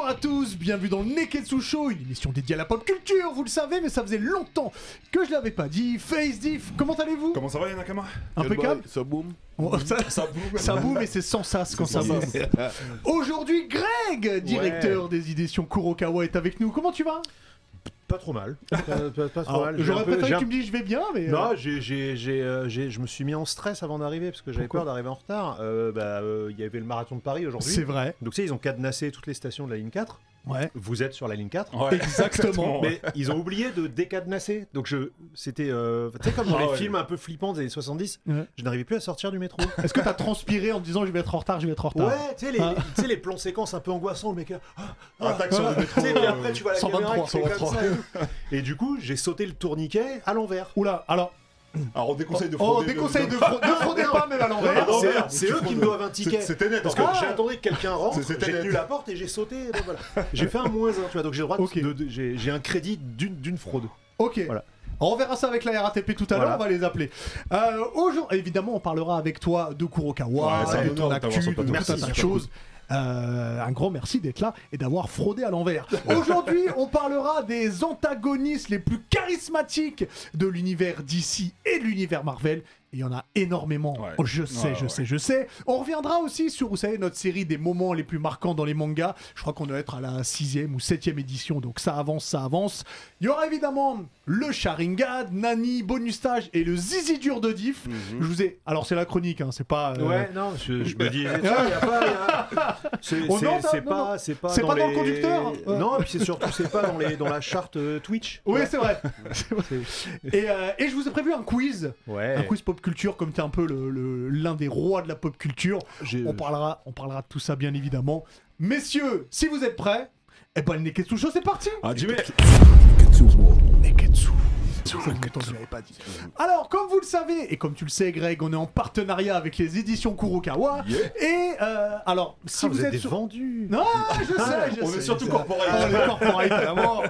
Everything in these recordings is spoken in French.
Bonjour à tous, bienvenue dans le Neketsu Show, une émission dédiée à la pop culture, vous le savez, mais ça faisait longtemps que je l'avais pas dit. Face Diff, comment allez-vous? Comment ça va Yanakama? Impeccable. Ça boum. Ça boum et c'est sans sas quand ça boum. Aujourd'hui, Greg, directeur des éditions Kurokawa, est avec nous. Comment tu vas? Pas trop mal. Pas trop mal. J'aurais préféré que tu me dises je vais bien, mais... Non, je me suis mis en stress avant d'arriver parce que j'avais peur d'arriver en retard. Il y avait le marathon de Paris aujourd'hui. C'est vrai. Donc tu sais, ils ont cadenassé toutes les stations de la ligne 4. Ouais. Vous êtes sur la ligne 4. Ouais. Exactement. Mais ils ont oublié de décadenasser. Donc c'était... tu sais, comme dans les films un peu flippants des années 70, je n'arrivais plus à sortir du métro. Est-ce que t'as transpiré en te disant je vais être en retard, je vais être en retard? Ouais, tu sais, les plans séquences un peu angoissants, le mec... Attaque sur le métro. Tu sais, puis après tu vois la 123, caméra qui fait comme 123. ça. Et du coup, j'ai sauté le tourniquet à l'envers. Oula, alors... Alors on déconseille de On frauder. déconseille de frauder pas, même à l'envers. non, C'est eux qui me doivent un ticket. C'était net. Parce que j'ai attendu que quelqu'un rentre, C'était j'ai net. tenu la porte et j'ai sauté. Donc voilà. J'ai fait un -1, tu vois. Donc j'ai le droit j'ai un crédit d'une fraude. Ok. Voilà. On verra ça avec la RATP tout à l'heure, Voilà. on va les appeler. Aujourd'hui, évidemment, on parlera avec toi de Kurokawa, Ouais, c'est un de honneur ton de t'avoir actu, sur de le tout plateau. un tas de Merci, choses. Un grand merci d'être là et d'avoir fraudé à l'envers. Aujourd'hui, on parlera des antagonistes les plus charismatiques de l'univers DC et de l'univers Marvel. Il y en a énormément, Ouais. je sais. On reviendra aussi sur, vous savez, notre série des moments les plus marquants dans les mangas. Je crois qu'on doit être à la 6e ou 7e édition, donc ça avance. Il y aura évidemment le Sharingan, Nani, bonus stage et le Zizi dur de Diff. Je vous ai... Alors c'est la chronique, hein, c'est pas... Ouais, non, je me disais, il y a pas. C'est Oh non, pas C'est pas dans le conducteur. Non, et puis c'est surtout, c'est pas dans la charte Twitch. Oui, c'est vrai. C'est- Et je vous ai prévu un quiz. Ouais. Un quiz pop culture, comme tu es un peu l'un des rois de la pop culture. J'ai- On parlera de tout ça, bien évidemment. Messieurs, si vous êtes prêts, eh ben, le Neketsu Show, c'est parti. Ah, Jimmy. Neketsu. Ça fait longtemps que je l'avais pas dit. Alors, comme vous le savez, et comme tu le sais, Greg, on est en partenariat avec les éditions Kurokawa. Yeah. Et alors, si vous êtes des sur... vendus. Non, je sais. On est surtout corporate. On est corporate, évidemment.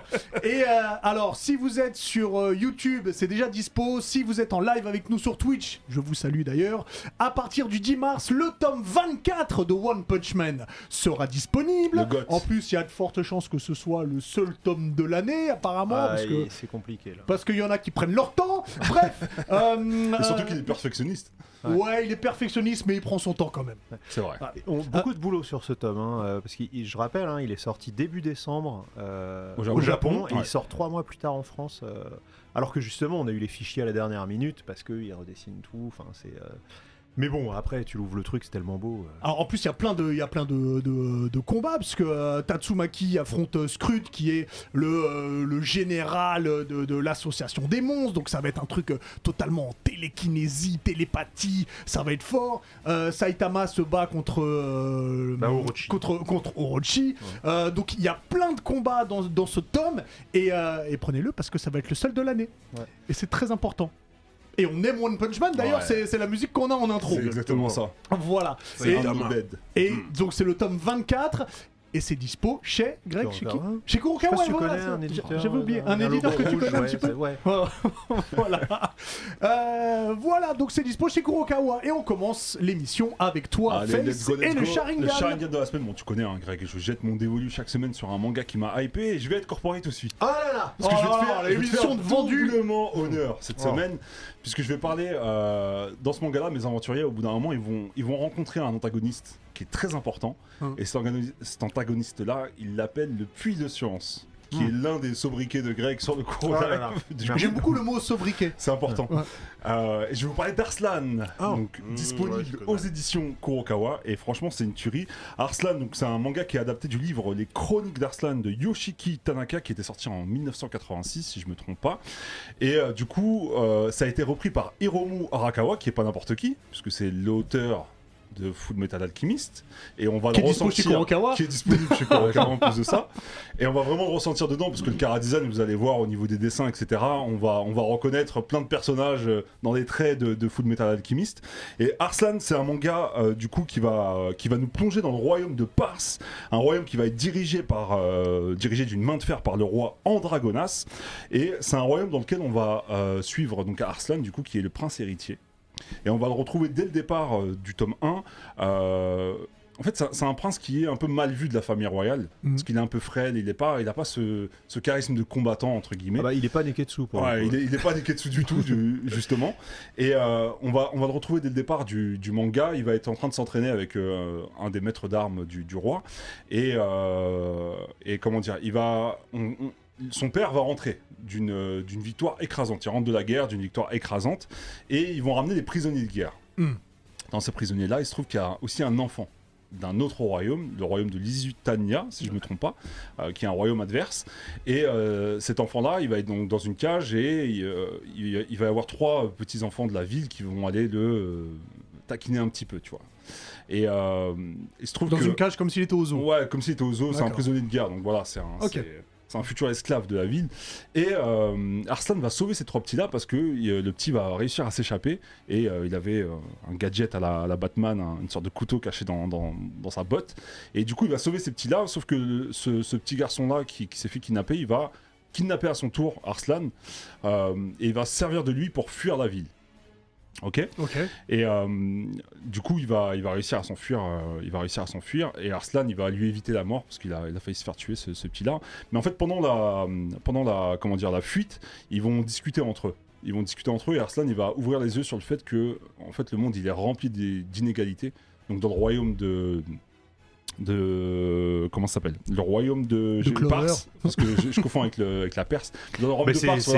Et alors, si vous êtes sur YouTube, c'est déjà dispo. Si vous êtes en live avec nous sur Twitch, je vous salue d'ailleurs. À partir du 10 mars, le tome 24 de One Punch Man sera disponible. Le GOT. En plus, il y a de fortes chances que ce soit le seul tome de l'année, apparemment. C'est compliqué là. Parce qu'il y en a qui prennent leur temps. Bref. Et surtout qu'il est perfectionniste. Ouais, il est perfectionniste, mais il prend son temps quand même. C'est vrai. Beaucoup de boulot sur ce tome, parce que je rappelle, il est sorti début décembre Au Japon, et ouais. il sort 3 mois plus tard en France. Alors que justement, on a eu les fichiers à la dernière minute parce qu'ils redessinent tout. Enfin, c'est. Mais bon, après, tu l'ouvres le truc, c'est tellement beau. Alors en plus il y a plein de combats parce que Tatsumaki affronte Scrut qui est le général de l'association des monstres, donc ça va être un truc totalement en télékinésie, télépathie, ça va être fort. Saitama se bat contre Orochi. contre Orochi. Donc il y a plein de combats dans ce tome et prenez-le parce que ça va être le seul de l'année. Ouais. Et c'est très important. Et on aime One Punch Man, d'ailleurs, Ouais. c'est la musique qu'on a en intro. C'est exactement ça. Voilà. C'est Et, un bed. et donc c'est le tome 24 et c'est dispo chez Greg, chez qui? Kurokawa. Chez Je Kurokawa. sais pas si tu voilà, connais ça. un éditeur. J'avais oublié. Un éditeur logo que tu rouge, connais un ouais, petit peu. ouais. Voilà. Voilà, donc c'est dispo chez Kurokawa et on commence l'émission avec toi, Allez, Face, let's go, let's et le go. Sharingan. Le Sharingan de la semaine, bon tu connais hein, Greg, je jette mon dévolu chaque semaine sur un manga qui m'a hypé et je vais être corporate aussi. Oh là là. Parce que Oh je vais te là faire là, l'émission de vendu. doublement honneur cette Oh. semaine, puisque je vais parler dans ce manga-là, mes aventuriers, au bout d'un moment, ils vont rencontrer un antagoniste qui est très important, et cet antagoniste-là, il l'appelle le puits de science, qui est l'un des sobriquets de Greg sur le cours Oh là là. J'aime beaucoup le mot sobriquet. C'est important. Ouais. Et je vais vous parler d'Arslan, donc ouais, disponible je connais. aux éditions Kurokawa, et franchement c'est une tuerie. Arslan, donc c'est un manga qui est adapté du livre Les Chroniques d'Arslan de Yoshiki Tanaka, qui était sorti en 1986 si je me trompe pas. Et du coup, ça a été repris par Hiromu Arakawa, qui est pas n'importe qui, puisque c'est l'auteur de Full Metal Alchemist, et on va Qui est le dispo chez ressentir, Kurokawa. qui est disponible chez Kurokawa en plus de ça, et on va vraiment le ressentir dedans parce que le chara-design, vous allez voir au niveau des dessins, etc. On va reconnaître plein de personnages dans les traits de Full Metal Alchemist. Et Arslan, c'est un manga du coup qui va nous plonger dans le royaume de Pars, un royaume qui va être dirigé d'une main de fer par le roi Andragonas, et c'est un royaume dans lequel on va suivre donc Arslan, du coup, qui est le prince héritier. Et on va le retrouver dès le départ du tome 1 en fait, c'est un prince qui est un peu mal vu de la famille royale, parce qu'il est un peu frêle, il a pas ce charisme de combattant entre guillemets. Ah bah, il est pas Neketsu pour Ouais, le coup. il est pas Neketsu du tout, justement. Et on va le retrouver dès le départ du manga. Il va être en train de s'entraîner avec un des maîtres d'armes du roi. Et comment dire, son père va rentrer d'une victoire écrasante. Il rentre de la guerre d'une victoire écrasante. Et ils vont ramener des prisonniers de guerre. Dans ces prisonniers-là, il se trouve qu'il y a aussi un enfant d'un autre royaume, le royaume de Lusitania, si je ne me trompe pas, qui est un royaume adverse. Et cet enfant-là, il va être donc dans une cage et il va y avoir 3 petits-enfants de la ville qui vont aller le taquiner un petit peu, tu vois. Et il se trouve Dans que... une cage comme s'il était au zoo. Ouais, comme s'il était au zoo, c'est un D'accord. prisonnier de guerre, donc voilà, c'est un futur esclave de la ville. Et Arslan va sauver ces 3 petits-là parce que le petit va réussir à s'échapper. Et il avait un gadget à la Batman, une sorte de couteau caché dans sa botte. Et du coup, il va sauver ces petits-là. Sauf que ce petit garçon-là qui s'est fait kidnapper, il va kidnapper à son tour Arslan. Et il va se servir de lui pour fuir la ville. Ok. Et du coup, il va réussir à s'enfuir. Et Arslan, il va lui éviter la mort parce qu'il a failli se faire tuer ce petit-là. Mais en fait, pendant la fuite, ils vont discuter entre eux. Et Arslan, il va ouvrir les yeux sur le fait que, en fait, le monde, il est rempli d'inégalités. Donc, dans le royaume de comment ça s'appelle, le royaume de Perse, parce que je confonds avec la Perse. Dans le royaume de Perse,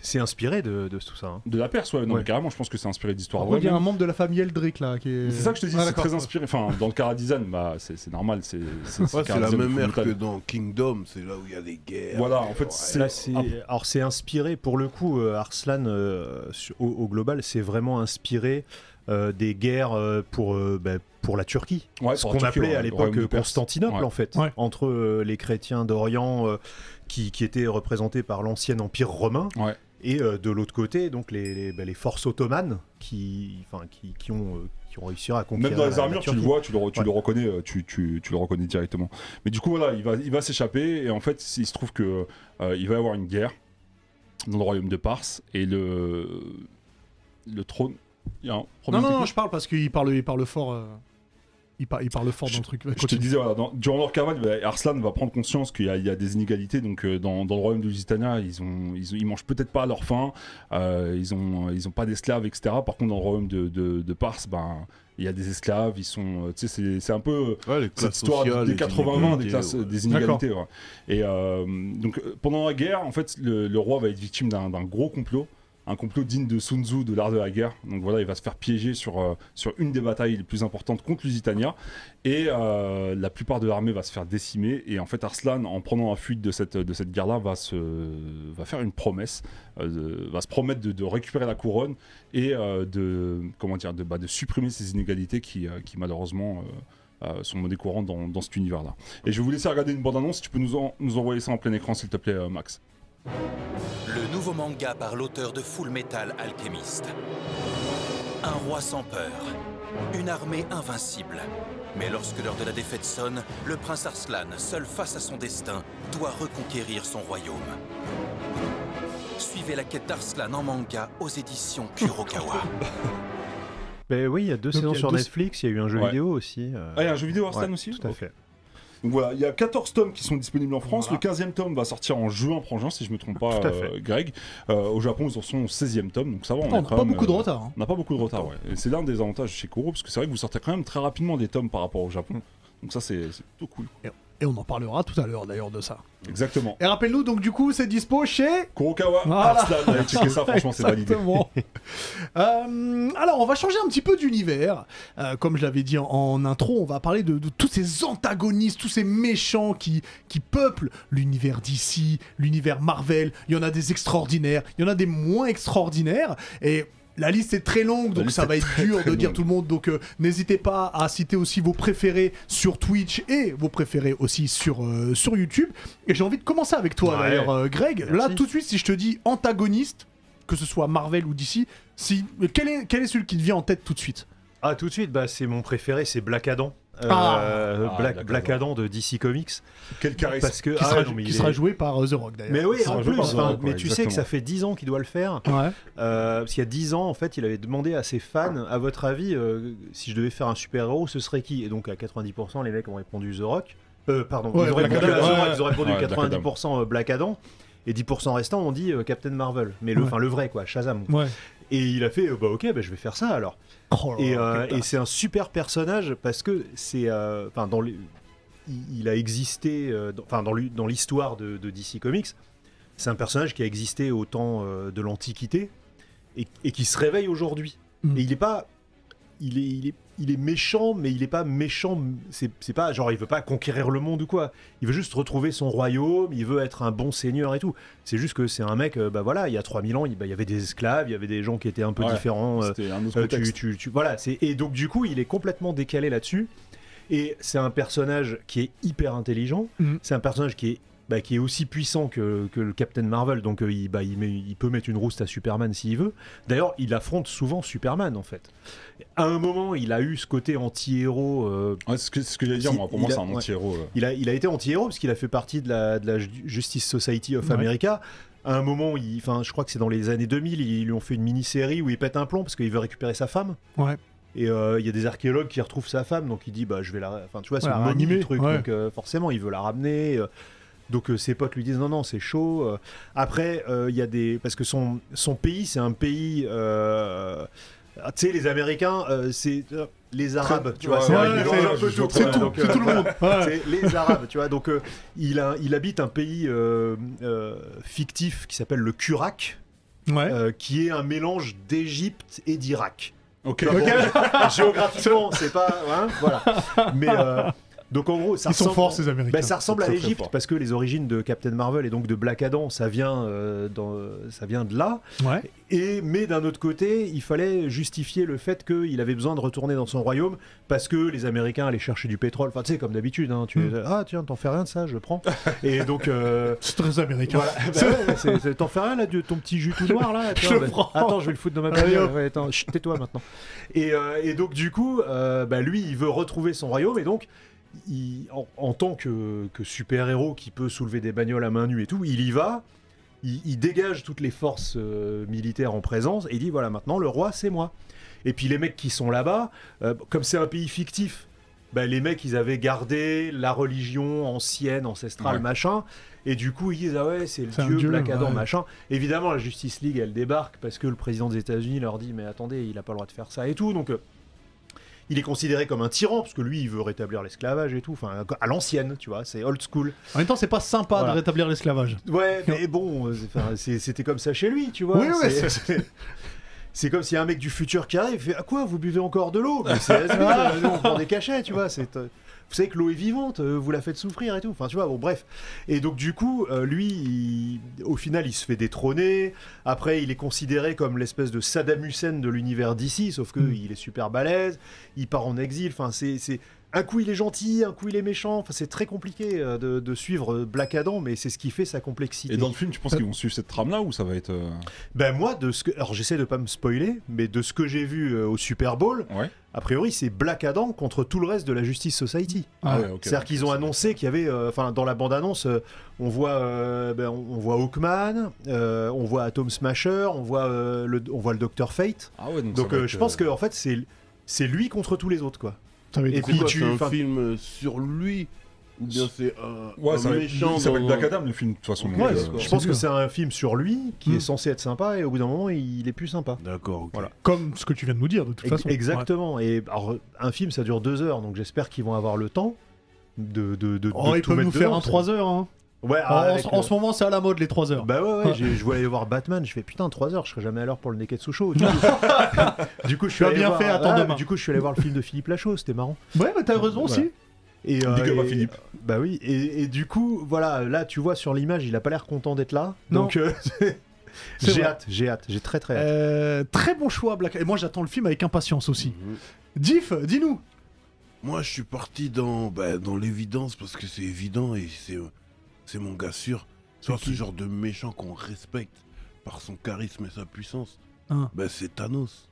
c'est inspiré de tout ça. Hein. De la Perse, ouais, non, mais carrément, je pense que c'est inspiré d'histoire vraie. Il y a un membre de la famille Eldrick là qui est. C'est ça que je te dis, c'est très inspiré. Enfin, dans le Karadizan, bah, c'est normal, c'est la même ère que dans Kingdom, c'est là où il y a les guerres. Voilà, en fait, alors c'est inspiré pour le coup, Arslan au global, c'est vraiment inspiré des guerres pour la Turquie, ce qu'on appelait à l'époque Constantinople en fait, entre les chrétiens d'Orient qui étaient représentés par l'ancien empire romain et de l'autre côté donc les forces ottomanes qui ont réussi à conquérir. Même dans les armures, tu le vois, tu le reconnais, tu le reconnais directement. Mais du coup voilà, il va s'échapper et en fait il se trouve que il va y avoir une guerre dans le royaume de Pars et le trône. Il y a un problème technique. Non, je parle parce qu'il parle fort. Il parle fort dans le truc. Je te disais, voilà, durant leur cavale, Arslan va prendre conscience qu'il y a des inégalités. Donc, dans le royaume de Lusitania, ils mangent peut-être pas à leur faim, ils ont pas d'esclaves, etc. Par contre, dans le royaume de Pars, il y a des esclaves, c'est un peu cette histoire des 80-20 des classes, des inégalités. Ouais. Et donc, pendant la guerre, en fait, le roi va être victime d'un gros complot. Un complot digne de Sun Tzu, de l'art de la guerre. Donc voilà, il va se faire piéger sur une des batailles les plus importantes contre Lusitania. Et la plupart de l'armée va se faire décimer. Et en fait, Arslan, en prenant la fuite de cette guerre-là, va faire une promesse, va se promettre de récupérer la couronne et de supprimer ces inégalités qui malheureusement sont monnaie courante dans cet univers-là. Et je vais vous laisser regarder une bande-annonce. Si tu peux nous envoyer ça en plein écran, s'il te plaît, Max. Le nouveau manga par l'auteur de Full Metal Alchemist. Un roi sans peur, une armée invincible. Mais lorsque l'heure de la défaite sonne, le prince Arslan, seul face à son destin, doit reconquérir son royaume. Suivez la quête d'Arslan en manga aux éditions Kurokawa. Oui, il y a 2 saisons sur Netflix, il y a eu un jeu vidéo aussi. Ah, il y a un jeu vidéo Arslan aussi ? Tout à fait. Donc voilà, il y a 14 tomes qui sont disponibles en France. Voilà. Le 15e tome va sortir en juin prochain, si je ne me trompe pas, Greg. Au Japon, ils en sont au 16e tome, donc ça va. On n'a pas beaucoup de retard. On n'a pas beaucoup de retard, ouais. Et c'est l'un des avantages chez Kuro, parce que c'est vrai que vous sortez quand même très rapidement des tomes par rapport au Japon. Donc ça, c'est plutôt cool. Et on en parlera tout à l'heure d'ailleurs de ça. Exactement. Et rappelle-nous, donc du coup, c'est dispo chez Kurokawa. Arslan. Allez checker ça, franchement, c'est validé. Alors, on va changer un petit peu d'univers. Comme je l'avais dit en intro, on va parler de tous ces antagonistes, tous ces méchants qui peuplent l'univers DC, l'univers Marvel. Il y en a des extraordinaires, il y en a des moins extraordinaires. Et la liste est très longue, donc ça va être dur de dire tout le monde. Donc n'hésitez pas à citer aussi vos préférés sur Twitch et vos préférés aussi sur YouTube. Et j'ai envie de commencer avec toi d'ailleurs, Greg. Merci. Là, tout de suite, si je te dis antagoniste, que ce soit Marvel ou DC, quel est celui qui te vient en tête tout de suite ? Ah, tout de suite, c'est mon préféré, c'est Black Adam. Black Adam de DC Comics. Quel charisme. Parce que, qui sera joué par The Rock d'ailleurs. Mais oui, en plus, mais tu exactement. sais que ça fait 10 ans qu'il doit le faire. Ouais. Parce qu'il y a 10 ans, en fait, il avait demandé à ses fans, à votre avis, si je devais faire un super-héros, ce serait qui? Et donc à 90%, les mecs ont répondu The Rock. Pardon, Ouais, ils auraient Black répondu Adam, à The Rock, ouais. ils auraient répondu Ouais, 90% Black Adam. Et 10% restants ont dit Captain Marvel. Mais le vrai, quoi, Shazam. Ouais. Et il a fait, ok, je vais faire ça alors. Oh là là, Et c'est un super personnage parce que c'est, il a existé, dans l'histoire de DC Comics, c'est un personnage qui a existé au temps de l'Antiquité et qui se réveille aujourd'hui. Et il est pas, il est méchant, mais il est pas méchant. C'est pas genre il veut pas conquérir le monde ou quoi. Il veut juste retrouver son royaume. Il veut être un bon seigneur et tout. C'est juste que c'est un mec. Il y a 3000 ans, il y avait des esclaves, il y avait des gens qui étaient un peu différents. C'était un autre contexte. Et donc du coup, il est complètement décalé là-dessus. Et c'est un personnage qui est hyper intelligent. C'est un personnage qui est aussi puissant que le Captain Marvel, donc il peut mettre une rouste à Superman s'il veut. D'ailleurs, il affronte souvent Superman, en fait. À un moment, il a eu ce côté anti-héros... c'est ce que j'allais dire, moi. Pour moi, c'est un anti-héros. Il a été anti-héros, parce qu'il a fait partie de la Justice Society of America. À un moment, je crois que c'est dans les années 2000, ils lui ont fait une mini-série où il pète un plomb, parce qu'il veut récupérer sa femme. Ouais. Et il y a des archéologues qui retrouvent sa femme, donc il dit, je vais la... Enfin, tu vois, c'est Voilà, une momie, animé, le truc, ouais. donc forcément, il veut la ramener... Donc ses potes lui disent non c'est chaud. Après il y a des parce que son pays c'est un pays tu sais les Américains c'est les Arabes tu vois ouais, c'est ouais, un peu tout C'est tout, donc, c'est tout le monde. Ouais. c'est les Arabes tu vois donc il habite un pays fictif qui s'appelle le Kurak Ouais. qui est un mélange d'Égypte et d'Irak. Ok. Géographiquement c'est pas voilà mais donc en gros, Ils sont forts ces Américains. ça ressemble à Très, très l'Égypte fort. parce que les origines de Captain Marvel et donc de Black Adam, ça vient de là. Ouais. Mais d'un autre côté, il fallait justifier le fait qu'il avait besoin de retourner dans son royaume parce que les Américains allaient chercher du pétrole. Enfin, tu sais, comme d'habitude, hein, tiens, t'en fais rien de ça, je prends. Et donc, C'est très américain. voilà, t'en fais rien là de ton petit jus tout noir là. Je le prends. Attends, je vais le foutre dans ma Allez, bagnole. hop. Ouais, attends, tais-toi maintenant. Et donc du coup, lui, il veut retrouver son royaume et donc. En tant que super-héros qui peut soulever des bagnoles à main nue et tout, il y va, il dégage toutes les forces militaires en présence et il dit voilà, maintenant le roi c'est moi. Et puis les mecs qui sont là-bas, comme c'est un pays fictif, les mecs ils avaient gardé la religion ancienne, ancestrale, machin, et du coup ils disent ah ouais c'est le dieu Black Adam, machin. Évidemment la Justice League elle débarque parce que le président des États-Unis leur dit mais attendez, il a pas le droit de faire ça et tout, donc il est considéré comme un tyran, parce que lui, il veut rétablir l'esclavage et tout, enfin, à l'ancienne, tu vois, c'est old school. En même temps, c'est pas sympa de rétablir l'esclavage. Ouais, mais bon, c'était comme ça chez lui, tu vois. Oui, C'est comme s'il y a un mec du futur qui arrive, il fait « Ah quoi, vous buvez encore de l'eau ?» Mais c'est nous, on prend des cachets, tu vois, vous savez que l'eau est vivante, vous la faites souffrir et tout. Enfin, tu vois, bon, bref. Et donc, du coup, lui, au final, il se fait détrôner. Après, il est considéré comme l'espèce de Saddam Hussein de l'univers d'ici, sauf qu'il est super balèze. Il part en exil. Enfin, c'est... Un coup, il est gentil, un coup, il est méchant. Enfin, c'est très compliqué de suivre Black Adam, mais c'est ce qui fait sa complexité. Et dans le film, tu penses qu'ils vont suivre cette trame-là ou ça va être... Moi, alors j'essaie de pas me spoiler, mais de ce que j'ai vu au Super Bowl, a priori, c'est Black Adam contre tout le reste de la Justice Society. C'est-à-dire qu'ils ont annoncé qu'il y avait, dans la bande-annonce, on voit Hawkman, on voit Atom Smasher, on voit le Dr Fate. Donc je pense que en fait, c'est lui contre tous les autres, quoi. Et puis c'est un film sur lui ou bien c'est un méchant. Il s'appelle Black Adam le film de toute façon. Je pense que c'est un film sur lui qui est censé être sympa et au bout d'un moment il est plus sympa. D'accord. Okay. Voilà. Comme ce que tu viens de nous dire de toute façon. Exactement. Ouais. Et alors, un film ça dure 2 heures donc j'espère qu'ils vont avoir le temps de ils peuvent nous faire un 3 heures. Hein. Ouais, en ce moment, c'est à la mode les 3 heures. Bah ouais, je voulais aller voir Batman. Je fais putain, 3 heures, je serai jamais à l'heure pour le Neketsu Show. Du coup, je suis allé bien voir, fait, attends demain. Du coup, je suis allé voir le film de Philippe Lachaud, c'était marrant. Ouais, mais t'as raison aussi. Et, Big up à Philippe. Bah oui, et du coup, voilà, là, tu vois sur l'image, il a pas l'air content d'être là. Non. Donc, j'ai hâte, j'ai très hâte. Très bon choix, Black. Et moi, j'attends le film avec impatience aussi. Diff, dis-nous. Moi, je suis parti dans l'évidence parce que c'est évident et c'est mon gars sûr. C'est ce genre de méchant qu'on respecte par son charisme et sa puissance. Ben, c'est Thanos.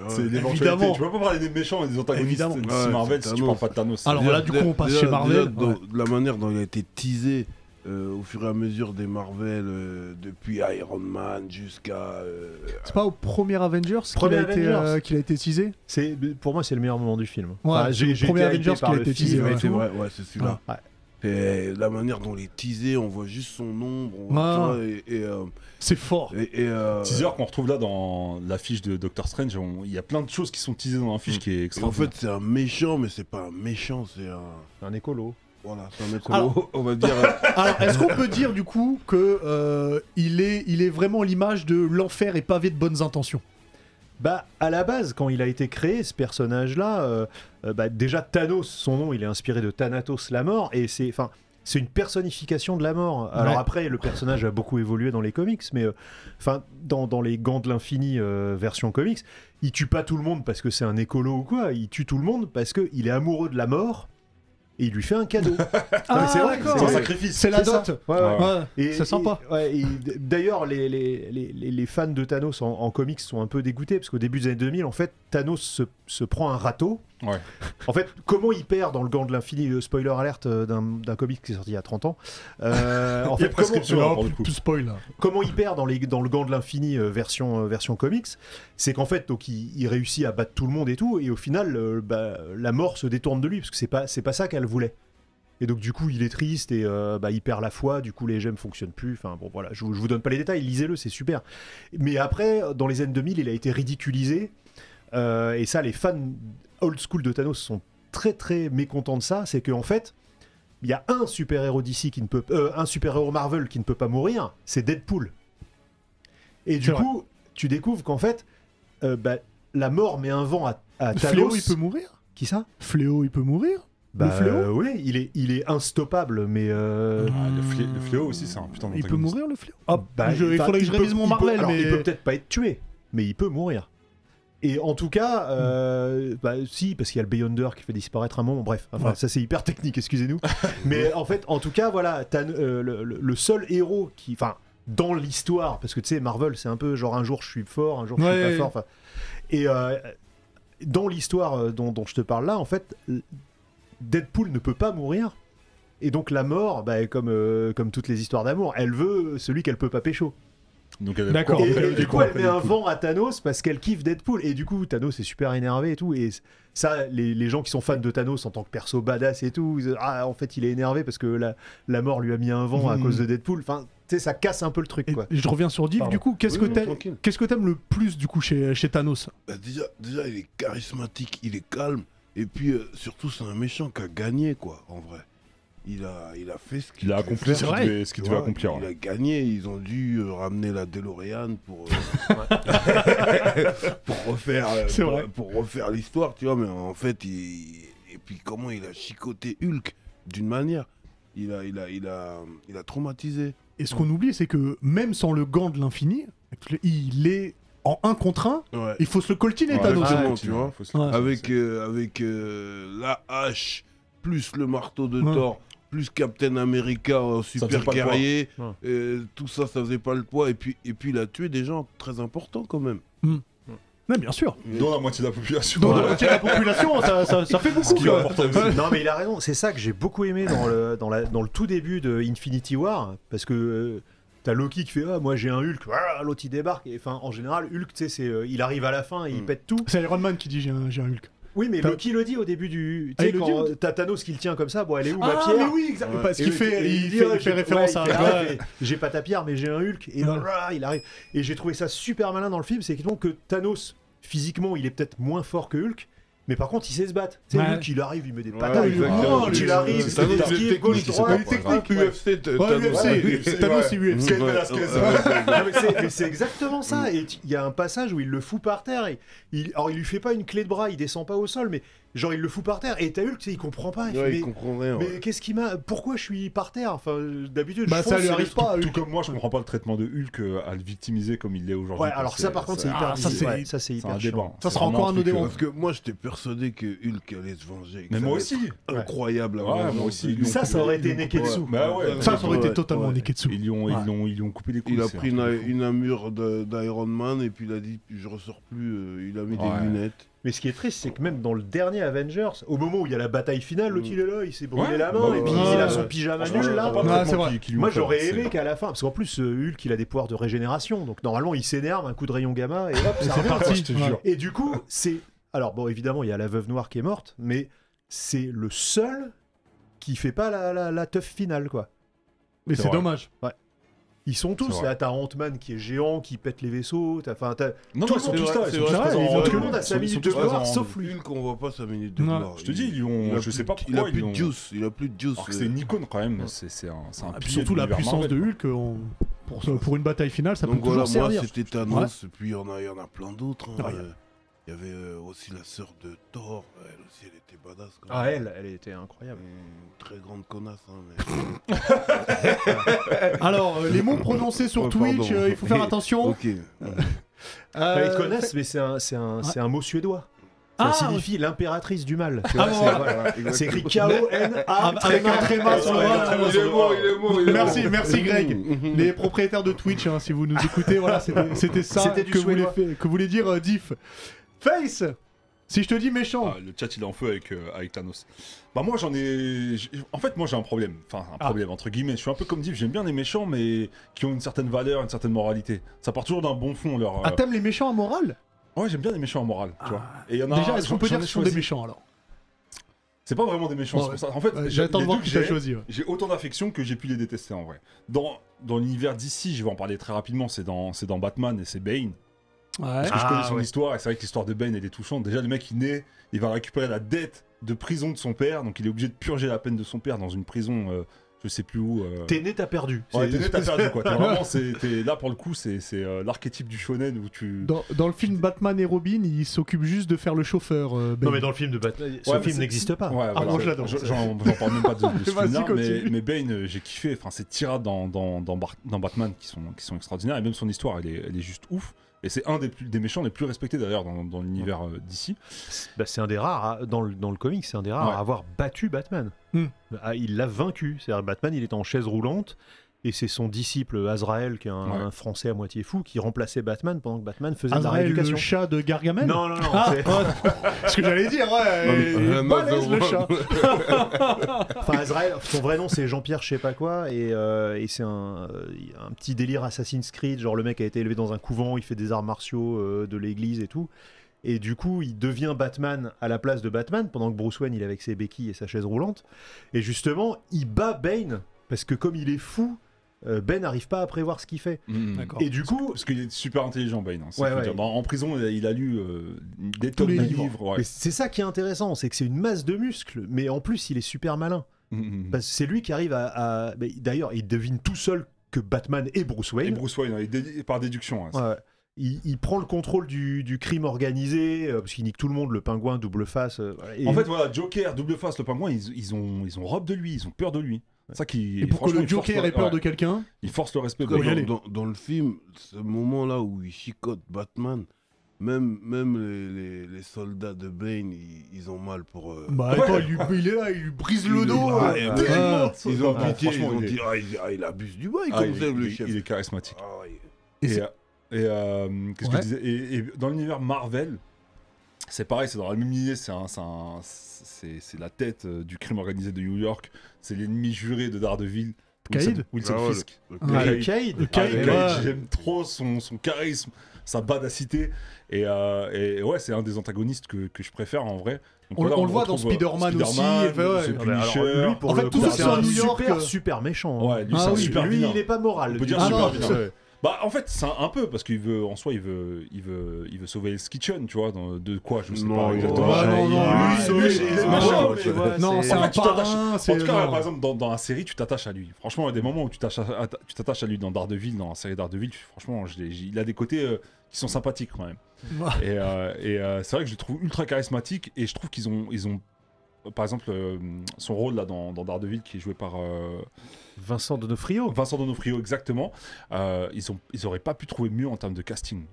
C'est l'éventualité. Tu peux pas parler des méchants et des antagonistes de Marvel si tu parles pas de Thanos. Alors là, du coup, on passe chez Marvel. La manière dont il a été teasé au fur et à mesure des Marvel, depuis Iron Man jusqu'à... C'est pas au premier Avengers qu'il a été teasé? Pour moi, c'est le meilleur moment du film. Ouais, c'est le premier Avengers qu'il a été teasé. C'est vrai, c'est celui-là. Et la manière dont il est teasé, on voit juste son ombre. C'est fort. Teaser qu'on retrouve là dans l'affiche de Doctor Strange, il y a plein de choses qui sont teasées dans l'affiche qui est extraordinaire. En fait, c'est un méchant, mais c'est pas un méchant, c'est un écolo. Voilà, c'est un écolo, on va dire. Alors, est-ce qu'on peut dire du coup que il est vraiment l'image de l'enfer est pavé de bonnes intentions? Bah, à la base, quand il a été créé, ce personnage-là, déjà Thanos, son nom, il est inspiré de Thanatos, la mort, et c'est une personnification de la mort. Alors après, le personnage a beaucoup évolué dans les comics, mais dans les Gants de l'Infini version comics, il tue pas tout le monde parce que c'est un écolo ou quoi, il tue tout le monde parce qu'il est amoureux de la mort, et il lui fait un cadeau. C'est vrai, c'est un sacrifice. C'est la dot. Et c'est sympa. D'ailleurs, les fans de Thanos en comics sont un peu dégoûtés parce qu'au début des années 2000, en fait, Thanos se prend un râteau. Ouais. En fait, comment il perd dans le Gant de l'Infini, le spoiler alert d'un comic qui est sorti il y a 30 ans. En fait, comment il perd dans le Gant de l'Infini version comics, c'est qu'en fait, donc il réussit à battre tout le monde et tout, et au final, la mort se détourne de lui parce que c'est pas ça qu'elle voulait. Et donc du coup il est triste et il perd la foi, du coup les gemmes fonctionnent plus, enfin bon voilà, je vous donne pas les détails, lisez-le, c'est super. Mais après, dans les années 2000, il a été ridiculisé, et ça les fans old school de Thanos sont très très mécontents de ça, c'est qu'en fait, il y a un super-héros DC un super-héros Marvel qui ne peut pas mourir, c'est Deadpool. Et du coup, tu découvres qu'en fait, la mort met un vent à Thanos. Fléau, il peut mourir? Qui ça? Fléau, il peut mourir? Oui, il est instoppable, mais... le fléau aussi, c'est un putain d'antagoniste. Il peut mourir, le fléau? Il faudrait que je révise mon Marvel, mais... Il peut peut-être pas être tué, mais il peut mourir. Et en tout cas, si, parce qu'il y a le Beyonder qui fait disparaître un moment, bref, ça c'est hyper technique, excusez-nous. Mais en fait, en tout cas, voilà, le seul héros qui... dans l'histoire, parce que tu sais, Marvel, c'est un peu genre un jour je suis fort, un jour je suis pas fort. Et dans l'histoire dont je te parle là, en fait... Deadpool ne peut pas mourir, et donc la mort, comme toutes les histoires d'amour, elle veut celui qu'elle peut pas pécho. Donc d'accord. Et du coup, elle met un vent à Thanos parce qu'elle kiffe Deadpool, et du coup Thanos est super énervé et tout, et ça, les gens qui sont fans de Thanos en tant que perso badass et tout, en fait il est énervé parce que la mort lui a mis un vent à cause de Deadpool. Enfin, tu sais, ça casse un peu le truc, quoi. Je reviens sur Div, du coup, qu'est-ce que t'aimes le plus du coup chez Thanos? Déjà il est charismatique, il est calme. Et puis surtout c'est un méchant qui a gagné, quoi, en vrai. Il a fait ce qu'il a accompli, ce qu'il devait accomplir. Il a gagné, ils ont dû ramener la DeLorean pour refaire l'histoire, tu vois, mais en fait et puis comment il a chicoté Hulk d'une manière, il a traumatisé. Et ce qu'on oublie, c'est que même sans le Gant de l'Infini, il est en 1 contre 1, il faut se le coltiner, Thanos. Tu vois, avec la hache, plus le marteau de Thor, plus Captain America, super guerrier, tout ça, ça faisait pas le poids. Et puis il a tué des gens très importants quand même. Mais bien sûr. Dans la moitié de la population. Dans la moitié de la population, ça fait beaucoup. Non, mais il a raison. C'est ça que j'ai beaucoup aimé dans le tout début de Infinity War, parce que... T'as Loki qui fait moi j'ai un Hulk, l'autre il débarque. Et, en général, Hulk, tu sais, il arrive à la fin et il pète tout. C'est Iron Man qui dit j'ai un Hulk. Oui, mais Loki le dit au début du. Tu sais, quand t'as Thanos qui le tient comme ça, elle est où ma pierre? Mais oui, exactement. Parce qu'il fait référence à. J'ai pas ta pierre, mais j'ai un Hulk. Et il arrive. Et j'ai trouvé ça super malin dans le film, c'est que Thanos, physiquement, il est peut-être moins fort que Hulk. Mais par contre, il sait se battre. Tu sais, Hulk, il arrive, il met des patates. Il arrive, il fait des esquives, gauche, droite. Thanos, c'est UFC. Mais c'est exactement ça. Et il y a un passage où il le fout par terre. Alors, il lui fait pas une clé de bras, il descend pas au sol, mais Genre il le fout par terre et t'as Hulk, tu sais, il comprend pas. Il comprend rien. Mais qu'est-ce qui m'a. Pourquoi je suis par terre? Enfin, d'habitude, bah, ça lui arrive pas. Tout comme moi, je comprends pas le traitement de Hulk à le victimiser comme il l'est aujourd'hui. Ouais, alors ça par contre, c'est hyper. Ça c'est hyper chiant. Ça sera encore un autre débat. Parce que moi, j'étais persuadé que Hulk allait se venger. Mais moi aussi. Incroyable. Moi aussi. Ça aurait été Neketsu. Ça aurait été totalement Neketsu. Ils lui ont coupé les couilles. Il a pris une armure d'Iron Man et puis il a dit je ressors plus. Il a mis des lunettes. Mais ce qui est triste, c'est que même dans le dernier Avengers, au moment où il y a la bataille finale, l'autre il est là, il s'est brûlé la main, et puis il a son pyjama nul là. Moi j'aurais aimé qu'à la fin, parce qu'en plus Hulk il a des pouvoirs de régénération, donc normalement il s'énerve, un coup de rayon gamma, et hop, c'est parti, je te jure. Et du coup, c'est. Alors bon, évidemment, il y a la veuve noire qui est morte, mais c'est le seul qui fait pas la teuf finale, quoi. Mais c'est dommage. Ouais. Ils sont tous là, t'as Ant-Man qui est géant, qui pète les vaisseaux, Non, ils sont tous là, tout le monde a 5 minutes de gloire, sauf lui. Hulk, on voit pas 5 minutes de gloire. Je te dis, je sais pas pourquoi. Il a plus de juice. Alors que c'est une icône quand même, c'est un pilier. Surtout la puissance de Hulk, pour une bataille finale, ça peut toujours servir. Moi c'était Thanos, et puis il y en a plein d'autres. Il y avait aussi la sœur de Thor, elle aussi elle était badass. Ah elle était incroyable. Une très grande connasse. Alors, les mots prononcés sur Twitch, il faut faire attention. Ok. Ils connaissent, mais c'est un mot suédois. Ça signifie l'impératrice du mal. C'est écrit K-O-N-A avec un tréma sur Il est beau. Merci Greg. Les propriétaires de Twitch, si vous nous écoutez, voilà, c'était ça que voulait dire Diff. Face, si je te dis méchant. Le chat il est en feu avec Thanos. Bah moi j'en ai... En fait moi j'ai un problème. Enfin un problème entre guillemets. Je suis un peu comme Diff, j'aime bien les méchants mais qui ont une certaine valeur, une certaine moralité. Ça part toujours d'un bon fond leur... Ah t'aimes les méchants à morale? Ouais j'aime bien les méchants à morale, tu vois. Et y en a déjà est-ce qu'on peut dire que ce sont des méchants alors? C'est pas vraiment des méchants, c'est pour ça. En fait, j'attends de voir qui t'as choisi. J'ai autant d'affection que j'ai pu les détester en vrai. Dans l'univers d'ici, je vais en parler très rapidement, c'est dans Batman et c'est Bane. Parce que je connais son histoire, et c'est vrai que l'histoire de Bane elle est touchante. Déjà le mec il naît, il va récupérer la dette de prison de son père, donc il est obligé de purger la peine de son père dans une prison, je sais plus où. T'es né, t'as perdu. Ouais, t'es né, t'as perdu quoi. T'es là pour le coup, c'est l'archétype du shonen où tu. Dans le film Batman et Robin, il s'occupe juste de faire le chauffeur. Bane. Non mais dans le film de Batman, ce film n'existe pas. Ouais, voilà, moi je l'adore. J'en parle même pas de ce film-là, mais Bane, j'ai kiffé. Enfin, ces tirades dans Batman qui sont extraordinaires, et même son histoire, elle est juste ouf. Et c'est un des méchants les plus respectés d'ailleurs dans l'univers d'ici. C'est un des rares, dans le comic, c'est un des rares à avoir battu Batman. Il l'a vaincu. C'est-à-dire Batman, il était en chaise roulante, et c'est son disciple Azrael, qui est un Français à moitié fou, qui remplaçait Batman pendant que Batman faisait de la rééducation. Le chat de Gargamel? Non. Ce que j'allais dire, balèze le chat. Enfin, Azrael, son vrai nom c'est Jean-Pierre je sais pas quoi, et c'est un petit délire Assassin's Creed, genre le mec a été élevé dans un couvent, il fait des arts martiaux de l'église et tout. Et du coup, il devient Batman à la place de Batman, pendant que Bruce Wayne, il est avec ses béquilles et sa chaise roulante. Et justement, il bat Bane, parce que comme il est fou, Ben n'arrive pas à prévoir ce qu'il fait. Et du coup, parce qu'il est super intelligent, Bane. En prison, il a lu des tonnes de livres. C'est ça qui est intéressant, c'est que c'est une masse de muscles, mais en plus, il est super malin. Parce que c'est lui qui arrive à... D'ailleurs, il devine tout seul que Batman est Bruce Wayne. Et Bruce Wayne, par déduction. Il prend le contrôle du crime organisé, parce qu'il nique tout le monde, le pingouin, double face. En fait, voilà, Joker, double face, le pingouin, ils ont robe de lui, ils ont peur de lui. Ça qui, et pour que le Joker ait peur de quelqu'un, il force le respect. Dans le film, ce moment-là où il chicote Batman, même les soldats de Bane, ils ont mal pour. Attends, il est là, il lui brise le dos. Ils ont pitié, ils ont dit il abuse du bail comme ça, le chef. Il est charismatique. Qu'est-ce que je disais, et dans l'univers Marvel, c'est pareil, c'est dans la même idée, c'est la tête du crime organisé de New York, c'est l'ennemi juré de Daredevil, Wilson Fisk. Cade, j'aime trop son charisme, sa badacité, et ouais, c'est un des antagonistes que je préfère en vrai. Donc, on le voit dans Spider-Man aussi. C'est Punisher. En fait, tout ça c'est un New York super méchant. Ouais, lui, il est pas moral. On peut dire super vilain. Bah en fait c'est un peu parce qu'il veut en soi il veut sauver Hell's Kitchen, tu vois, de quoi je sais pas exactement. Non, c'est un parrain. En tout cas par exemple dans la série tu t'attaches à lui. Franchement il y a des moments où tu t'attaches à lui dans Daredevil, dans la série Daredevil, franchement il a des côtés qui sont sympathiques quand même. Et c'est vrai que je le trouve ultra charismatique et je trouve qu'ils ont par exemple son rôle là dans Daredevil qui est joué par Vincent D'Onofrio, exactement. Ils auraient pas pu trouver mieux en termes de casting.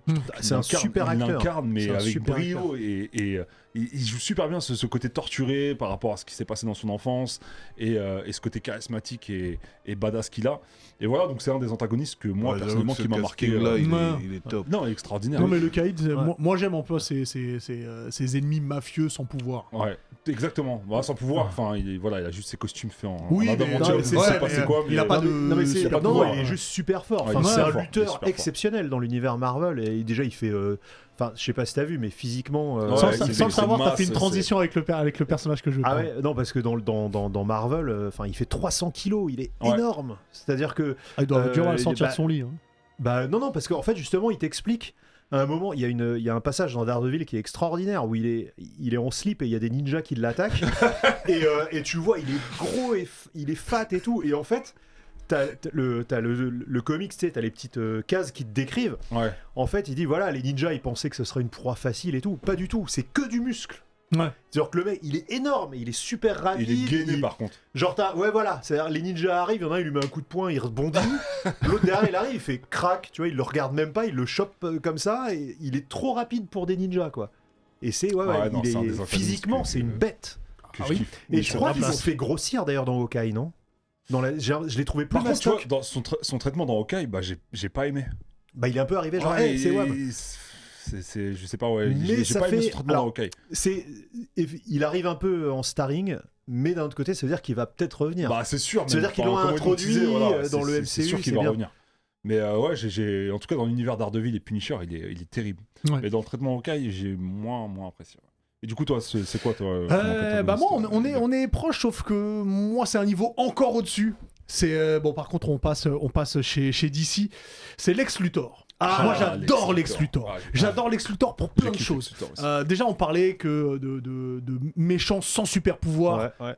C'est un super acteur. Il incarne mais avec brio et il joue super bien ce côté torturé par rapport à ce qui s'est passé dans son enfance et ce côté charismatique et badass qu'il a. Et voilà, donc c'est un des antagonistes que moi personnellement qui m'a marqué. Là, il est top. Non, il est extraordinaire. Non mais le Caïd, moi j'aime un peu ces ennemis mafieux sans pouvoir. Ouais, exactement. Bah, sans pouvoir. Enfin, il a juste ses costumes faits en. Oui, il a pas de. Non, il est juste super fort. Enfin, c'est un lutteur exceptionnel dans l'univers Marvel et déjà il fait. Enfin, je sais pas si t'as vu, mais physiquement. Sans le savoir, t'as fait une transition avec le personnage que je veux. Ah ouais, non, parce que dans Marvel, il fait 300 kilos, il est énorme. C'est-à-dire que. Il doit avoir dur à sortir de son lit. Bah non, parce qu'en fait, justement, il t'explique. À un moment, il y a un passage dans Daredevil qui est extraordinaire où il est en slip et il y a des ninjas qui l'attaquent. et tu vois, il est gros et il est fat et tout. Et en fait. T'as le comics, tu sais, t'as les petites cases qui te décrivent. Ouais. En fait, il dit voilà, les ninjas, ils pensaient que ce serait une proie facile et tout. Pas du tout, c'est que du muscle. Ouais. C'est-à-dire que le mec, il est énorme, il est super rapide. Il est gainé par contre. Genre, voilà, c'est-à-dire les ninjas arrivent, il y en a un, il lui met un coup de poing, il rebondit. L'autre derrière, il arrive, il fait crack, tu vois, il le regarde même pas, il le chope comme ça, et il est trop rapide pour des ninjas, quoi. Et c'est, physiquement, c'est une bête. Et je crois qu'ils ont fait grossir d'ailleurs dans Hawkeye, non? Je l'ai trouvé plus par contre, tu vois, dans son traitement dans Hawkeye, j'ai pas aimé. Bah, il est un peu arrivé, genre, c'est WAM. Je sais pas, mais j'ai pas aimé ce traitement dans Hawkeye. Il arrive un peu en starring, mais d'un autre côté, ça veut dire qu'il va peut-être revenir. Bah, c'est sûr. Ça veut dire qu'ils l'ont introduit dans le MCU, c'est sûr qu'il va revenir. Mais en tout cas, dans l'univers Daredevil et Punisher, il est terrible. Et dans le traitement Hawkeye, j'ai moins apprécié. Et du coup, toi, c'est quoi, toi moi, on est proche, sauf que moi, c'est un niveau encore au-dessus. C'est par contre, on passe chez DC. C'est Lex Luthor. Moi, j'adore Lex Luthor. J'adore Lex Luthor pour plein de choses. Déjà, on parlait que de méchants sans super pouvoir. Ouais.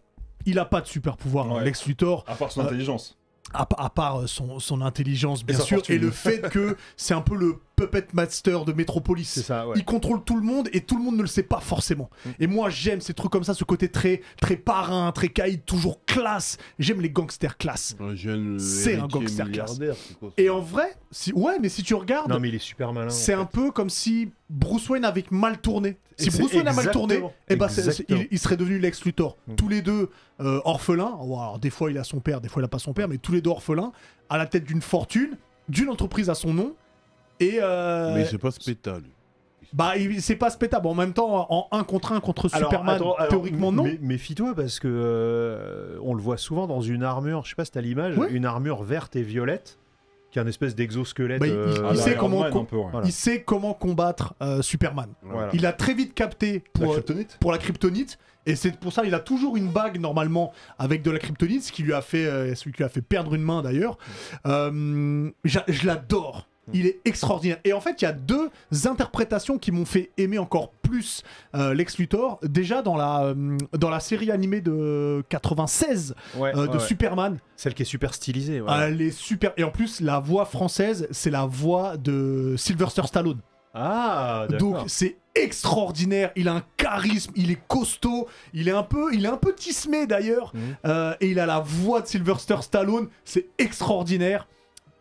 Il a pas de super pouvoir, Lex Luthor. À part son intelligence. À part son intelligence, bien sûr, et le fait que c'est un peu le puppet master de Metropolis. C'est ça, ouais. Il contrôle tout le monde et tout le monde ne le sait pas forcément. Et moi, j'aime ces trucs comme ça, ce côté très parrain, très caïd, toujours classe. J'aime les gangsters classe. C'est un gangster classe. Et en vrai, si tu regardes, non mais il est super malin. C'est un peu comme si Bruce Wayne avait mal tourné. Si Bruce Wayne a mal tourné, il serait devenu Lex Luthor. Tous les deux orphelins. Alors, des fois il a son père, des fois il a pas son père, mais tous les deux orphelins, à la tête d'une fortune, d'une entreprise à son nom. Mais c'est pas Speta, lui. C'est pas Speta. Bon, en même temps, en 1 contre Superman, théoriquement non. Méfie-toi parce que on le voit souvent dans une armure, je sais pas si t'as l'image, une armure verte et violette, qui est un espèce d'exosquelette. Il sait comment combattre Superman. Voilà. Il a très vite capté pour la kryptonite. Et c'est pour ça qu'il a toujours une bague normalement avec de la kryptonite, ce qui lui a fait perdre une main d'ailleurs. Je l'adore. Il est extraordinaire. Et en fait, il y a 2 interprétations qui m'ont fait aimer encore plus Lex Luthor. Déjà dans la série animée de 96 Superman. Celle qui est super stylisée. Elle est super. Et en plus, la voix française, c'est la voix de Sylvester Stallone. Ah, d'accord. Donc c'est extraordinaire. Il a un charisme, il est costaud, il est un peu tismé d'ailleurs. Et il a la voix de Sylvester Stallone. C'est extraordinaire.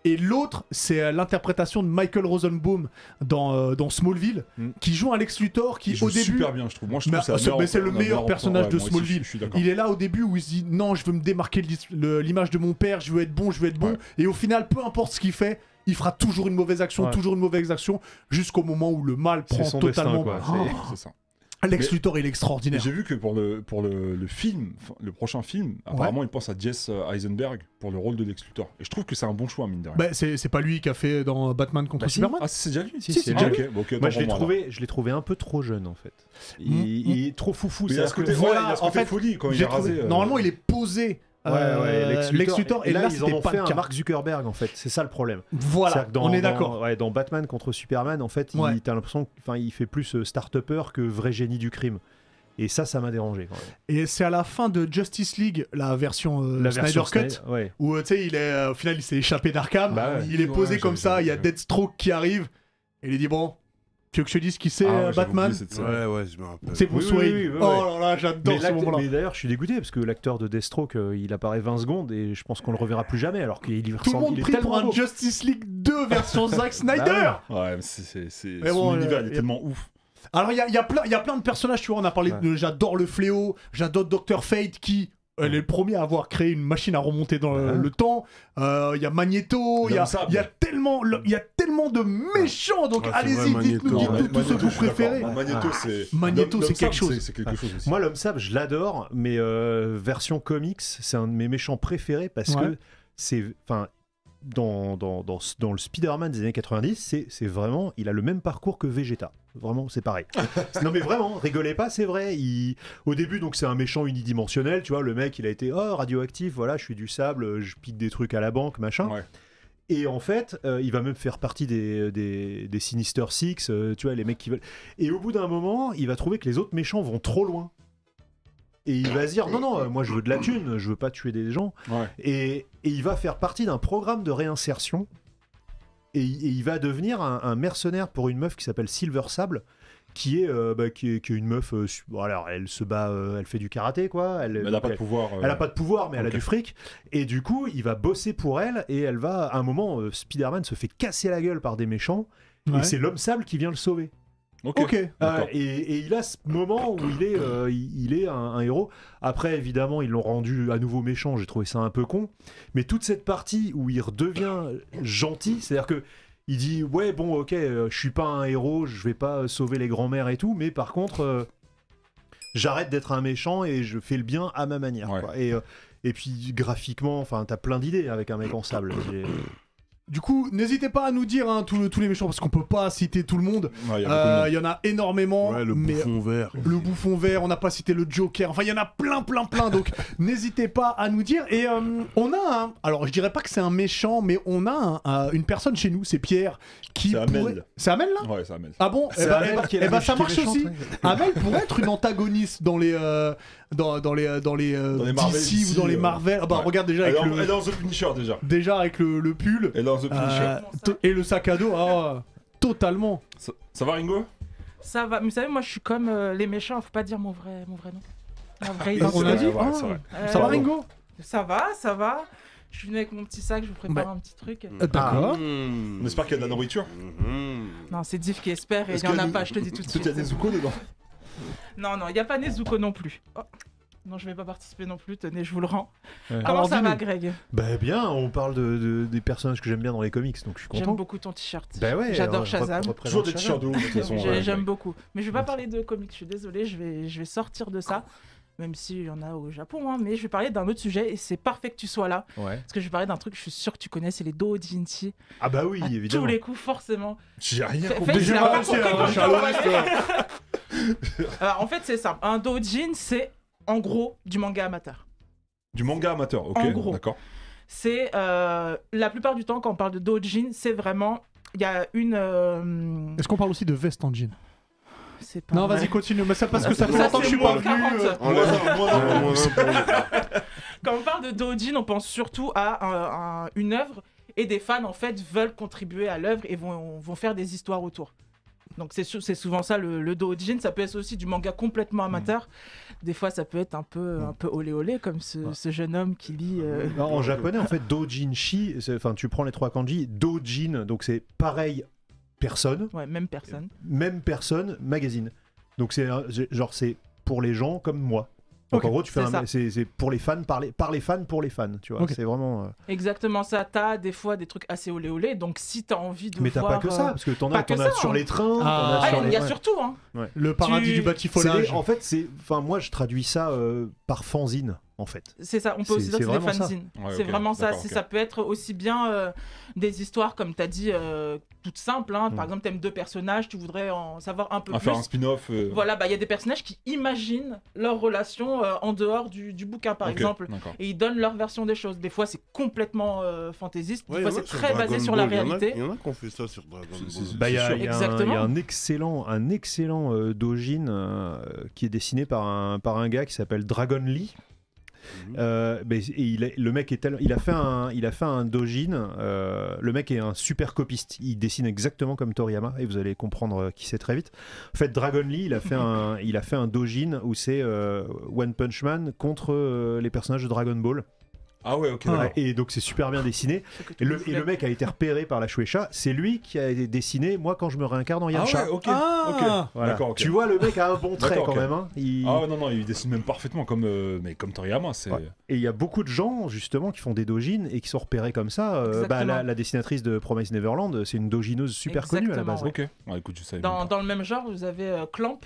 Et l'autre, c'est l'interprétation de Michael Rosenbaum dans Smallville, qui joue un Lex Luthor qui au début super bien, je trouve. Moi, je trouve c'est le meilleur personnage de Smallville. Il est là au début où il se dit non, je veux me démarquer de l'image de mon père, je veux être bon. Et au final, peu importe ce qu'il fait, il fera toujours une mauvaise action, jusqu'au moment où le mal prend totalement. C'est ça. Lex Luthor, il est extraordinaire. J'ai vu que pour le film, le prochain film, apparemment il pense à Jesse Eisenberg pour le rôle de Lex Luthor. Et je trouve que c'est un bon choix, mine de rien. C'est pas lui qui a fait dans Batman contre Superman. Ah, c'est déjà lui. C'est déjà lui. Moi, je l'ai trouvé un peu trop jeune en fait. Il est trop foufou. Il y a ce côté folie quand il est rasé. Normalement, il est posé Lex Luthor. Et là, ils en ont fait un Mark Zuckerberg, en fait. C'est ça le problème. Voilà, on est d'accord. Dans Batman contre Superman, en fait, t'as l'impression qu'il fait plus start-upper que vrai génie du crime. Et ça m'a dérangé quand même. Et c'est à la fin de Justice League, la version Snyder Cut, où tu sais, au final il s'est échappé d'Arkham, il est posé comme ça, il y a Deathstroke qui arrive, et il dit bon, tu veux que je te dise qui c'est Batman? Ouais, je me rappelle. C'est Bruce Wayne. Oh là là, j'adore ce moment-là. Mais d'ailleurs, je suis dégoûté parce que l'acteur de Deathstroke, il apparaît 20 secondes et je pense qu'on le reverra plus jamais. Alors qu'il tout le monde prie pour un Justice League 2 version Zack Snyder. Ouais, mais son univers il est tellement ouf. Alors il y a plein de personnages, tu vois, on a parlé de j'adore le Fléau, j'adore Dr Fate qui est le premier à avoir créé une machine à remonter dans le temps. Il y a Magneto, il y a tellement de méchants, donc allez-y, dites-nous tous ceux que vous préférez. Magneto c'est quelque chose. Aussi. Moi l'homme sable je l'adore, mais version comics c'est un de mes méchants préférés parce que c'est... Dans le Spider-Man des années 90, c'est vraiment, il a le même parcours que Vegeta. Vraiment, c'est pareil. Non mais vraiment, rigolez pas, c'est vrai. Au début, donc c'est un méchant unidimensionnel, tu vois, le mec, il a été radioactif, voilà, je suis du sable, je pique des trucs à la banque, machin. Ouais. Et en fait, il va même faire partie des Sinister Six, tu vois, les mecs qui veulent. Et au bout d'un moment, il va trouver que les autres méchants vont trop loin. Et il va se dire non, moi je veux de la thune, je veux pas tuer des gens. Ouais. Et il va faire partie d'un programme de réinsertion. Et il va devenir un mercenaire pour une meuf qui s'appelle Silver Sable, qui est une meuf. Alors elle se bat, elle fait du karaté quoi. Elle a pas de pouvoir. Elle a pas de pouvoir, mais elle a du fric. Et du coup, il va bosser pour elle. Et elle va, à un moment, Spider-Man se fait casser la gueule par des méchants. Ouais. Et c'est l'homme sable qui vient le sauver. Ok. Et il a ce moment où il est un héros. Après, évidemment, ils l'ont rendu à nouveau méchant. J'ai trouvé ça un peu con. Mais toute cette partie où il redevient gentil, c'est-à-dire que il dit ouais bon ok, je suis pas un héros, je vais pas sauver les grands-mères et tout, mais par contre, j'arrête d'être un méchant et je fais le bien à ma manière. Ouais. Quoi. Et puis graphiquement, enfin, t'as plein d'idées avec un mec en sable. Du coup, n'hésitez pas à nous dire tous les méchants parce qu'on peut pas citer tout le monde. Il y en a énormément. Ouais, le bouffon vert. Le bouffon vert, on n'a pas cité le Joker. Enfin, il y en a plein. Donc, n'hésitez pas à nous dire. Et on a alors je dirais pas que c'est un méchant, mais on a une personne chez nous, c'est Pierre. C'est Amel. C'est Amel là ? Ouais, c'est Amel. Ah bon ? Ça marche aussi. Amel pourrait être une antagoniste dans les Marvel DC ou dans les Marvel. Ah bah regarde déjà avec elle est dans The Punisher déjà. Déjà avec le pull. Elle est dans The Punisher. Et le sac à dos, totalement. Ça va Ringo ? Ça va, mais vous savez, moi je suis comme les méchants, faut pas dire mon vrai nom. Ma vraie on a dit ça va Ringo ? Ça va. Je suis venu avec mon petit sac, je vous prépare un petit truc. D'accord. On espère qu'il y a de la nourriture. Non, c'est Div qui espère et il y en a pas, je te dis tout de suite. Il y a des Zuko dedans ? Non, il n'y a pas Nezuko non plus. Oh. Non, je vais pas participer non plus, tenez, je vous le rends. Ouais. Comment alors, ça va, Greg ? Bah bien, on parle des personnages que j'aime bien dans les comics, donc je suis content. J'aime beaucoup ton t-shirt. Bah ouais, j'adore Shazam. Toujours des t-shirts de ouf, de toute façon. J'aime beaucoup. Mais je vais pas parler de comics, je suis désolé, je vais sortir de ça. Même s'il y en a au Japon, hein, mais je vais parler d'un autre sujet et c'est parfait que tu sois là. Ouais. Parce que je vais parler d'un truc que je suis sûr que tu connais, c'est les doujinshi. Ah bah oui, évidemment. Tous les coups, forcément. J'ai rien compris. Alors en fait, c'est simple. Un doujin, c'est en gros du manga amateur. Du manga amateur, ok. En gros. D'accord. C'est la plupart du temps, quand on parle de doujin, c'est vraiment. Il y a une. Est-ce qu'on parle aussi de veste en jean ? Non, vas-y, continue. Mais ça parce que ça fait longtemps que je suis pas venu. Quand on parle de doujin, on pense surtout à une œuvre et des fans en fait veulent contribuer à l'œuvre et vont faire des histoires autour. Donc c'est souvent ça le doujin. Ça peut être aussi du manga complètement amateur. Des fois ça peut être un peu olé olé comme ce jeune homme qui lit. En japonais en fait doujinshi, enfin tu prends les trois kanji, doujin, donc c'est pareil. Personne. Ouais, même personne, magazine. Donc c'est pour les gens comme moi. Donc okay, en gros, tu fais c'est pour les fans, par les fans pour les fans, tu vois. Okay. C'est vraiment. Exactement ça. T'as des fois des trucs assez olé olé. Donc si t'as envie de mais voir. Mais t'as pas que ça, parce que t'en as sur les trains. Il y a surtout. Hein. Ouais. Le paradis du batifolage. En fait, moi je traduis ça par fanzine. en fait. C'est ça, on peut aussi dire que c'est des fanzines. C'est vraiment ça. Ça peut être aussi bien des histoires, comme tu as dit, toutes simples. Par exemple, tu aimes 2 personnages, tu voudrais en savoir un peu plus. Faire un spin-off. Voilà, il y a des personnages qui imaginent leur relation en dehors du bouquin, par exemple. Et ils donnent leur version des choses. Des fois, c'est complètement fantaisiste. Des fois, c'est très basé sur la réalité. Il y en a qui ont fait ça sur Dragon Ball. Il y a un excellent doujin qui est dessiné par un gars qui s'appelle Dragon Lee. Le mec il a fait un doujin. Le mec est un super copiste. Il dessine exactement comme Toriyama et vous allez comprendre qui c'est très vite. En fait, Dragon Lee, il a fait un doujin où c'est One Punch Man contre les personnages de Dragon Ball. Ah ouais, ok. Et donc c'est super bien dessiné. Et le mec a été repéré par la Shueisha. C'est lui qui a dessiné moi quand je me réincarne en Yamcha. Ah ouais, ok. Voilà. D'accord, ok. Tu vois, le mec a un bon trait quand même. Hein. Ah non, il dessine même parfaitement comme Toriyama. Et il y a beaucoup de gens justement qui font des doujins et qui sont repérés comme ça. La dessinatrice de Promise Neverland, c'est une doujineuse super connue à la base. Ok. Écoute, je savais dans le même genre, vous avez Clamp.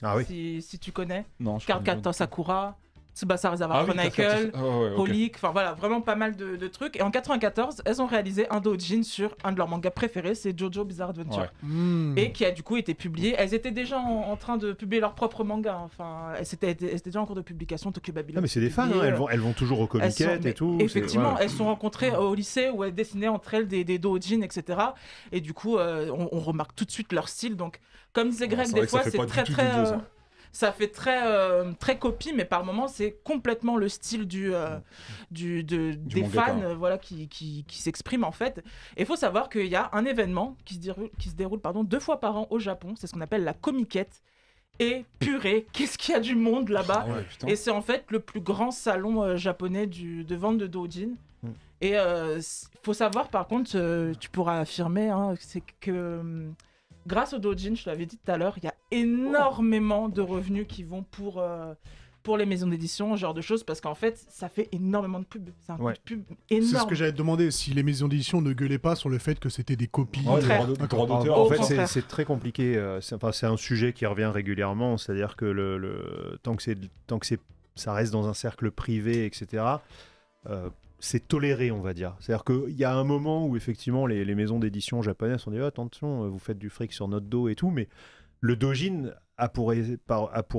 Ah oui. Si tu connais. Non. Cardcaptor Sakura. Tsubasa Reservoir Chronicle, Holic, enfin voilà, vraiment pas mal de trucs. Et en 94, elles ont réalisé un doujin sur un de leurs mangas préférés, c'est Jojo Bizarre Adventure. Et qui a du coup été publié. Elles étaient déjà en train de publier leur propre manga. Enfin, elles étaient déjà en cours de publication. Tokyo Babylon. Ah, mais c'est des fans, hein, elles vont toujours au Comic et tout. Effectivement, elles se sont rencontrées au lycée où elles dessinaient entre elles des doujins, etc. Et du coup, on remarque tout de suite leur style. Donc, comme disait Greg, des fois, c'est très. Ça fait très copie, mais par moments, c'est complètement le style des fans qui s'expriment en fait. Et il faut savoir qu'il y a un événement qui se déroule 2 fois par an au Japon. C'est ce qu'on appelle la Comiquette. Et purée, qu'est-ce qu'il y a du monde là-bas. Et c'est en fait le plus grand salon japonais de vente de doujin. Et il faut savoir, par contre, tu pourras affirmer, c'est que... grâce au doujin, je te l'avais dit tout à l'heure, il y a énormément de revenus qui vont pour les maisons d'édition, ce genre de choses, parce qu'en fait, ça fait énormément de pub. C'est un coup de pub énorme. C'est ce que j'allais te demander, si les maisons d'édition ne gueulaient pas sur le fait que c'était des copies. En fait, c'est très compliqué. C'est un sujet qui revient régulièrement, c'est-à-dire que tant que ça reste dans un cercle privé, etc., c'est toléré, on va dire. C'est-à-dire qu'il y a un moment où effectivement les maisons d'édition japonaises ont dit attention, vous faites du fric sur notre dos et tout, mais le doujin a pour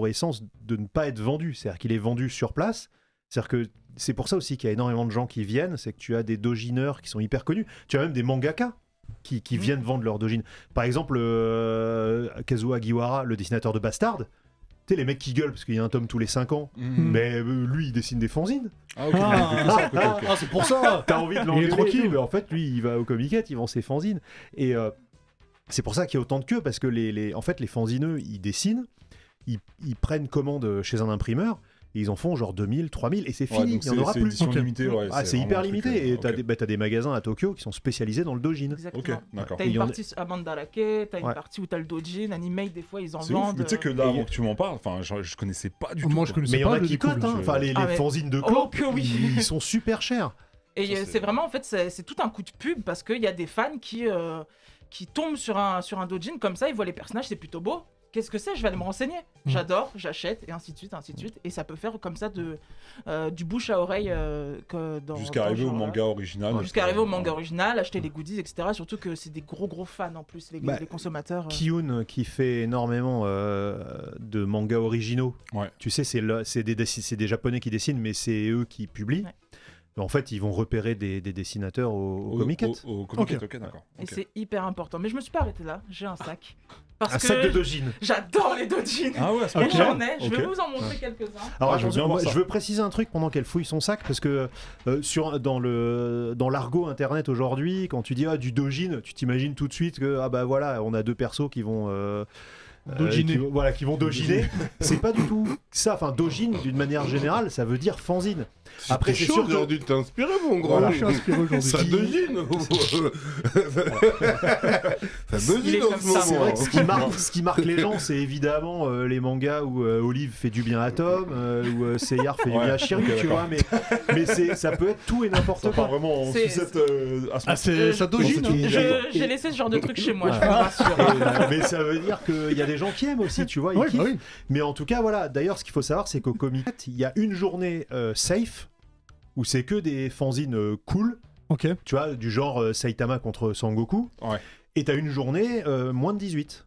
essence de ne pas être vendu. C'est-à-dire qu'il est vendu sur place. C'est-à-dire que c'est pour ça aussi qu'il y a énormément de gens qui viennent, c'est que tu as des doujineurs qui sont hyper connus. Tu as même des mangaka qui viennent vendre leurs doujins. Par exemple, Kazuo Agiwara, le dessinateur de Bastard. Tu sais, les mecs qui gueulent parce qu'il y a un tome tous les 5 ans, mais lui, il dessine des fanzines. C'est pour ça. T'as envie de l'engueuler tranquille, mais en fait, lui, il va au Comiquette, il vend ses fanzines. Et c'est pour ça qu'il y a autant de queues, parce que en fait, les fanzineux, ils dessinent, ils prennent commande chez un imprimeur, et ils en font genre 2000, 3000, et c'est fini, il n'y en aura plus. C'est hyper limité, et t'as des magasins à Tokyo qui sont spécialisés dans le doujin. Exactement. T'as une partie à Mandarake, t'as une partie où t'as le doujin, Animate, des fois ils en vendent. Mais tu sais que là, avant que tu m'en parles, je connaissais pas du tout. Moi je connaissais pas. Mais il y en a qui cotent, enfin les fanzines de Clamp, ils sont super chers. Et c'est vraiment, en fait, c'est tout un coup de pub, parce qu'il y a des fans qui tombent sur un doujin comme ça, ils voient les personnages, c'est plutôt beau. Qu'est-ce que c'est? Je vais aller me renseigner. J'adore, j'achète, et ainsi de suite, ainsi de suite. Et ça peut faire comme ça du bouche à oreille. Jusqu'à arriver au manga original. Jusqu'à arriver au manga original, acheter les goodies, etc. Surtout que c'est des gros fans en plus, les consommateurs. Kiyun, qui fait énormément de mangas originaux. Tu sais, c'est des Japonais qui dessinent, mais c'est eux qui publient. En fait, ils vont repérer des dessinateurs au Comiquette. Au Comiquette, ok, d'accord. Et c'est hyper important. Mais je me suis pas arrêté là, j'ai un sac. Un sac de doujin. J'adore les doujins. Ah ouais, et j'en ai, je vais vous en montrer quelques-uns. Alors je veux préciser un truc pendant qu'elle fouille son sac, parce que dans l'argot internet aujourd'hui, quand tu dis du doujin, tu t'imagines tout de suite que voilà, on a 2 persos qui vont qui vont doujiner. C'est pas du tout ça. Enfin, doujin, d'une manière générale, ça veut dire fanzine. Après, c'est sûr que dû t'inspirer, mon grand. Voilà, je suis inspiré aujourd'hui. Ça devine. Ça devine en ce moment. C'est vrai que ce qui marque les gens, c'est évidemment les mangas où Olive fait du bien à Tom, où Seyar fait du bien à Shiryu, tu vois. Mais ça peut être tout et n'importe quoi. Vraiment en sucette à c'est Sadojin. J'ai laissé ce genre de truc chez moi, je vous rassure. Mais ça veut dire qu'il y a des gens qui aiment aussi, tu vois. Ils kiffent. Mais en tout cas, voilà. D'ailleurs, ce qu'il faut savoir, c'est qu'au Comic, il y a une journée safe où c'est que des fanzines cool. Ok. Tu vois, du genre Saitama contre Sangoku. Ouais. Et t'as une journée moins de 18.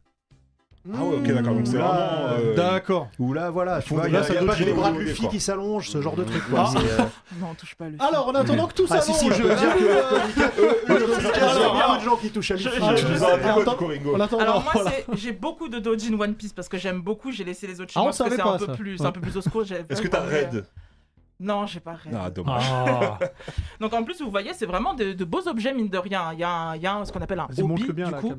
Ah ouais, ok, d'accord. Donc c'est vraiment. D'accord. Où là, voilà, tu vois, il y a pas que les bras de Luffy qui s'allongent, ce genre de truc. Quoi. Non, on touche pas le. Alors, en attendant que tout s'allonge, si, je veux dire que il y a beaucoup de gens qui touchent à Luffy. Alors moi, j'ai beaucoup de doujin One Piece parce que j'aime beaucoup. J'ai laissé les autres chez moi parce que c'est un peu plus osco. Est-ce que t'as Red? Non, j'ai pas Red. Ah, dommage. Donc en plus, vous voyez, c'est vraiment de beaux objets, mine de rien. Il y a ce qu'on appelle un obi, du coup.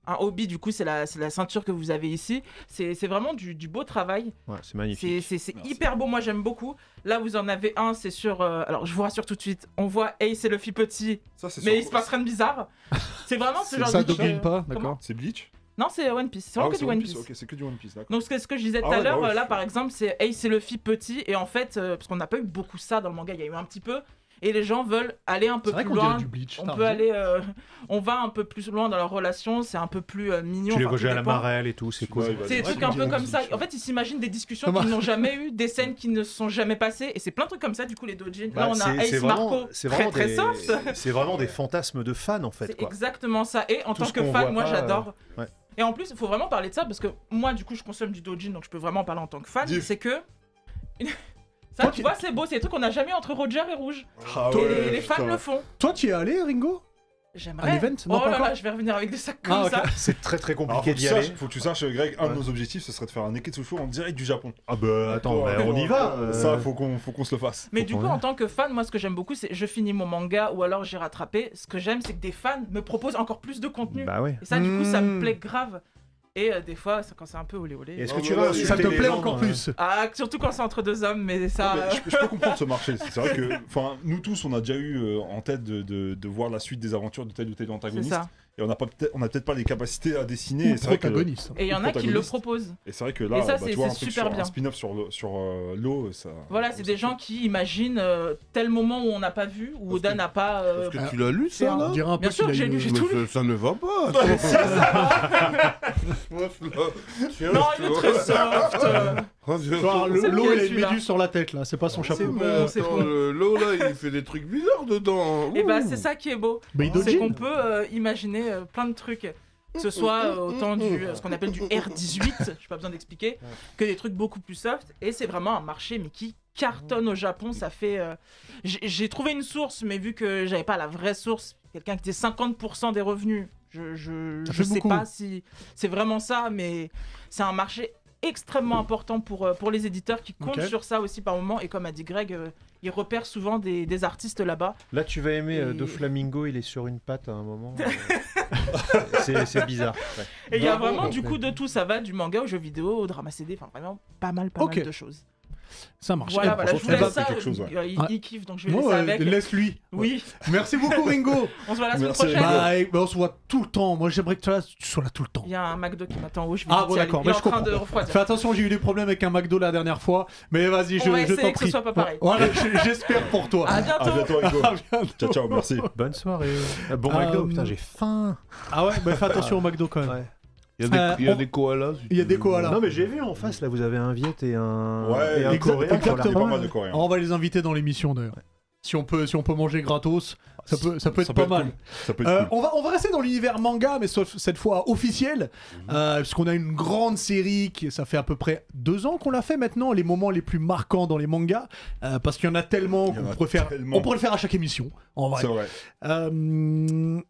Un obi, du coup, c'est la ceinture que vous avez ici. C'est vraiment du beau travail. Ouais, c'est magnifique. C'est hyper beau, moi j'aime beaucoup. Là, vous en avez un, c'est sur... alors, je vous rassure tout de suite, on voit Ace et Luffy petit, mais il se passe rien de bizarre. C'est vraiment ce genre de... Ça domine pas, d'accord. C'est Bleach? Non, c'est One Piece. C'est vraiment que du One Piece. Ok, c'est que du One Piece, d'accord. Donc, ce que je disais tout à l'heure, là, par exemple, c'est Ace et Luffy petit. Et en fait, parce qu'on n'a pas eu beaucoup ça dans le manga, il y a eu un petit peu. Et les gens veulent aller un peu plus loin. On va un peu plus loin dans leur relation. C'est un peu plus mignon. Tu les vois jouer à la marelle et tout, c'est cool. C'est des trucs un peu comme ça. En fait, ils s'imaginent des discussions qu'ils n'ont jamais eues, des scènes qui ne sont jamais passées. Et c'est plein de trucs comme ça, du coup, les doujins. Là, on a Ace Marco, très soft. C'est vraiment des fantasmes de fans, en fait. C'est exactement ça. Et en tant que fan, moi, j'adore. Et en plus, il faut vraiment parler de ça parce que moi, du coup, je consomme du doujin, donc je peux vraiment parler en tant que fan. C'est que. Ça, tu vois, c'est beau, c'est des trucs qu'on n'a jamais entre Roger et Rouge. Et les fans le font. Toi, tu y es allé, Ringo? J'aimerais. À l'event? Non, oh là là, je vais revenir avec des sacs comme ça. C'est très très compliqué d'y aller. Faut que tu saches, Greg, un de nos objectifs, ce serait de faire un Neketsu en direct du Japon. Ah bah attends, on y va. Ça, faut qu'on se le fasse. Mais du coup, en tant que fan, moi, ce que j'aime beaucoup, c'est je finis mon manga ou alors j'ai rattrapé. Ce que j'aime, c'est que des fans me proposent encore plus de contenu. Bah ouais. Et ça, du coup, ça me plaît grave. Et des fois, quand c'est un peu olé olé. Est-ce que tu vas ça te plaît encore plus? Ah, surtout quand c'est entre deux hommes, mais ça. Non, mais je peux comprendre ce marché. C'est vrai que, nous tous, on a déjà eu en tête de voir la suite des aventures de tel ou tel antagoniste. Et on n'a peut-être pas les capacités à dessiner. Et protagoniste. Et il y en a qui le proposent. Et c'est vrai que là, tu vois, un spin-off sur l'eau, ça. Voilà, c'est des gens qui imaginent tel moment où on n'a pas vu, où Oda n'a pas. Parce que tu l'as lu, ça, là? Bien sûr que j'ai lu, j'ai tout lu. Ça ne va pas. Non, il est très soft. L'eau, il a une méduse sur la tête, là. C'est pas son chapeau. C'est bon. L'eau, là, il fait des trucs bizarres dedans. Et bah, c'est ça qui est beau. C'est qu'on peut imaginer plein de trucs. Que ce soit autant ce qu'on appelle du R18, j'ai pas besoin d'expliquer, que des trucs beaucoup plus soft. Et c'est vraiment un marché mais qui cartonne au Japon. Ça fait. J'ai trouvé une source, mais vu que j'avais pas la vraie source, quelqu'un qui était 50% des revenus. Je sais pas si c'est vraiment ça, mais c'est un marché extrêmement important pour les éditeurs qui comptent sur ça aussi par moment. Et comme a dit Greg, ils repèrent souvent des artistes là-bas. Là, tu vas aimer Doflamingo, il est sur une patte à un moment. C'est bizarre. Ouais. Et il y a vraiment du coup de tout. Ça va du manga au jeu vidéo, au drama CD, enfin vraiment pas mal de choses. Ça marche. Voilà, je vous laisse ça. Il kiffe, donc je vais laisser avec. Laisse-lui. Oui. Merci beaucoup, Ringo. On se voit la semaine prochaine. On se voit tout le temps. Moi, j'aimerais que tu sois là tout le temps. Il y a un McDo qui m'attend en haut. Bon, d'accord. Il est en train de refroidir. Fais attention, j'ai eu des problèmes avec un McDo la dernière fois. Mais vas-y, je t'en prie. On va essayer que ce soit pas pareil. Voilà, j'espère pour toi. À bientôt. À bientôt, Ringo. Ciao, merci. Bonne soirée. Bon McDo, putain, j'ai faim. Ah ouais, fais attention au McDo quand même. Ouais. Il y a des koalas. Il y a des koalas. Non mais j'ai vu en face là, vous avez un Viet et un Coréen. Exactement. Pas mal de Coréens. On va les inviter dans l'émission d'ailleurs. Si on peut manger gratos, ça peut être pas mal. Ça peut être cool. On va rester dans l'univers manga, mais sauf cette fois officiel, puisqu'on a une grande série ça fait à peu près 2 ans qu'on l'a fait maintenant, les moments les plus marquants dans les mangas, parce qu'il y en a tellement qu'on pourrait le faire à chaque émission. En vrai. C'est vrai.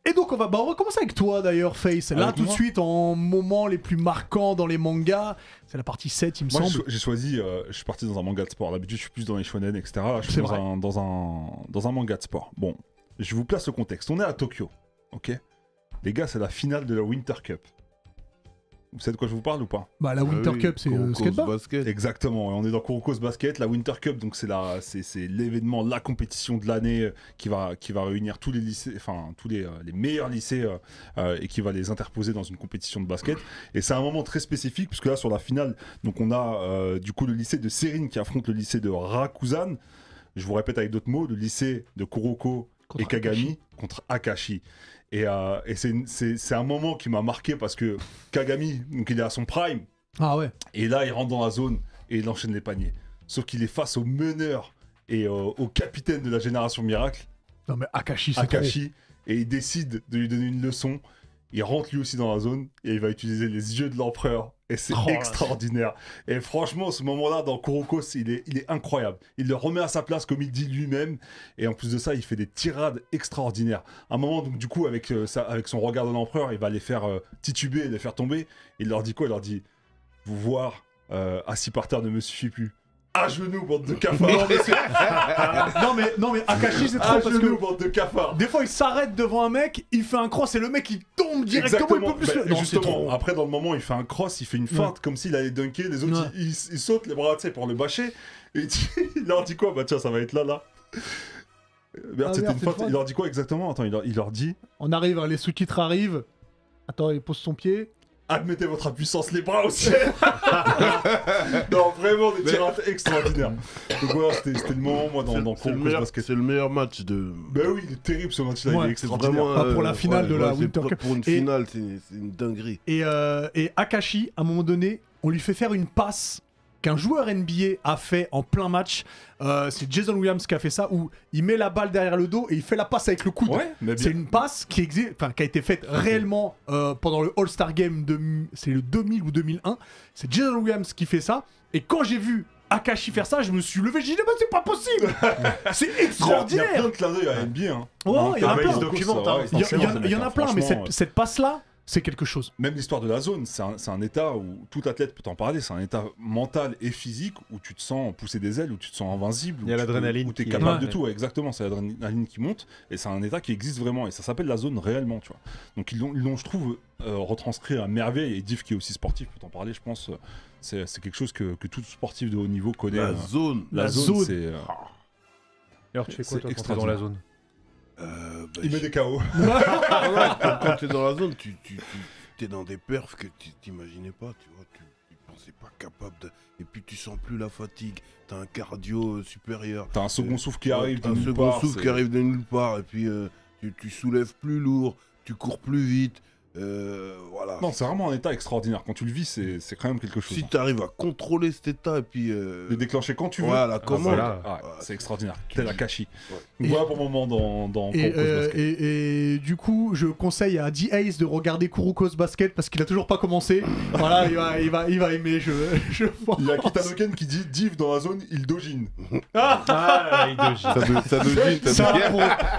Et donc on va commencer avec toi d'ailleurs, Face. Là tout de suite en moments les plus marquants dans les mangas. C'est la partie 7, il me semble. J'ai choisi, je suis parti dans un manga de sport. D'habitude, je suis plus dans les shonen, etc. Là, je suis dans un manga de sport. Bon, je vous place le contexte. On est à Tokyo, ok? Les gars, c'est la finale de la Winter Cup. Vous savez de quoi je vous parle ou pas? Bah, la Winter Cup, c'est skateboard. Basket. Exactement, et on est dans Kuroko's Basket, la Winter Cup, donc c'est l'événement, la compétition de l'année qui va réunir tous les lycées, enfin tous les meilleurs lycées et qui va les interposer dans une compétition de basket. Et c'est un moment très spécifique, puisque là sur la finale, donc on a du coup le lycée de Serine qui affronte le lycée de Rakuzan. Je vous répète avec d'autres mots, le lycée de Kuroko et Kagami contre Akashi. Et c'est un moment qui m'a marqué parce que Kagami, donc il est à son prime. Ah ouais. Et là, il rentre dans la zone et il enchaîne les paniers. Sauf qu'il est face au meneur et au capitaine de la génération miracle. Non mais Akashi, c'est trop. Et il décide de lui donner une leçon. Il rentre lui aussi dans la zone et il va utiliser les yeux de l'empereur. Et c'est extraordinaire. Et franchement, ce moment-là, dans Kuroko, il est incroyable. Il le remet à sa place comme il dit lui-même. Et en plus de ça, il fait des tirades extraordinaires. À un moment, donc, du coup, avec son regard de l'empereur, il va les faire tituber, les faire tomber. Il leur dit quoi? Il leur dit, vous voir assis par terre ne me suffit plus. À genoux, bande de cafards. non mais Akashi, c'est trop parce que bande de cafards. des fois il s'arrête devant un mec, il fait un cross et le mec il tombe directement. Exactement. Il peut plus. Non, justement, après dans le moment il fait un cross, il fait une feinte comme s'il allait dunker, les autres ils sautent les bras, tu sais, pour le bâcher. Et il leur dit quoi? Bah tiens, ça va être là. Merde, c'était une feinte. Il leur dit quoi exactement? Attends, il leur dit. On arrive, les sous-titres arrivent. Attends, il pose son pied. Admettez votre impuissance, les bras au ciel. Non, vraiment des tirades extraordinaires. Donc voilà, c'était le moment, moi, dans Kuroko's Basket. C'est le meilleur match de... Ben oui, il est terrible ce match-là, il est extraordinaire. Vraiment, pour la finale de la Winter Cup. Pour une finale, c'est une dinguerie. Et Akashi, à un moment donné, on lui fait faire une passe qu'un joueur NBA a fait en plein match. C'est Jason Williams qui a fait ça, où il met la balle derrière le dos et il fait la passe avec le coude. Ouais, c'est une passe qui a été faite réellement pendant le All-Star Game c'est le 2000 ou 2001. C'est Jason Williams qui fait ça. Et quand j'ai vu Akashi faire ça, je me suis levé, j'ai dit c'est pas possible. C'est extraordinaire. Il y a plein de clins d'œil à NBA. Hein. Ouais, il y en a plein. Il y en a plein, mais cette passe-là, c'est quelque chose. Même l'histoire de la zone, c'est un état où tout athlète peut t'en parler, c'est un état mental et physique où tu te sens pousser des ailes, où tu te sens invincible, il y a l'adrénaline, où tu es capable de tout, ouais, exactement, c'est l'adrénaline qui monte, et c'est un état qui existe vraiment, et ça s'appelle la zone réellement, tu vois. Donc ils l'ont, je trouve, retranscrit à merveille, et Div qui est aussi sportif peut t'en parler, je pense, c'est quelque chose que tout sportif de haut niveau connaît. La zone, c'est... Alors tu fais quoi toi quand t'es dans la zone? Il met des KO. Quand tu es dans la zone, tu es dans des perfs que tu t'imaginais pas, tu vois, tu pensais pas capable de... Et puis tu sens plus la fatigue, t'as un cardio supérieur. T'as un second souffle qui arrive de nulle part, et puis tu soulèves plus lourd, tu cours plus vite. Voilà. Non, c'est vraiment un état extraordinaire. Quand tu le vis, c'est quand même quelque chose. Si tu arrives à contrôler cet état et puis le déclencher quand tu veux. Voilà, comment c'est extraordinaire. Tel Akashi. Voilà pour le moment dans Kuroko's Basket. Et du coup, je conseille à D-Ace de regarder Kuroko's Basket parce qu'il a toujours pas commencé. Voilà, il va aimer. Je pense. Il y a Kitanoken qui dit Div dans la zone, il dogine. Il dogine.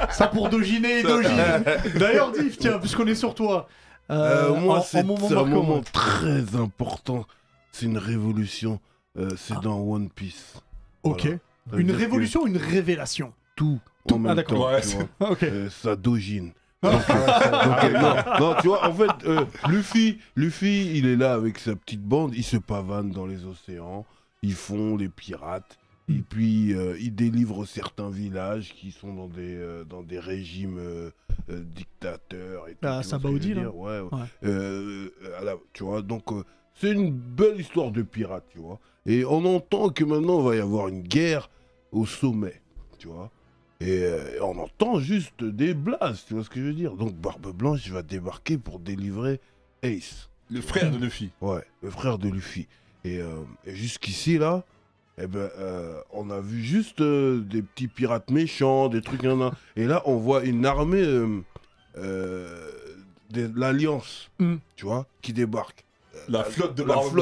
Ça pour doginer et dogine. D'ailleurs, Div, tiens, puisqu'on est sur toi. Moi, c'est un moment très important. C'est une révolution. C'est dans One Piece. Ok. Voilà. Une révolution ou une révélation? Tout. En même temps, ouais, tu vois. Okay. Ça dogine. Non, tu vois, en fait, Luffy, il est là avec sa petite bande. Il se pavane dans les océans. Ils font les pirates. Et puis, ils délivrent certains villages qui sont dans des régimes dictateurs. Et tout, Sabaody, là. Ouais. Tu vois, donc, c'est une belle histoire de pirates, tu vois. Et on entend que maintenant, il va y avoir une guerre au sommet, tu vois. Et on entend juste des blases, tu vois ce que je veux dire. Donc, Barbe Blanche va débarquer pour délivrer Ace. Le frère de Luffy. Ouais, le frère de Luffy. Et jusqu'ici, là, on a vu juste des petits pirates méchants, des trucs, et là on voit une armée de l'Alliance, tu vois, qui débarque. La flotte de Barbe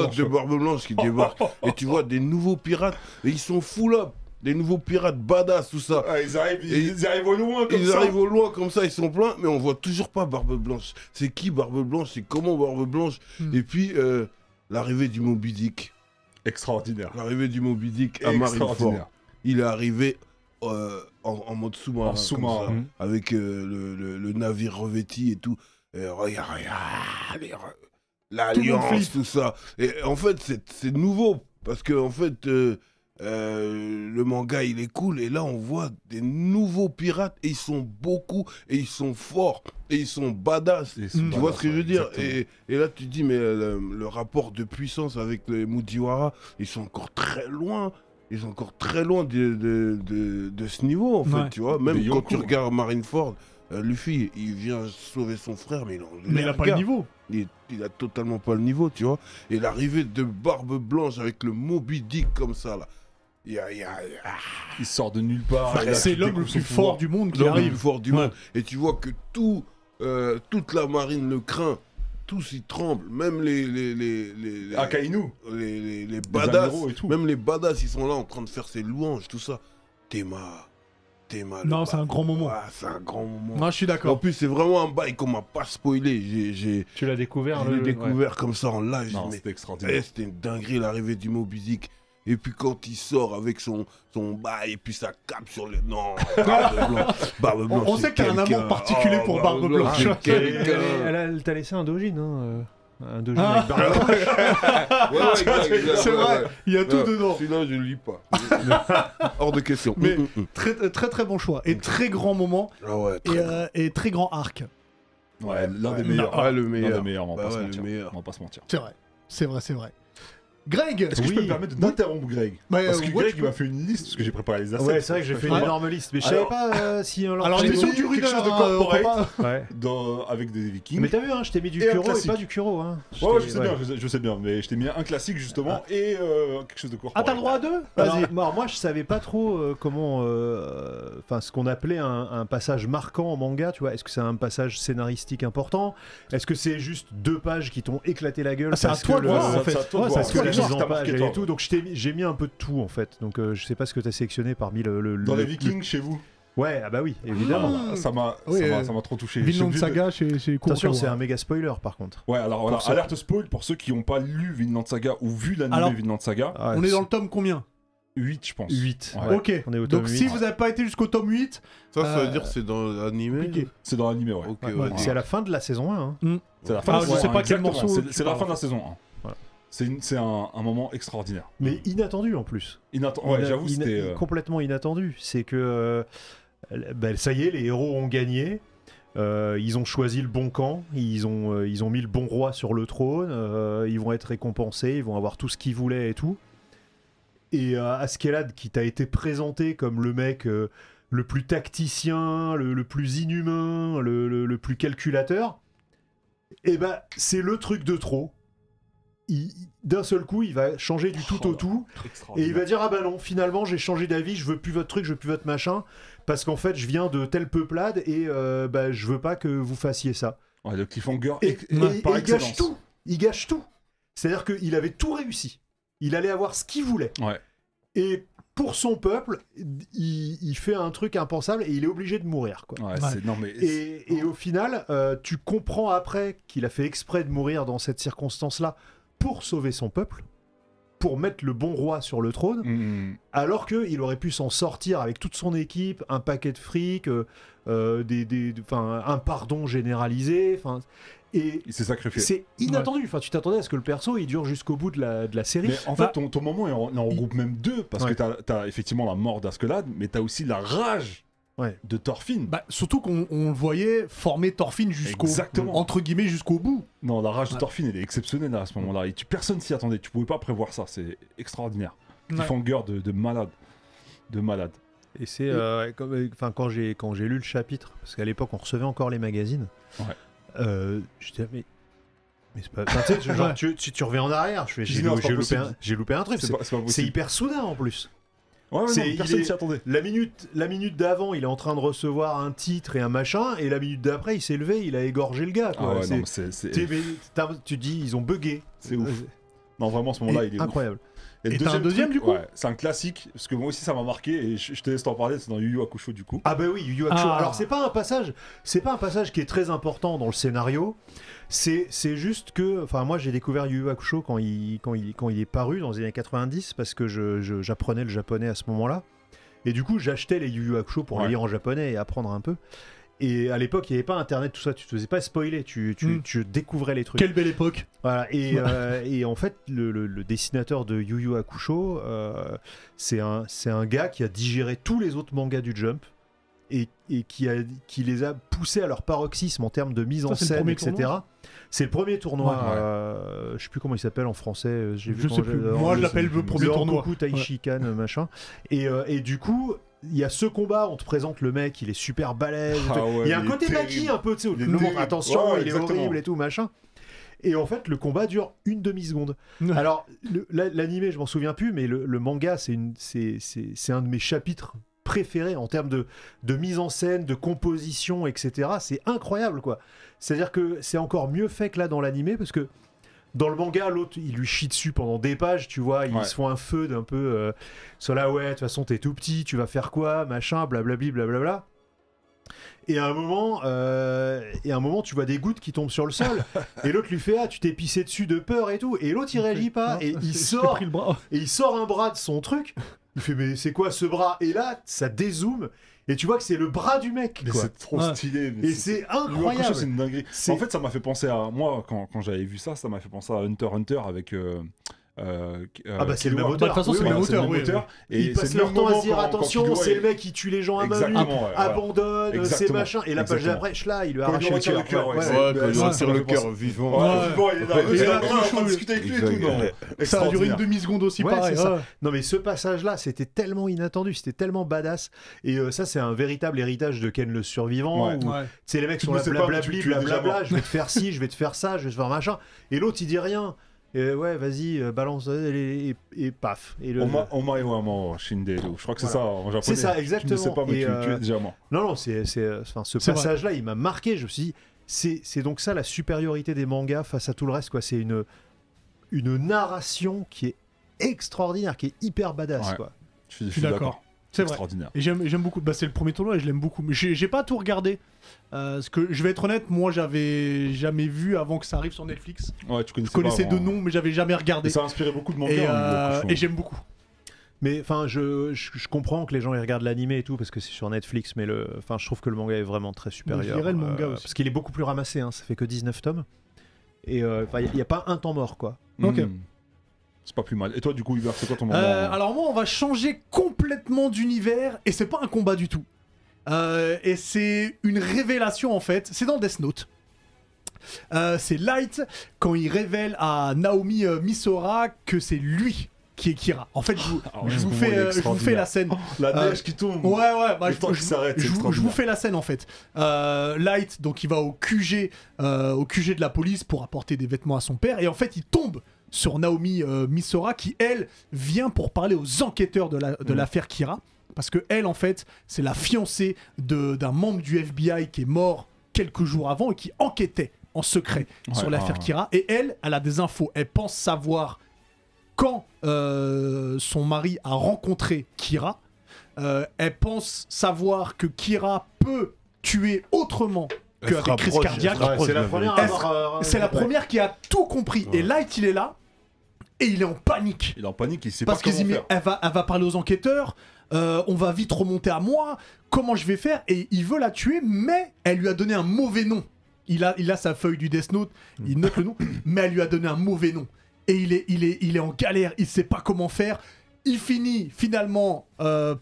Blanche qui débarque. Et tu vois des nouveaux pirates, et ils sont full up, des nouveaux pirates badass, tout ça. Ah, ils arrivent au loin comme ça. Ils arrivent au loin comme ça, ils sont pleins, mais on voit toujours pas Barbe Blanche. C'est qui Barbe Blanche? C'est comment Barbe Blanche? Et puis l'arrivée du Moby Dick. Extraordinaire. L'arrivée du Moby Dick à Marineford. Il est arrivé en mode sous-marin. En sous-marin. Avec le navire revêti et tout. Regarde, l'alliance, tout ça. Et en fait, c'est nouveau, parce que en fait, le manga, il est cool, et là, on voit des nouveaux pirates, et ils sont beaucoup, et ils sont forts, et ils sont badass. Tu vois ce que je veux dire? Et là, tu te dis, mais le rapport de puissance avec les Mugiwara, ils sont encore très loin. Ils sont encore très loin de ce niveau, en fait, tu vois. Même quand tu regardes Marineford, Luffy, il vient sauver son frère, mais il n'a pas le niveau. Il a totalement pas le niveau, tu vois. Et l'arrivée de Barbe Blanche avec le Moby Dick comme ça, là. Il sort de nulle part. C'est l'homme le plus fort du monde qui arrive. Le plus fort du monde. Et tu vois que toute la marine le craint. Tous ils tremblent, même les Akainu, les badass, même les badass ils sont là en train de faire ses louanges, tout ça. Théma. Non, c'est un grand moment. Ah, c'est un grand moment. Non, je suis d'accord. En plus, c'est vraiment un bail qu'on m'a pas spoilé. Tu l'as découvert, je l'ai découvert comme ça en live. Non, c'était extraordinaire. C'était une dinguerie l'arrivée du Moby Dick. Et puis quand il sort avec son bail et puis ça cape sur les... Non, Barbe Blanche. On sait qu'il y a un amour particulier pour Barbe Blanche. Elle t'a laissé un Dojin, hein. Un Dojin avec Barbe Blanche. C'est vrai, il y a tout dedans. Sinon, je ne lis pas. Hors de question. Mais très très très bon choix. Et très grand moment. Et très grand arc. Ouais, l'un des meilleurs. Le meilleur. L'un des meilleurs, on va pas se mentir. C'est vrai. Greg, est-ce que je peux me permettre d'interrompre Greg? Parce que Greg, il m'a fait une liste, parce que j'ai préparé les assets. Ouais, c'est vrai que j'ai fait une énorme liste, mais je savais pas si on alors, j'étais sûr du quelque chose de corporate avec des Vikings. Mais t'as vu, je t'ai mis du Kuro et pas du Kuro. Ouais, je sais bien, mais je t'ai mis un classique justement et quelque chose de corporate. Ah, t'as le droit à deux? Vas-y. Moi, je savais pas trop comment. Enfin, ce qu'on appelait un passage marquant en manga, tu vois. Est-ce que c'est un passage scénaristique important? Est-ce que c'est juste 2 pages qui t'ont éclaté la gueule? C'est à toi de voir, en fait. Parce que la mise en page et tout, donc j'ai mis un peu de tout en fait. Donc je sais pas ce que t'as sélectionné parmi Dans les Vikings chez vous. Ouais, ah bah oui, évidemment. Ça m'a trop touché. Vinland Saga chez Attention, c'est un méga spoiler par contre. Ouais, alors voilà, alerte spoil pour ceux qui n'ont pas lu Vinland Saga ou vu l'anime Vinland Saga. On est dans le tome combien? 8, je pense. 8. Ouais. Ok, on est au donc tome si 8. vous n'avez pas été jusqu'au tome 8... Ça veut dire que c'est dans l'animé? C'est dans l'animé, ouais. C'est à la fin de la saison 1. Hein. C'est la fin de la saison 1. Je sais pas quel morceau. C'est la fin de la saison 1. Voilà. C'est un moment extraordinaire. Mais inattendu en plus. Ouais, j'avoue, c'était... Complètement inattendu. C'est que... ça y est, les héros ont gagné. Ils ont choisi le bon camp, ils ont mis le bon roi sur le trône, ils vont être récompensés, ils vont avoir tout ce qu'ils voulaient et tout. Et Askeladd, qui t'a été présenté comme le mec le plus tacticien, le plus inhumain, le plus calculateur, et c'est le truc de trop. D'un seul coup, il va changer du tout au tout, et il va dire ah bah non, finalement j'ai changé d'avis, je veux plus votre truc, je veux plus votre machin, parce qu'en fait je viens de telle peuplade et je veux pas que vous fassiez ça. Ouais, le cliffhanger par excellence. Il gâche tout. C'est-à-dire qu'il avait tout réussi. Il allait avoir ce qu'il voulait. Ouais. Et pour son peuple, il fait un truc impensable et il est obligé de mourir, quoi. Et au final, tu comprends après qu'il a fait exprès de mourir dans cette circonstance-là pour sauver son peuple, pour mettre le bon roi sur le trône, alors qu'il aurait pu s'en sortir avec toute son équipe, un paquet de fric, un pardon généralisé, et il s'est sacrifié. C'est inattendu. Enfin, tu t'attendais à ce que le perso il dure jusqu'au bout de la série. Mais en fait, ton moment, il en regroupe même 2, parce que t'as effectivement la mort d'Askeladd, mais t'as aussi la rage de Thorfinn. Surtout qu'on le voyait former Thorfinn entre guillemets jusqu'au bout. Non, la rage de Thorfinn, elle est exceptionnelle à ce moment-là. Et personne s'y attendait. Tu pouvais pas prévoir ça. C'est extraordinaire. Cliffhanger de malade. De malade. Et c'est quand j'ai lu le chapitre, parce qu'à l'époque on recevait encore les magazines. Je disais mais c'est pas... tu reviens en arrière, j'ai loupé un truc, c'est hyper soudain en plus. Personne s'y attendait. La minute d'avant, il est en train de recevoir un titre et un machin, et la minute d'après, il s'est levé, il a égorgé le gars, quoi. Tu dis, ils ont bugué. C'est ouf. Non, vraiment, ce moment-là, il est incroyable. Ouf. Et t'as un deuxième du coup? C'est un classique, parce que moi aussi ça m'a marqué, et je te laisse t'en parler, c'est dans Yu Yu Hakusho du coup. Ah bah oui, Yu Yu Hakusho. Alors c'est pas un passage qui est très important dans le scénario, c'est juste que, enfin moi j'ai découvert Yu Yu Hakusho quand il est paru dans les années 90, parce que j'apprenais le japonais à ce moment-là, et du coup j'achetais les Yu Yu Hakusho pour les lire en japonais et apprendre un peu. Et à l'époque, il n'y avait pas Internet, tout ça, tu te faisais pas spoiler, tu découvrais les trucs. Quelle belle époque. Voilà, et en fait, le dessinateur de Yu Yu Hakusho, c'est un gars qui a digéré tous les autres mangas du Jump et qui les a poussés à leur paroxysme en termes de mise en scène, etc. C'est le premier tournoi, je sais plus comment il s'appelle en français. Je sais plus. Moi, je l'appelle le premier tournoi. Rengoku Taishikan, machin. Et du coup, il y a ce combat, on te présente le mec, il est super balèze. Il y a un côté Baki un peu, tu sais, où tu le montres, attention, il est horrible et tout, machin. Et en fait, le combat dure une demi-seconde. Alors, l'animé, je m'en souviens plus, mais le manga, c'est un de mes chapitres préférés en termes de mise en scène, de composition, etc. C'est incroyable, quoi. C'est-à-dire que c'est encore mieux fait que là dans l'animé, parce que dans le manga, l'autre, il lui chie dessus pendant des pages, tu vois, ils se font un feu d'un peu sur la ouais, de toute façon, t'es tout petit, tu vas faire quoi, machin, blablabli, blablabla. Et à un moment, tu vois des gouttes qui tombent sur le sol, et l'autre lui fait tu t'es pissé dessus de peur et tout, et l'autre il réagit pas, et il sort un bras de son truc. Il fait mais c'est quoi ce bras? Et là, ça dézoome. Et tu vois que c'est le bras du mec. Mais c'est trop stylé. Mais et c'est incroyable. C'est une dinguerie. En fait, ça m'a fait penser à moi quand j'avais vu ça m'a fait penser à Hunter x Hunter avec. C'est le même auteur. De toute façon, c'est le même auteur. Et ils passent leur temps à se dire attention, c'est le mec qui tue les gens à main nue, abandonne, c'est machin. Et la page d'après, là, il lui arrache le cœur. Quand il retire le cœur vivant. Il est là, en train de discuter avec lui et tout. Ça a duré une demi-seconde aussi, pareil. Non, mais ce passage-là, c'était tellement inattendu, c'était tellement badass. Et ça, c'est un véritable héritage de Ken le Survivant. Tu sais, les mecs sont là, blablabla, je vais te faire ci, je vais te faire ça, je vais te faire machin. Et l'autre, il dit rien. Et ouais, vas-y, balance et paf. Et Omae Shinderu. Je crois que c'est ça en japonais. C'est ça, exactement. Je ne sais pas, mais tu es déjà mort. Non, ce passage-là, il m'a marqué. Je me suis dit, c'est donc ça la supériorité des mangas face à tout le reste, quoi. C'est une narration qui est extraordinaire, qui est hyper badass, quoi. Je suis d'accord. C'est extraordinaire. Et j'aime beaucoup. C'est le premier tournoi et je l'aime beaucoup. Mais j'ai pas tout regardé. Parce que je vais être honnête, moi j'avais jamais vu avant que ça arrive sur Netflix. Ouais, je connaissais de nom, mais j'avais jamais regardé. Et ça a inspiré beaucoup de mangas. Et j'aime beaucoup. Mais enfin, je comprends que les gens ils regardent l'animé et tout parce que c'est sur Netflix, mais je trouve que le manga est vraiment très supérieur. Je dirais le manga aussi. Parce qu'il est beaucoup plus ramassé. Ça fait que 19 tomes. Et il n'y a pas un temps mort, quoi. Ok. C'est pas plus mal. Et toi, du coup, Hubert, c'est quoi ton moment Alors moi, on va changer complètement d'univers et c'est pas un combat du tout. Et c'est une révélation en fait. C'est dans Death Note. C'est Light quand il révèle à Naomi Misora que c'est lui qui est Kira. En fait, je vous fais la scène. La neige qui tombe. Ouais. Je vous fais la scène en fait. Light, donc il va au QG de la police pour apporter des vêtements à son père et en fait il tombe sur Naomi Misora qui elle vient pour parler aux enquêteurs de l'affaire Kira. Parce que elle, en fait, c'est la fiancée d'un membre du FBI qui est mort quelques jours avant et qui enquêtait en secret sur l'affaire Kira. Et elle a des infos. Elle pense savoir quand son mari a rencontré Kira. Elle pense savoir que Kira peut tuer autrement qu'avec crise cardiaque. C'est la première qui a tout compris. Et Light, il est là. Et il est en panique. Il est en panique, il sait pas comment faire. Parce qu'il dit, elle va parler aux enquêteurs, on va vite remonter à moi, comment je vais faire? Et il veut la tuer, mais elle lui a donné un mauvais nom. Il a sa feuille du Death Note, il note le nom, mais elle lui a donné un mauvais nom. Et il est en galère, il sait pas comment faire. Il finit finalement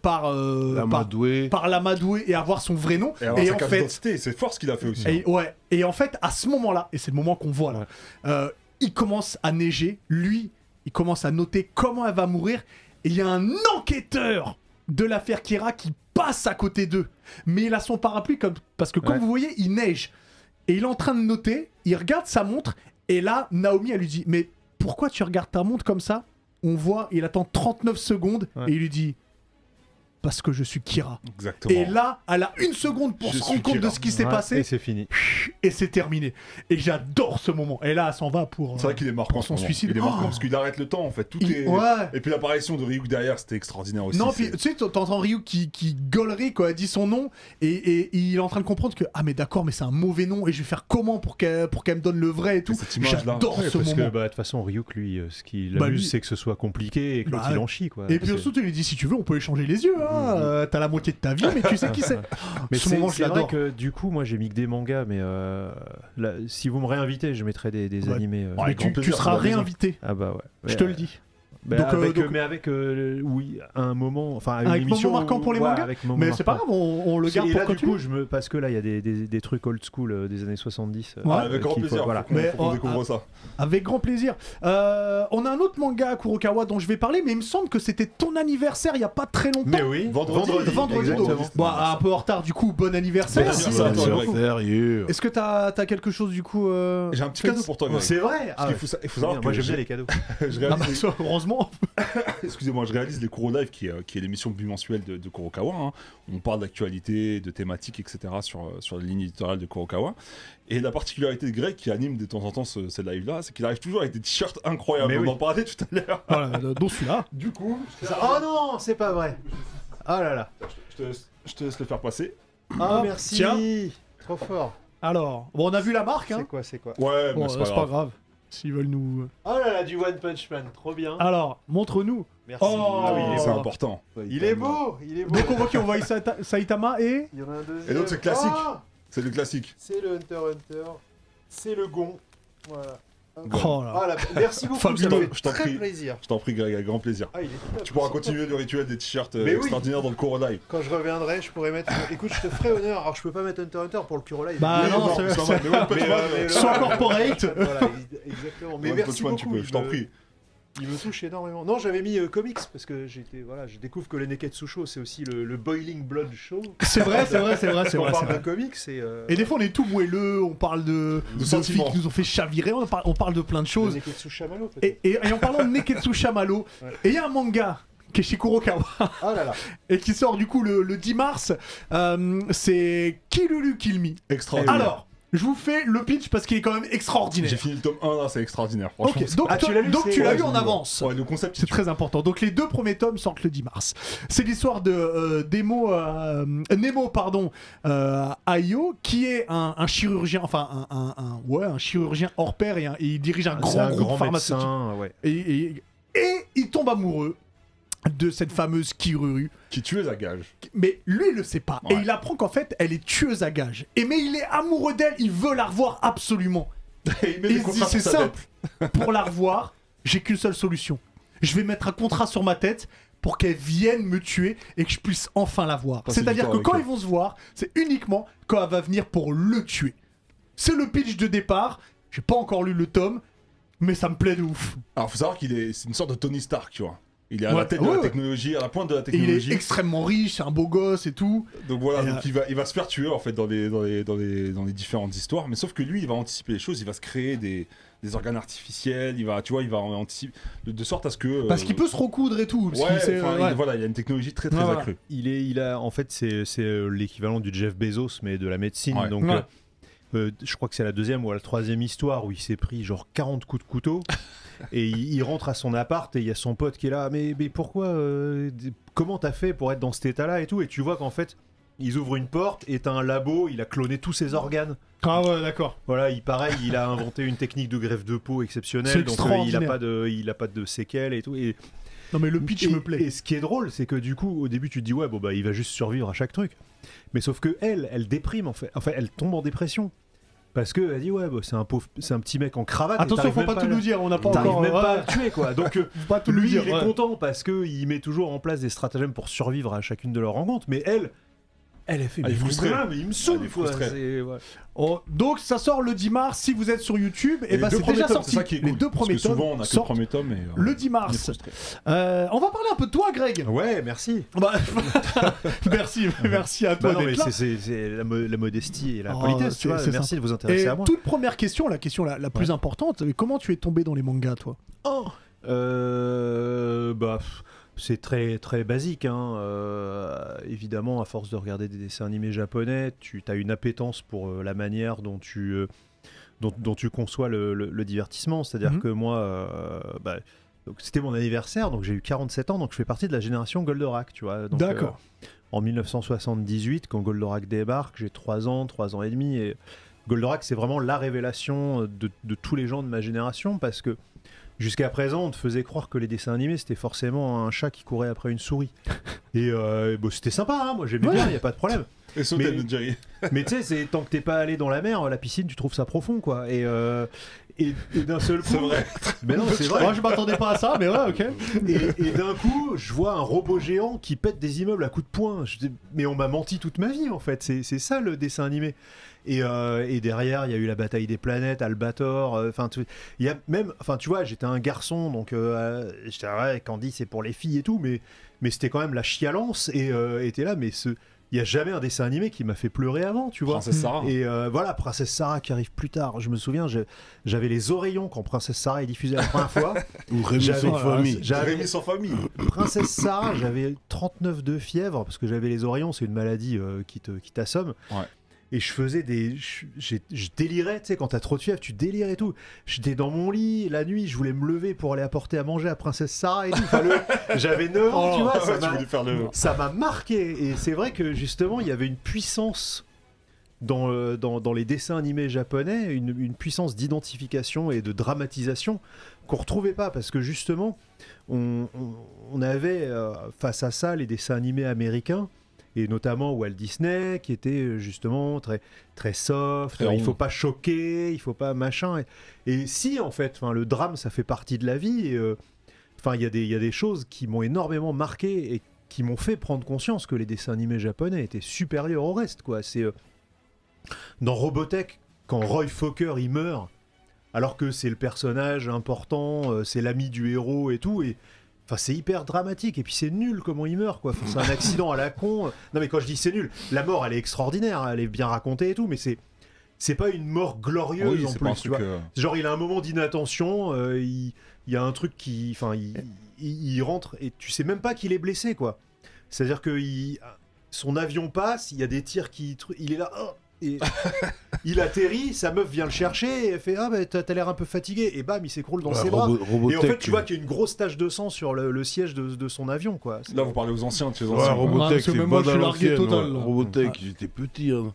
par l'amadouer et avoir son vrai nom. Et en fait, c'est fort ce qu'il a fait aussi. Et en fait, à ce moment-là, et c'est le moment qu'on voit là, il commence à neiger, lui, il commence à noter comment elle va mourir, et il y a un enquêteur de l'affaire Kira qui passe à côté d'eux. Mais il a son parapluie, parce que comme vous voyez, il neige. Et il est en train de noter, il regarde sa montre, et là, Naomi, elle lui dit « Mais pourquoi tu regardes ta montre comme ça ?» On voit, il attend 39 secondes, et il lui dit « Parce que je suis Kira. » Exactement. Et là, elle a une seconde pour se rendre compte de ce qui s'est passé. Et c'est fini. Et c'est terminé. Et j'adore ce moment. Et là, elle s'en va pour c'est vrai qu'il est marquant son suicide. Il est marquant parce qu'il arrête le temps en fait. Tout est... Et puis l'apparition de Ryuk derrière, c'était extraordinaire aussi. Non, puis tu sais, t'entends Ryuk qui gueulerie quand elle dit son nom. Et il est en train de comprendre que, ah mais d'accord, mais c'est un mauvais nom. Et je vais faire comment pour qu'elle me donne le vrai et tout. J'adore ce moment. Parce que de toute façon, Ryuk, lui, ce qui l'amuse, c'est que ce soit compliqué et que l'autre il en chie, quoi. Et puis surtout, tu lui dis, si tu veux, on peut échanger les yeux. vois, t'as la moitié de ta vie, mais tu sais qui c'est. Mais ce moment, je c'est vrai l'adore. que du coup, moi j'ai mis que des mangas, mais là, si vous me réinvitez, je mettrai des animés. Mais avec grand tu plaisir, seras c'est la maison. réinvité, Ah bah ouais. je te le dis. Bah, Donc, mais avec oui, un moment, enfin une Avec émission moment marquant pour les ouais, mangas. avec moment Mais c'est pas marquant. grave, on le garde Et pour là, quand du tu coup, veux. parce que là, il y a des trucs old school des années 70. Ouais. Avec grand qu'il faut- plaisir, voilà. Mais faut qu'on on- découvre ça. Avec grand plaisir. On a un autre manga à Kurokawa dont je vais parler, mais il me semble que c'était ton anniversaire il y a pas très longtemps. Mais oui, Vendredi, Vendredi, donc. exactement. Bon, un peu en retard du coup, bon anniversaire. Merci, Si, ça, merci toi, beaucoup. Sérieux. Est-ce que t'as quelque chose du coup J'ai un petit cadeau pour toi, Greg. C'est vrai. Parce qu'il il faut savoir Moi que j'aime bien les cadeaux. je Ah bah, réalise, ça, heureusement. excusez-moi, je réalise les Kuro Live qui est l'émission bimensuelle de Kurokawa. Hein. On parle d'actualité, de thématiques, etc. sur la ligne éditoriale de Kurokawa. Et la particularité de Greg qui anime de temps en temps ces lives-là, c'est qu'il arrive toujours avec des t-shirts incroyables. Mais On oui. en parlait tout à l'heure. Voilà, dont celui-là. Du coup, Oh non, c'est pas vrai. Oh là là. je te laisse le faire passer. Ah Hop, merci. tiens. Trop fort. Alors, bon, on a vu la marque, hein. C'est quoi Ouais, Bon, mais c'est pas grave. S'ils veulent nous. Oh là là, du One Punch Man, trop bien. Alors, montre-nous. Merci. Oh, Ah oui, il est C'est beau. important. Il est beau, il est beau. Donc on voit qu'on voit Saitama et. Il y en a un deuxième. Et donc, c'est classique. Ah, C'est le classique. c'est le Hunter x Hunter. C'est le Gon. Voilà. Oh là. Ah là, merci beaucoup, Fabuleux. ça me fait Je t'en très prie. plaisir. Je t'en prie, Greg, avec grand plaisir. Ah, il est top, Tu pourras c'est continuer le rituel des t-shirts Mais oui. extraordinaires dans le Kuro Live. Quand je reviendrai, je pourrais mettre. Écoute, je te ferai honneur. Alors, je peux pas mettre Hunter x Hunter pour le Kuro Live. Bah non, c'est normal. Mais One Punch Man, Soit corporate. Voilà, exactement. Mais One merci Punch Man, beaucoup. tu peux, je t'en prie. Il me touche énormément. Non, j'avais mis comics parce que je découvre que le Neketsu Show, c'est aussi le Boiling Blood Show. C'est vrai. On parle de comics Et des fois on est tout moelleux, on parle de filles sentiments. qui nous ont fait chavirer, on parle de plein de de choses. Neketsu Shamalo, peut-être. Et en parlant de Neketsu Shamalo, Ouais. et il y a un manga qui est chez Kurokawa Ah là là. et qui sort du coup le 10 mars, c'est Kilulu Kill Me. Extraordinaire. Alors, je vous fais le pitch parce qu'il est quand même extraordinaire. J'ai fini le tome 1 là, c'est extraordinaire. Franchement, Ok, donc, Ah, tu l'as lu, donc c'est- tu l'as ouais, lu en c'est- avance. ouais, le concept, C'est très important. Donc les 2 premiers tomes sortent le 10 mars. C'est l'histoire de Nemo Ayo, qui est un chirurgien, enfin un chirurgien hors pair et il dirige un C'est grand un groupe grand pharmaceutique. médecin, ouais. Et il tombe amoureux de cette fameuse Kiruru. qui tuait à gage. Mais lui, il le sait pas. Ouais. Et il apprend qu'en fait, elle est tueuse à gages. Mais il est amoureux d'elle, il veut la revoir absolument. Et il met Et des il se dit, contrats c'est sur sa simple. tête. Pour la revoir, j'ai qu'une seule solution. Je vais mettre un contrat sur ma tête pour qu'elle vienne me tuer et que je puisse enfin la voir. Passer du C'est-à-dire temps que avec quand elle. ils vont se voir, c'est uniquement quand elle va venir pour le tuer. C'est le pitch de départ. J'ai pas encore lu le tome, mais ça me plaît de ouf. Alors, faut savoir c'est une sorte de Tony Stark, tu vois. Il est à Ouais. la tête de Ouais, la ouais. technologie, à la pointe de la Et il est technologie. extrêmement riche, c'est un beau gosse et tout. Donc voilà, Et donc il va se faire tuer en fait dans les différentes histoires, mais sauf que lui, il va anticiper les choses, il va se créer des organes artificiels, il va anticiper de sorte à ce que Parce qu'il peut se recoudre et tout. parce ouais, qu'il sait- enfin, ouais. voilà, il y a une technologie très très Ouais, voilà. accrue. En fait, c'est l'équivalent du Jeff Bezos, mais de la médecine. Ouais. Donc, Ouais. je crois que c'est la deuxième ou la troisième histoire où il s'est pris genre 40 coups de couteau et il rentre à son appart et il y a son pote qui est là. Mais pourquoi comment t'as fait pour être dans cet état-là et tout? Et tu vois qu'en fait, ils ouvrent une porte et t'as un labo, il a cloné tous ses organes. Ah ouais, d'accord. Voilà, il a inventé une technique de greffe de peau C'est exceptionnelle. Donc extraordinaire. il a pas de séquelles et tout. Et Non mais le pitch me plaît. Et ce qui est drôle, c'est que du coup, au début, tu te dis ouais, bon bah il va juste survivre à chaque truc. Mais sauf que elle déprime en fait. Enfin, elle tombe en dépression parce que elle dit ouais, bah, c'est un petit mec en cravate. et Attention, t'arrives faut même pas tout à nous dire, on n'a pas T'arrives encore. même pas à ouais. le tuer quoi. Donc Faut pas tout nous lui, dire. il est ouais. content parce que il met toujours en place des stratagèmes pour survivre à chacune de leurs rencontres. Mais elle fait. Elle est mais frustrée. mais il me saoule Elle est quoi. frustrée. Ouais. Oh, donc ça sort le 10 mars. Si vous êtes sur YouTube, et Et bah les deux c'est premiers déjà tomes, sorti. c'est ça qui est Les cool, 2 premiers parce que tomes souvent on a que le sortent premier tome et le 10 on est mars. frustré. On va parler un peu de toi, Greg. Ouais, merci. Bah, merci à toi Bah non, mais d'être là. c'est la modestie et la Oh, politesse, tu c'est- vois. c'est Merci sympa. de vous intéresser Et à moi. toute première question, la question la plus importante, comment tu es tombé dans les mangas, toi? Bah, c'est très très basique, hein. Évidemment, à force de regarder des dessins animés japonais, tu as une appétence pour la manière dont tu conçois le divertissement. C'est-à-dire Mhm. que moi, donc c'était mon anniversaire, donc j'ai eu 47 ans, donc je fais partie de la génération Goldorak, tu vois. Donc, D'accord. en 1978, quand Goldorak débarque, j'ai 3 ans et demi, et Goldorak, c'est vraiment la révélation de tous les gens de ma génération, parce que jusqu'à présent, on te faisait croire que les dessins animés, c'était forcément un chat qui courait après une souris. Et bon, c'était sympa, hein, moi j'aimais bien, il n'y a pas de problème. Et Jerry. Mais tu sais, tant que t'es pas allé dans la mer, la piscine, tu trouves ça profond, quoi. Et d'un seul coup... C'est vrai. Mais non, c'est vrai. Moi, je m'attendais pas à ça, mais ouais, ok. Et d'un coup, je vois un robot géant qui pète des immeubles à coups de poing. Mais on m'a menti toute ma vie, en fait. C'est ça, le dessin animé. Et derrière, il y a eu la bataille des planètes, Albator. Enfin, tu vois, j'étais un garçon, donc j'étais ouais, Candy, c'est pour les filles et tout, mais c'était quand même la chialance. Et t'es là, mais il n'y a jamais un dessin animé qui m'a fait pleurer avant, tu vois. Princesse Sarah. Et voilà, Princesse Sarah qui arrive plus tard. Je me souviens, j'avais les oreillons quand Princesse Sarah est diffusée la première fois. Ou Rémi sans famille. Rémi sans famille. Princesse Sarah, j'avais 39 de fièvre parce que j'avais les oreillons, c'est une maladie qui t'assomme. Ouais. Et je faisais je délirais, tu sais, quand t'as trop de fièvre, tu délires et tout. J'étais dans mon lit, la nuit, je voulais me lever pour aller apporter à manger à Princesse Sarah et tout. J'avais 9 ans, tu vois, ça m'a marqué. Et c'est vrai que justement, il y avait une puissance dans les dessins animés japonais, une puissance d'identification et de dramatisation qu'on retrouvait pas, parce que justement, on avait face à ça les dessins animés américains, et notamment Walt Disney, qui était justement très, très soft, il faut pas choquer, il faut pas machin. Et si, en fait, le drame, ça fait partie de la vie. Il y a des choses qui m'ont énormément marqué et qui m'ont fait prendre conscience que les dessins animés japonais étaient supérieurs au reste, quoi. C'est dans Robotech, quand Roy Fokker, il meurt, alors que c'est le personnage important, c'est l'ami du héros et tout, et enfin, c'est hyper dramatique, et puis c'est nul comment il meurt, quoi. C'est un accident à la con. Non, mais quand je dis c'est nul, la mort, elle est extraordinaire, elle est bien racontée et tout, mais c'est pas une mort glorieuse en plus, tu vois. Genre, il a un moment d'inattention, il y a un truc qui... Enfin, il rentre, et tu sais même pas qu'il est blessé, quoi. C'est-à-dire que son avion passe, il y a des tirs qui... Il est là... Oh, et il atterrit, sa meuf vient le chercher et elle fait « Ah, bah, t'as l'air un peu fatigué », et bam, il s'écroule dans ses bras. Et en fait, tu vois qu'il y a une grosse tache de sang sur le siège de son avion, quoi. Là, vous parlez aux anciens, de chez les anciens. Robotech, c'est moi, je suis largué total. Robotech, j'étais petit, hein.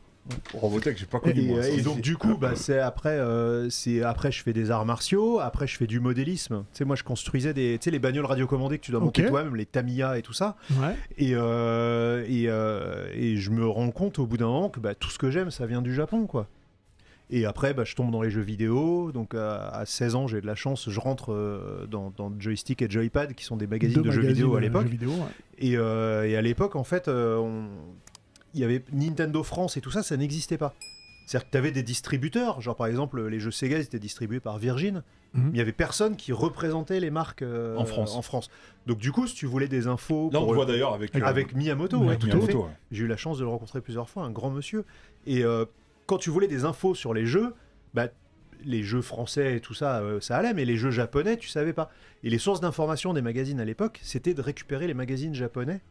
Robotech, j'ai pas connu moi. Et donc du coup, après je fais des arts martiaux, après je fais du modélisme. Tu sais, moi je construisais les bagnoles radiocommandées que tu dois monter toi-même, les Tamiya et tout ça. Ouais. Et je me rends compte au bout d'un moment que tout ce que j'aime, ça vient du Japon, quoi. Et après, je tombe dans les jeux vidéo. Donc à 16 ans, j'ai de la chance, je rentre dans Joystick et Joypad, qui sont des magazines de jeux vidéo à l'époque. Et à l'époque, en fait, il y avait Nintendo France et tout ça, ça n'existait pas. C'est-à-dire que tu avais des distributeurs, genre par exemple les jeux Sega, ils étaient distribués par Virgin, mais il n'y avait personne qui représentait les marques en France. Donc du coup, si tu voulais des infos... Là, on le voit d'ailleurs avec Miyamoto, tout à fait. Ouais. J'ai eu la chance de le rencontrer plusieurs fois, un grand monsieur. Et quand tu voulais des infos sur les jeux, les jeux français et tout ça, ça allait, mais les jeux japonais, tu savais pas. Et les sources d'information des magazines à l'époque, c'était de récupérer les magazines japonais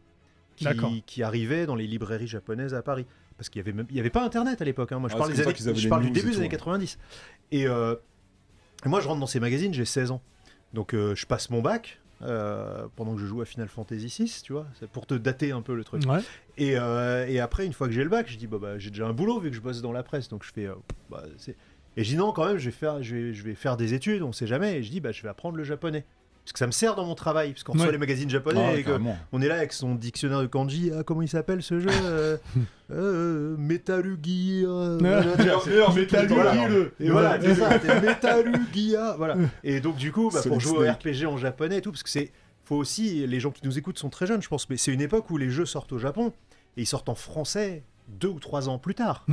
qui arrivaient dans les librairies japonaises à Paris. Parce qu'il y avait pas Internet à l'époque. Hein. Moi, je parle du début des années 90. Et moi, je rentre dans ces magazines, j'ai 16 ans. Donc, je passe mon bac pendant que je joue à Final Fantasy VI, tu vois, c'est pour te dater un peu le truc. Ouais. Et après, une fois que j'ai le bac, je dis, j'ai déjà un boulot vu que je bosse dans la presse. Donc, je fais... Et je dis non, quand même, je vais faire des études, on sait jamais. Et je dis, je vais apprendre le japonais. Parce que ça me sert dans mon travail, parce qu'on reçoit les magazines japonais et qu'on est là avec son dictionnaire de kanji. Ah, comment il s'appelle ce jeu Metalugia. Et voilà, c'est ça, Metalugia. Voilà. Et donc, du coup, pour jouer au RPG en japonais et tout, parce que faut aussi, les gens qui nous écoutent sont très jeunes, je pense, mais c'est une époque où les jeux sortent au Japon et ils sortent en français 2 ou 3 ans plus tard.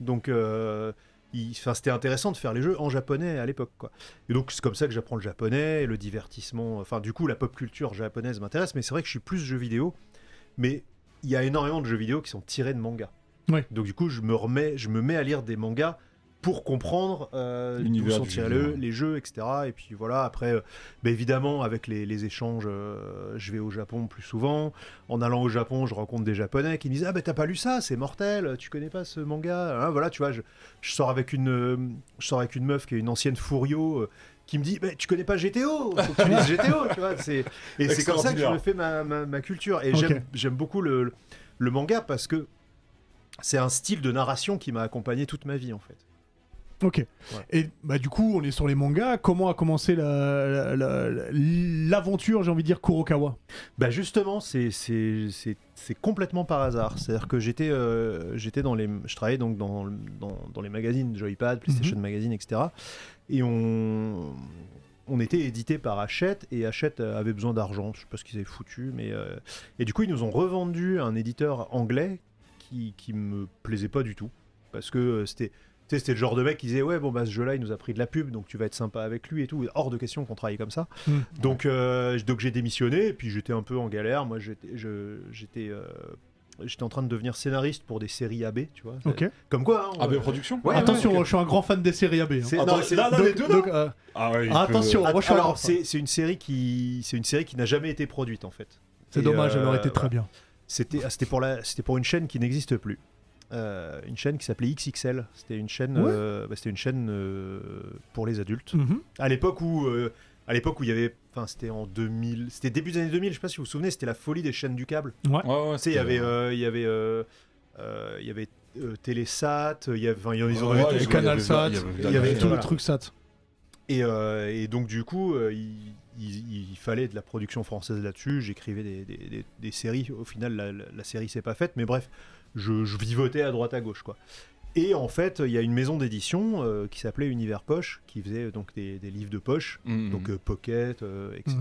Donc, c'était intéressant de faire les jeux en japonais à l'époque, quoi. Et donc c'est comme ça que j'apprends le japonais, le divertissement, enfin du coup la pop culture japonaise m'intéresse, mais c'est vrai que je suis plus jeux vidéo, mais il y a énormément de jeux vidéo qui sont tirés de mangas. Ouais. Donc du coup je me mets à lire des mangas pour comprendre d'où sont tirés les jeux, etc. Et puis voilà, après, évidemment, avec les échanges, je vais au Japon plus souvent. En allant au Japon, je rencontre des Japonais qui me disent « Ah, t'as pas lu ça, c'est mortel, tu connais pas ce manga ?» Voilà, tu vois, je sors avec une meuf qui est une ancienne Furio, qui me dit « Tu connais pas GTO, faut que tu lises GTO », tu vois. Et c'est comme ça que je me fais ma culture. Et j'aime beaucoup le manga parce que c'est un style de narration qui m'a accompagné toute ma vie, en fait. Ok. Ouais. Et bah du coup, on est sur les mangas. Comment a commencé l'aventure, j'ai envie de dire, Kurokawa? Bah justement, c'est complètement par hasard. C'est-à-dire que j'étais je travaillais donc dans les magazines Joypad, PlayStation Magazine, etc. Et on était édité par Hachette, et Hachette avait besoin d'argent. Je sais pas ce qu'ils avaient foutu, mais et du coup ils nous ont revendu un éditeur anglais qui me plaisait pas du tout, parce que c'était le genre de mec qui disait ouais bon bah ce jeu-là il nous a pris de la pub, donc tu vas être sympa avec lui et tout. Hors de question qu'on travaille comme ça. Donc j'ai démissionné, et puis j'étais un peu en galère. Moi j'étais en train de devenir scénariste pour des séries AB, tu vois. Ok. Comme quoi. AB Productions. Ouais, attention, je suis un grand fan des séries AB. Hein. Attends, là, les deux, là Ah ouais. Attention, moi, je suis alors c'est une série qui n'a jamais été produite en fait. C'est dommage, elle aurait été très bien. C'était pour une chaîne qui n'existe plus. Une chaîne qui s'appelait XXL. C'était une chaîne, pour les adultes. À l'époque où il y avait, enfin c'était en 2000, c'était début des années 2000. Je sais pas si vous vous souvenez, c'était la folie des chaînes du câble. Ouais. Tu sais, il y avait Télésat, il y avait, ils ont les Canalsat, il y avait tout le truc SAT. Et donc du coup, il fallait de la production française là-dessus. J'écrivais des séries. Au final, la série s'est pas faite, mais bref, je vivotais à droite à gauche, quoi. Et en fait, il y a une maison d'édition qui s'appelait Univers Poche, qui faisait donc des livres de poche, donc Pocket, etc.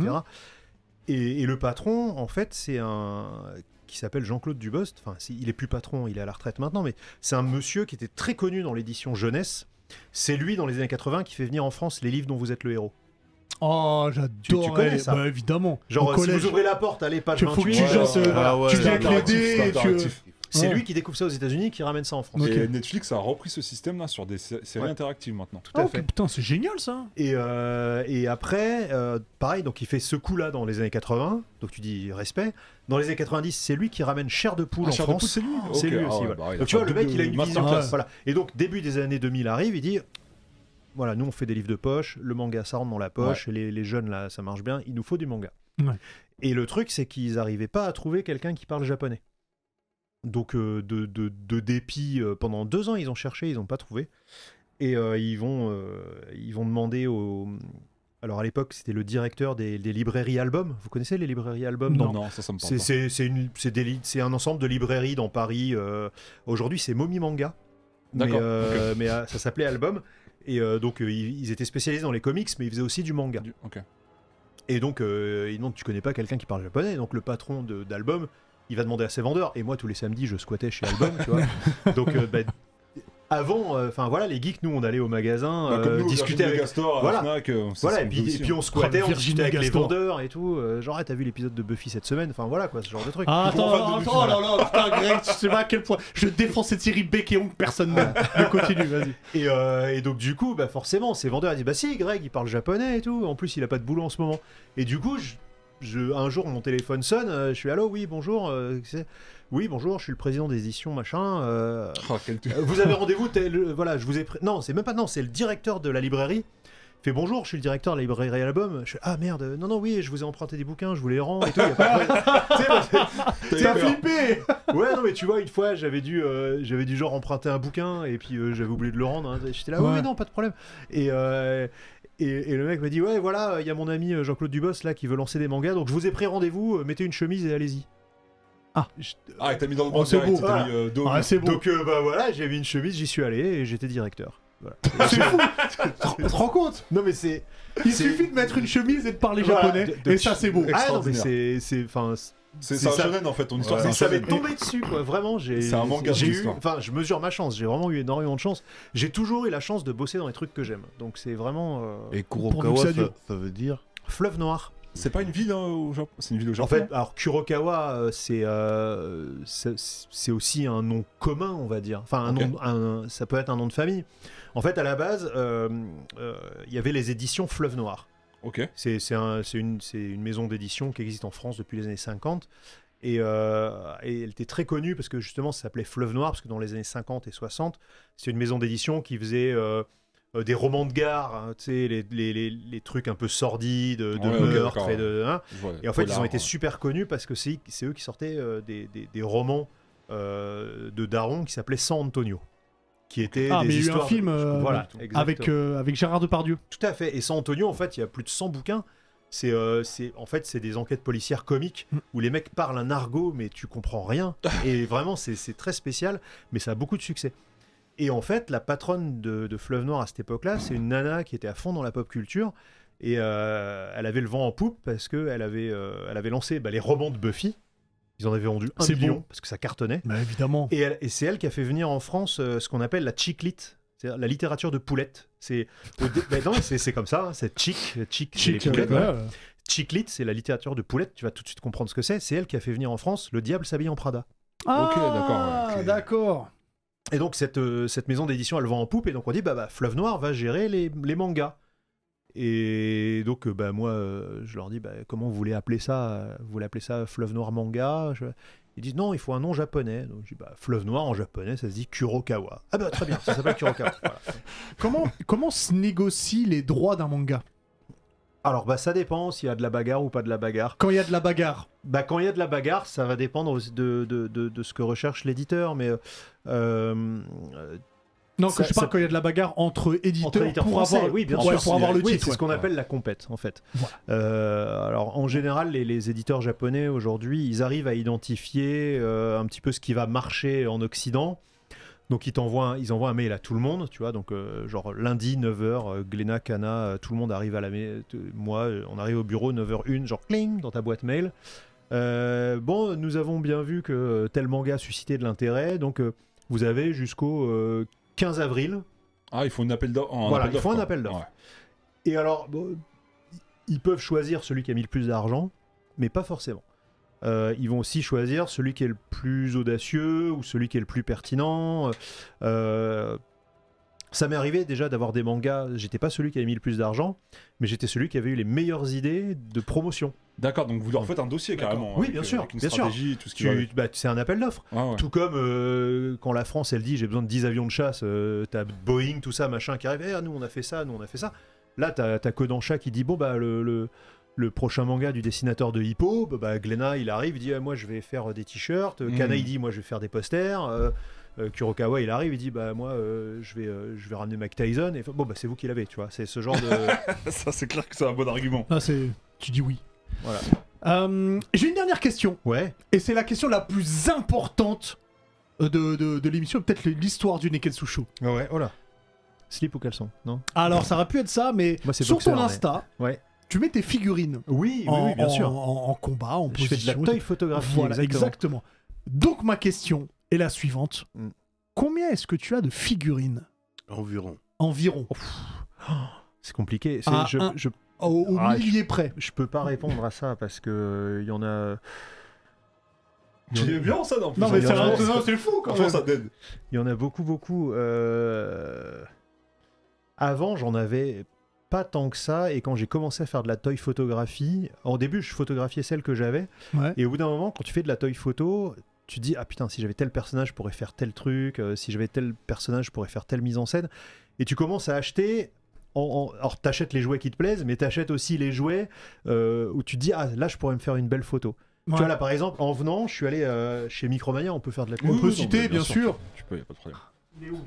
Et le patron, en fait, c'est un qui s'appelle Jean-Claude Dubost. Enfin, il est plus patron, il est à la retraite maintenant, mais c'est un monsieur qui était très connu dans l'édition jeunesse. C'est lui, dans les années 80, qui fait venir en France les livres dont vous êtes le héros. Oh, j'adore. Tu connais ça? Bah, évidemment. Genre, si vous ouvrez la porte, allez, page 28. Faut que tu viens avec les dés. C'est lui qui découvre ça aux États-Unis, qui ramène ça en France. Et Netflix a repris ce système-là sur des séries interactives maintenant. Tout à fait. Putain, c'est génial ça. Et après, pareil, donc il fait ce coup-là dans les années 80. Donc tu dis respect. Dans les années 90, c'est lui qui ramène Chair de Poule en Chair France. De Poule, c'est lui. C'est lui aussi. Voilà. Donc tu vois, le mec, il a une vision. Voilà. Et donc début des années 2000 arrive, il dit. Voilà, nous on fait des livres de poche, le manga ça rentre dans la poche, et les jeunes là ça marche bien, il nous faut du manga. Et le truc c'est qu'ils n'arrivaient pas à trouver quelqu'un qui parle japonais. Donc de dépit, pendant 2 ans ils ont cherché, ils n'ont pas trouvé. Et ils vont demander au... Alors à l'époque c'était le directeur des librairies albums. Vous connaissez les librairies albums? Non, ça me parle pas. C'est un ensemble de librairies dans Paris. Aujourd'hui c'est Momi Manga. D'accord. Mais ça s'appelait Album. Et donc ils étaient spécialisés dans les comics, mais ils faisaient aussi du manga. Et donc ils demandent, tu connais pas quelqu'un qui parle japonais? Donc le patron d'Album, il va demander à ses vendeurs. Et moi tous les samedis je squattais chez Album, tu vois. Donc avant, enfin voilà, les geeks, nous on allait au magasin, comme nous, discuter avec Gastor, voilà, Fnac, voilà, et puis on squattait, on discutait avec les vendeurs et tout. Genre, t'as vu l'épisode de Buffy cette semaine? Enfin voilà quoi, ce genre de truc. Attends, putain, Greg, je sais pas à quel point je défends cette série bec et ongle, personne n'aime. Mais continue, vas-y. Et donc du coup, bah forcément, ces vendeurs ils disent bah si, Greg, il parle japonais et tout. En plus, il a pas de boulot en ce moment. Et du coup, un jour, mon téléphone sonne. Je suis allô, oui, bonjour. Oui, bonjour, je suis le président des éditions, machin. Vous avez rendez-vous, voilà, je vous ai... Non, c'est même pas, non, c'est le directeur de la librairie. Il fait bonjour, je suis le directeur de la librairie Album. Je fais ah merde, non, oui, je vous ai emprunté des bouquins, je vous les rends et tout. T'as flippé. Ouais, non, mais tu vois, une fois, j'avais dû genre emprunter un bouquin et puis j'avais oublié de le rendre. Hein. J'étais là, oui, non, pas de problème. Et le mec m'a dit ouais, voilà, il y a mon ami Jean-Claude Dubost là qui veut lancer des mangas, donc je vous ai pris rendez-vous, mettez une chemise et allez-y. Et t'as mis dans le bon direct, c'est beau. Donc bah voilà, j'ai mis une chemise, j'y suis allé et j'étais directeur. Voilà. C'est fou. Tu te rends compte? Non mais c'est... Il suffit de mettre une chemise et de parler japonais, et ça c'est beau. Ah non mais c'est ça shonen en fait, ton histoire c'est un ça shonen. m'est tombé dessus quoi, vraiment. C'est un manga enfin je mesure ma chance, j'ai vraiment eu énormément de chance. J'ai toujours eu la chance de bosser dans les trucs que j'aime. Donc c'est vraiment... Et Kurokawa ça veut dire Fleuve Noir. C'est pas une ville au Japon? C'est une ville au Japon. En fait, alors Kurokawa, c'est aussi un nom commun, on va dire. Enfin, ça peut être un nom de famille. En fait, à la base, il y avait les éditions Fleuve Noir. Ok. C'est une maison d'édition qui existe en France depuis les années 50. Et elle était très connue parce que justement, ça s'appelait Fleuve Noir, parce que dans les années 50 et 60, c'est une maison d'édition qui faisait... des romans de gare, hein, tu sais, les trucs un peu sordides, de meurtre et en fait, ils ont été super connus parce que c'est eux qui sortaient des romans de Daron qui s'appelaient San Antonio. qui étaient mais des il y a eu histoires... un film avec Gérard Depardieu. Tout à fait. Et San Antonio, en fait, il y a plus de 100 bouquins. C'est des enquêtes policières comiques où les mecs parlent un argot, mais tu comprends rien. Et vraiment, c'est très spécial, mais ça a beaucoup de succès. Et en fait, la patronne de Fleuve Noir à cette époque-là, c'est une nana qui était à fond dans la pop culture. Et elle avait le vent en poupe parce qu'elle avait lancé les romans de Buffy. Ils en avaient vendu 1 million parce que ça cartonnait. Bah, évidemment. Et c'est elle qui a fait venir en France ce qu'on appelle la chick lit, c'est-à-dire la littérature de poulette. C'est comme ça, c'est chick les poulettes. Chick lit, c'est la littérature de poulette. Tu vas tout de suite comprendre ce que c'est. C'est elle qui a fait venir en France Le Diable s'habille en Prada. Ah, ok, d'accord. D'accord. Et donc cette maison d'édition, elle vend en poupe, et donc on dit Fleuve Noir va gérer les mangas. Et donc moi je leur dis comment vous voulez appeler ça? Vous voulez appeler ça Fleuve Noir manga? Ils disent non, il faut un nom japonais. Donc je dis Fleuve Noir en japonais ça se dit Kurokawa. Ah très bien, ça s'appelle Kurokawa. Voilà. Comment se négocient les droits d'un manga? Alors ça dépend s'il y a de la bagarre ou pas de la bagarre. Quand il y a de la bagarre? Quand il y a de la bagarre, ça va dépendre de ce que recherche l'éditeur, mais non, je parle quand il y a de la bagarre entre éditeurs pour français, avoir, oui, bien sûr, pour avoir le titre. C'est ce qu'on appelle la compète, en fait. Voilà. Alors, en général, les éditeurs japonais, aujourd'hui, ils arrivent à identifier un petit peu ce qui va marcher en Occident. Donc, ils envoient un mail à tout le monde, tu vois. Donc, genre, lundi, 9h, Glénat, Kana, tout le monde arrive à la mail. Moi, on arrive au bureau, 9h01, genre, cling, dans ta boîte mail. Nous avons bien vu que tel manga suscitait de l'intérêt. Donc, vous avez jusqu'au 15 avril. Ah, il faut un appel d'offres. Voilà, il faut un appel d'offres. Ouais. Et alors, ils peuvent choisir celui qui a mis le plus d'argent, mais pas forcément. Ils vont aussi choisir celui qui est le plus audacieux ou celui qui est le plus pertinent. Ça m'est arrivé déjà d'avoir des mangas, j'étais pas celui qui avait mis le plus d'argent, mais j'étais celui qui avait eu les meilleures idées de promotion. D'accord, donc vous leur faites un dossier carrément. Oui, bien sûr. Avec une stratégie, tout ce qui c'est un appel d'offres. Ah ouais. Tout comme quand la France, elle dit j'ai besoin de 10 avions de chasse, t'as Boeing, tout ça, machin, qui arrive, nous on a fait ça, nous on a fait ça. Là, t'as Kodansha qui dit le prochain manga du dessinateur de Hippo, Glénat, il arrive, il dit moi je vais faire des t-shirts, Kana il dit moi je vais faire des posters, Kurokawa il arrive, il dit moi je vais ramener Mike Tyson, et c'est vous qui l'avez, tu vois, c'est ce genre de... Ça c'est clair que c'est un bon argument. Là, tu dis oui. Voilà. J'ai une dernière question. Ouais. Et c'est la question la plus importante de l'émission, peut-être l'histoire du Neketsu Show. Ouais, oh là. Slip ou caleçon, non? Alors ça aurait pu être ça, mais moi, sur ton Insta, ouais. Tu mets tes figurines. Oui, bien sûr. En combat, en position. Je fais de la toy photographie. Voilà, exactement. Donc ma question est la suivante. Combien est-ce que tu as de figurines? Environ. C'est compliqué. Au millier près. Je peux pas répondre à ça parce que il y en a. J'ai bien ça non plus. Non mais c'est fou quand même. Ça t'aide. Il y en a beaucoup. Avant, j'en avais pas tant que ça, et quand j'ai commencé à faire de la toy photographie, au début je photographiais celle que j'avais, et au bout d'un moment quand tu fais de la toy photo, tu te dis putain, si j'avais tel personnage je pourrais faire tel truc, si j'avais tel personnage je pourrais faire telle mise en scène, et tu commences à acheter alors t'achètes les jouets qui te plaisent, mais t'achètes aussi les jouets où tu te dis là je pourrais me faire une belle photo. Tu vois là par exemple, en venant je suis allé chez Micromania, on peut faire de la on peut citer bien sûr. Tu peux, y a pas de problème. Il est où?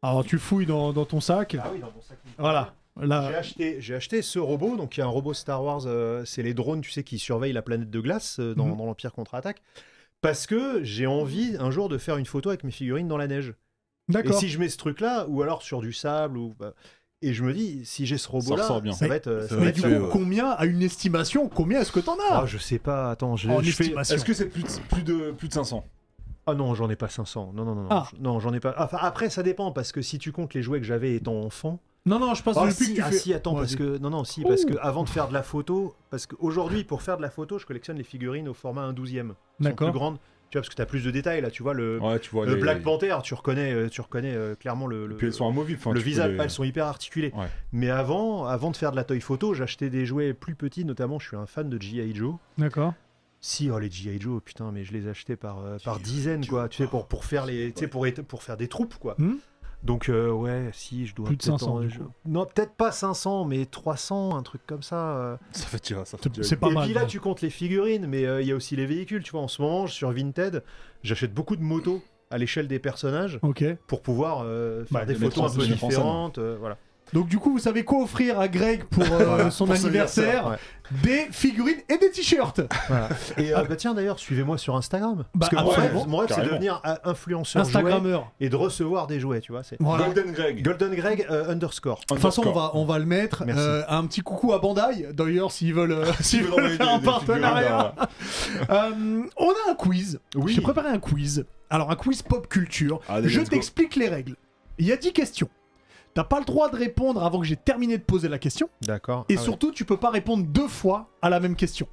Alors tu fouilles dans ton sac. Ah oui, dans mon sac. Voilà. Là. J'ai acheté ce robot, donc il y a un robot Star Wars, c'est les drones, tu sais, qui surveillent la planète de glace dans l'Empire contre-attaque, parce que j'ai envie un jour de faire une photo avec mes figurines dans la neige. D'accord. Et si je mets ce truc-là, ou alors sur du sable, et je me dis, si j'ai ce robot-là, ça va être... mais du coup, combien, à une estimation, combien est-ce que t'en as? Je sais pas, attends, Est-ce que c'est plus de 500? Ah non, j'en ai pas 500. Non. Non, j'en ai pas. Enfin, après, ça dépend, parce que si tu comptes les jouets que j'avais étant enfant. Non, je pense que si, que tu fais. Attends, parce que. Parce que avant de faire de la photo. Parce qu'aujourd'hui, pour faire de la photo, je collectionne les figurines au format 1/12e. Elles sont plus grandes. Tu vois, parce que tu as plus de détails là, tu vois le Black Panther, tu reconnais clairement le. Et puis elles sont amovibles. Le visage, elles sont hyper articulées. Ouais. Mais avant de faire de la toy photo, j'achetais des jouets plus petits, notamment, je suis un fan de G.I. Joe. D'accord. Si, les G.I. Joe, putain, mais je les achetais par dizaines, quoi. Tu sais, pour faire pour faire des troupes, quoi. Donc, je dois... Plus de 500, non, peut-être pas 500, mais 300, un truc comme ça. Ça fait tirer. C'est pas mal. Et puis là, tu comptes les figurines, mais il y a aussi les véhicules. Tu vois, en ce moment, sur Vinted, j'achète beaucoup de motos. à l'échelle des personnages Ok. pour pouvoir faire des photos un peu différentes. Voilà. Donc du coup, vous savez quoi offrir à Greg pour son Pour anniversaire? ouais. Des figurines et des t-shirts. Voilà. Et tiens d'ailleurs, suivez-moi sur Instagram. Bah, Parce que ouais, mon rêve, c'est de carrément. devenir influenceur jouet Instagrammeur. et de recevoir des jouets, tu vois. C'est Voilà. Golden Greg. Golden Greg underscore. De toute façon, on va le mettre. Merci. Un petit coucou à Bandai, d'ailleurs, s'ils veulent, s'ils veulent veulent envoyer faire un des partenariat. On a un quiz. Oui. J'ai préparé un quiz. Alors, un quiz pop culture. Allez, Je let's go. t'explique les règles. Il y a 10 questions. T'as pas le droit de répondre avant que j'ai terminé de poser la question. D'accord. Et surtout, tu peux pas répondre 2 fois à la même question.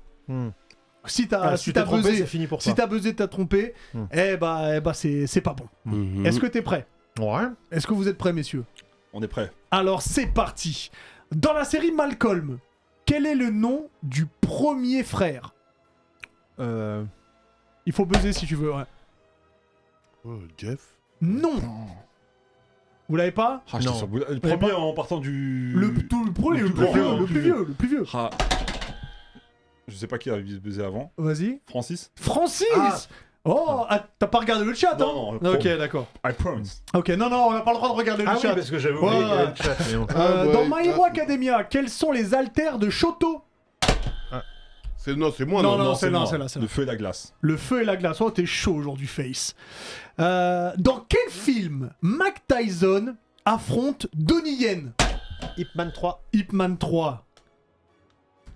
Si t'as Si t'es trompé, buzzé, c'est fini pour si toi. t'as buzzé, t'as trompé, eh bah c'est pas bon. Mhm. Est-ce que t'es prêt? Ouais. Est-ce que vous êtes prêts, messieurs? On est prêt. Alors c'est parti. Dans la série Malcolm, quel est le nom du premier frère? Il faut buzzer si tu veux. Ouais. Oh, Jeff. Non. Vous l'avez pas? Ah, j'étais Non. sur le Mais premier pas- en partant du. Le premier, le plus grand, vieux, le le plus plus vieux, le plus vieux. Ah. Je sais pas qui a buzzé avant. Vas-y. Francis. Francis. Ah. Oh, t'as pas regardé le chat, Non, hein? non, Ok, d'accord. I promise. Ok, non, on n'a pas le droit de regarder le Ah oui, chat. parce que j'avais Ouais. oublié qu'il y avait le chat. Mais bon. Dans ouais, My Hero Academia, quels sont les alters de Shoto? C'est moi, Non, non. non, c'est là, moi. c'est là, c'est là. Le feu et la glace. Le feu et la glace. Oh, t'es chaud aujourd'hui, Face. Dans quel film Mac Tyson affronte Donnie Yen? Ip Man 3. Ip Man 3.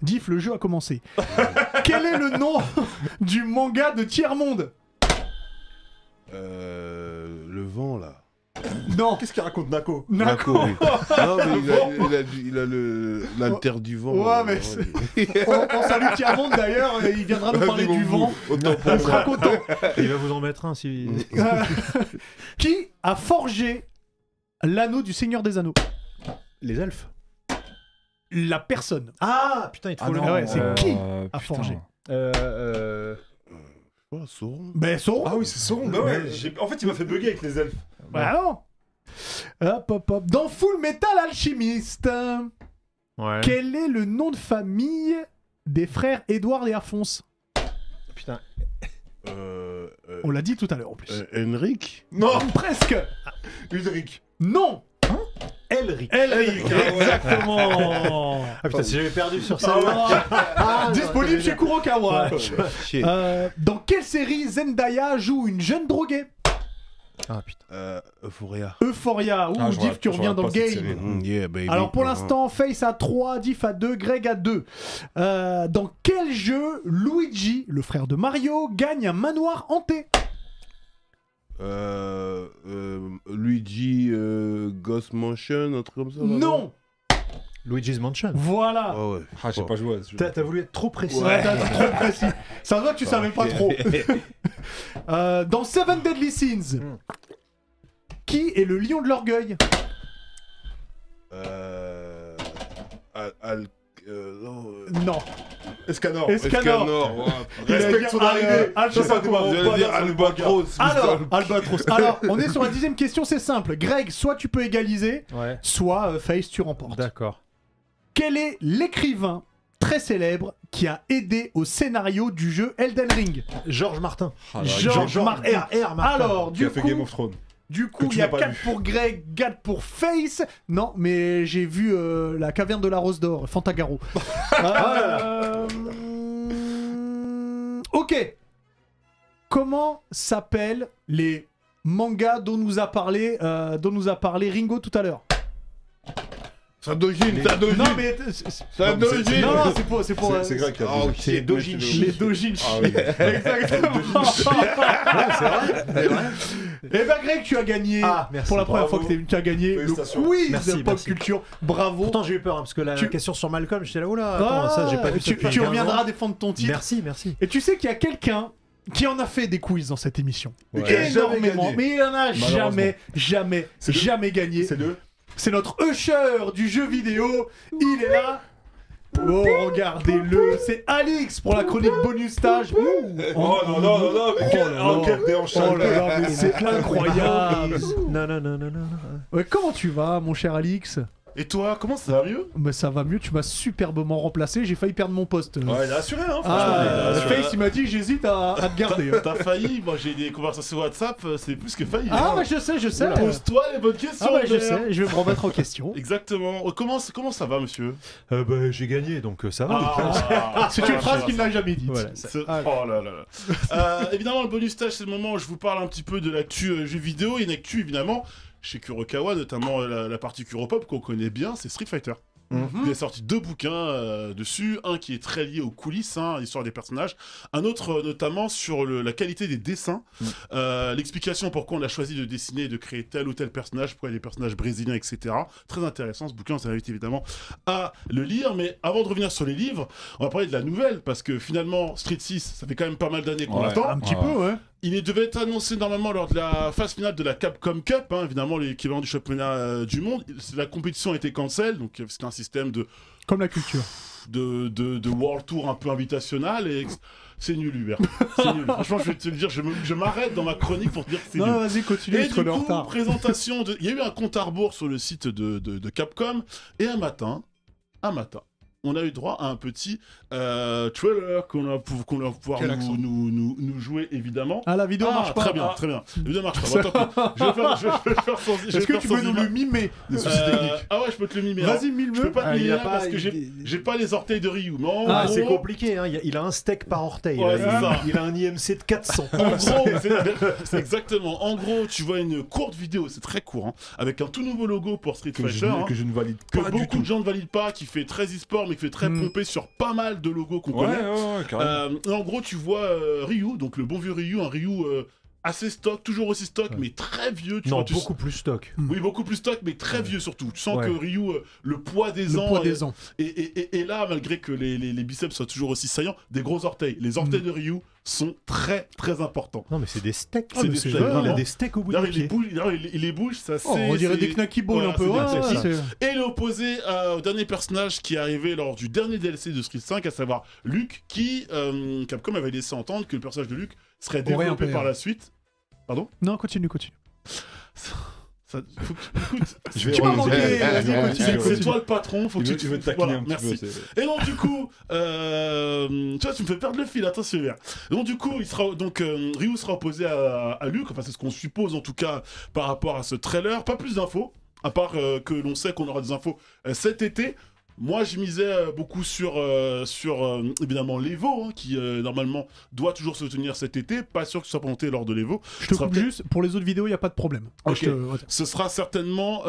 Diff, le jeu a commencé. Quel est le nom du manga de Tiers-Monde? Le vent, là. Non. Qu'est-ce qu'il raconte Nako? Nako. oui. Non, mais il a l'alter du vent. Ouais, mais on salue Tiers-Monde d'ailleurs, et il viendra nous parler du vent. Autant pour On sera moi. content. Il va vous en mettre un si. Qui a forgé l'anneau du Seigneur des Anneaux? Les elfes. La personne. Ah putain, il te faut Ah le non, nom. ouais, c'est qui a putain. forgé? Oh, Sauron. Ben, Sauron. Ah oui, c'est Sauron. Bah ouais. En fait, il m'a fait bugger avec les elfes. Bah non. Hop, hop, hop. Dans Full Metal Alchemist, Ouais. quel est le nom de famille des frères Edward et Alphonse? Putain. On l'a dit tout à l'heure en plus. Henrik. Non. Presque. Ulrich. Non. Elric. Elric. Exactement. Ah putain, si j'avais perdu sur ça. Disponible chez Kurokawa. Chier. Dans quelle série Zendaya joue une jeune droguée? Ah putain. Euphoria. Euphoria. Ouh, Ah, je Diff, regarde- tu je reviens regarde dans le pas cette game. série. Yeah, baby. Alors pour l'instant, Face à 3, Diff à 2, Greg à 2. Dans quel jeu Luigi, le frère de Mario, gagne un manoir hanté? Luigi Ghost Mansion, un truc comme ça. là, Non. Luigi's Mansion. Voilà. Ah ouais. Ah, j'ai pas joué à ce jeu. T'as voulu être trop précis. Ouais, t'as été trop précis. Ça se voit que tu savais pas trop. Dans Seven Deadly Sins, qui est le lion de l'orgueil? Non. Escanor. Escanor. ouais. Il a Respecte dit, son arrivée. ah, Je sais pas comment. J'allais dire Albatros. Alors, Albatros. Alors, on est sur la 10e question, c'est simple. Greg, soit tu peux égaliser, Ouais. soit Face, tu remportes. D'accord. Quel est l'écrivain très célèbre qui a aidé au scénario du jeu Elden Ring? Georges Martin. Georges Martin. R. Martin. Alors, Qui a fait Game of Thrones. du coup, que tu il y a n'as pas 4 vu. pour Greg, 4 pour Face. Non, mais j'ai vu la caverne de la Rose d'Or, Fantagaro. Ok. Comment s'appellent les mangas dont nous a parlé Ringo tout à l'heure? Sadojin. Non, mais Sadojin. non, c'est pour C'est Greg qui a Oh, buzzé. C'est Dojinshi. les dojinshi. Ah oui. Exactement. Eh ben Greg, tu as gagné. Ah, merci. Pour la première Bravo. fois que tu as gagné le Félicitations. quiz Merci, Pop merci. Culture. Bravo. Pourtant j'ai eu peur hein, parce que la Tu- question sur Malcolm, j'étais là oula. Ah, Attends, ça j'ai pas vu ça tu, depuis tu 15 reviendras ans. défendre ton titre. Merci, merci. Et tu sais qu'il y a quelqu'un qui en a fait des quiz dans cette émission. Ouais. Qui a jamais Énormément. gagné. Mais il en a Malheureusement. C'est le- jamais gagné. C'est le. C'est notre usher du jeu vidéo. Il est là. Oh, regardez-le. C'est Alix pour la chronique bonus stage. Oh non, mais quelle enquête déhanchante. Oh là là, mais c'est incroyable. Non. Ouais, comment tu vas, mon cher Alix? Et toi, comment ça va mieux? Bah ça va mieux, tu m'as superbement remplacé, j'ai failli perdre mon poste. Ouais, il a assuré, hein, Face, il m'a dit j'hésite à te garder. T'as failli, moi j'ai des conversations WhatsApp, c'est plus que failli. Ah, bah je sais. Pose-toi les bonnes questions. Ah, ouais, je sais, je vais me remettre en question. Exactement. Comment ça va, monsieur? Bah, j'ai gagné, donc ça va. C'est une phrase qu'il n'a jamais dite. Voilà, Oh là là. Évidemment, le bonus stage, c'est le moment où je vous parle un petit peu de l'actu jeux vidéo. Et une actu, évidemment, chez Kurokawa, notamment la partie Kuropop qu'on connaît bien, c'est Street Fighter. Il a sorti 2 bouquins dessus, un qui est très lié aux coulisses, l'histoire des personnages, un autre notamment sur la qualité des dessins, l'explication pourquoi on a choisi de dessiner et de créer tel ou tel personnage, pourquoi il y a des personnages brésiliens, etc. Très intéressant ce bouquin, on vous invite évidemment à le lire, mais avant de revenir sur les livres, on va parler de la nouvelle, parce que finalement Street 6, ça fait quand même pas mal d'années qu'on l'attend. Un petit peu, ouais. Il devait être annoncé normalement lors de la phase finale de la Capcom Cup, évidemment l'équivalent du championnat du monde. La compétition a été cancel, donc c'est un système de... Comme la culture. De World Tour un peu invitationnel et... C'est nul, Hubert. C'est nul. Franchement, je vais te le dire, je m'arrête dans ma chronique pour te dire que c'est nul. Non, vas-y, continue, et je connais en du coup, retard. présentation de... Il y a eu un compte à rebours sur le site de Capcom, et un matin, on a eu droit à un petit trailer qu'on va pouvoir nous jouer, évidemment. Ah, la vidéo marche pas. Très bien. La vidéo marche pas. Bon, je vais le faire sans... Est-ce que tu peux nous le mimer? Ah ouais, je peux te le mimer. Vas-y, mime-le. Je peux pas te mimer parce que j'ai pas les orteils de Ryu. Mais en gros... c'est compliqué, hein. Il a un steak par orteil. Ouais, il a un IMC de 400. En gros, c'est exactement. En gros, tu vois une courte vidéo, c'est très court, avec un tout nouveau logo pour Street Fighter. Que je ne valide que pas du beaucoup tout. de gens ne valident pas, qui fait très e-sport, mais qui fait très pompé sur pas mal de logos qu'on connaît. Carrément. En gros, tu vois Ryu, donc le bon vieux Ryu, un Ryu assez stock, toujours aussi stock, mais très vieux. Beaucoup plus stock. Oui, beaucoup plus stock, mais très vieux surtout. Tu sens que Ryu, le poids des ans. Et là, malgré que les biceps soient toujours aussi saillants, des gros orteils. Les orteils de Ryu sont très très importants. Non, mais c'est des steaks. C'est des steaks. Il a des steaks au bout du pied. Il les bouge, ça c'est... On dirait des knacky balls un peu. Et il est opposé au dernier personnage qui est arrivé lors du dernier DLC de Street 5, à savoir Luke, qui Capcom avait laissé entendre que le personnage de Luke serait développé par la suite. Pardon ? Non, continue. Écoute, tu m'as manqué. C'est toi le patron, faut que tu veux te taquiner un petit peu. Et donc du coup, tu vois, tu me fais perdre le fil, attention. Donc du coup, Ryu sera opposé à Luke, enfin c'est ce qu'on suppose en tout cas par rapport à ce trailer. Pas plus d'infos, à part que l'on sait qu'on aura des infos cet été. Moi, je misais beaucoup sur évidemment l'Evo, qui normalement doit toujours se tenir cet été. Pas sûr que ce soit présenté lors de l'Evo. Je te coupe juste, pour les autres vidéos, il n'y a pas de problème. Okay. Ce sera certainement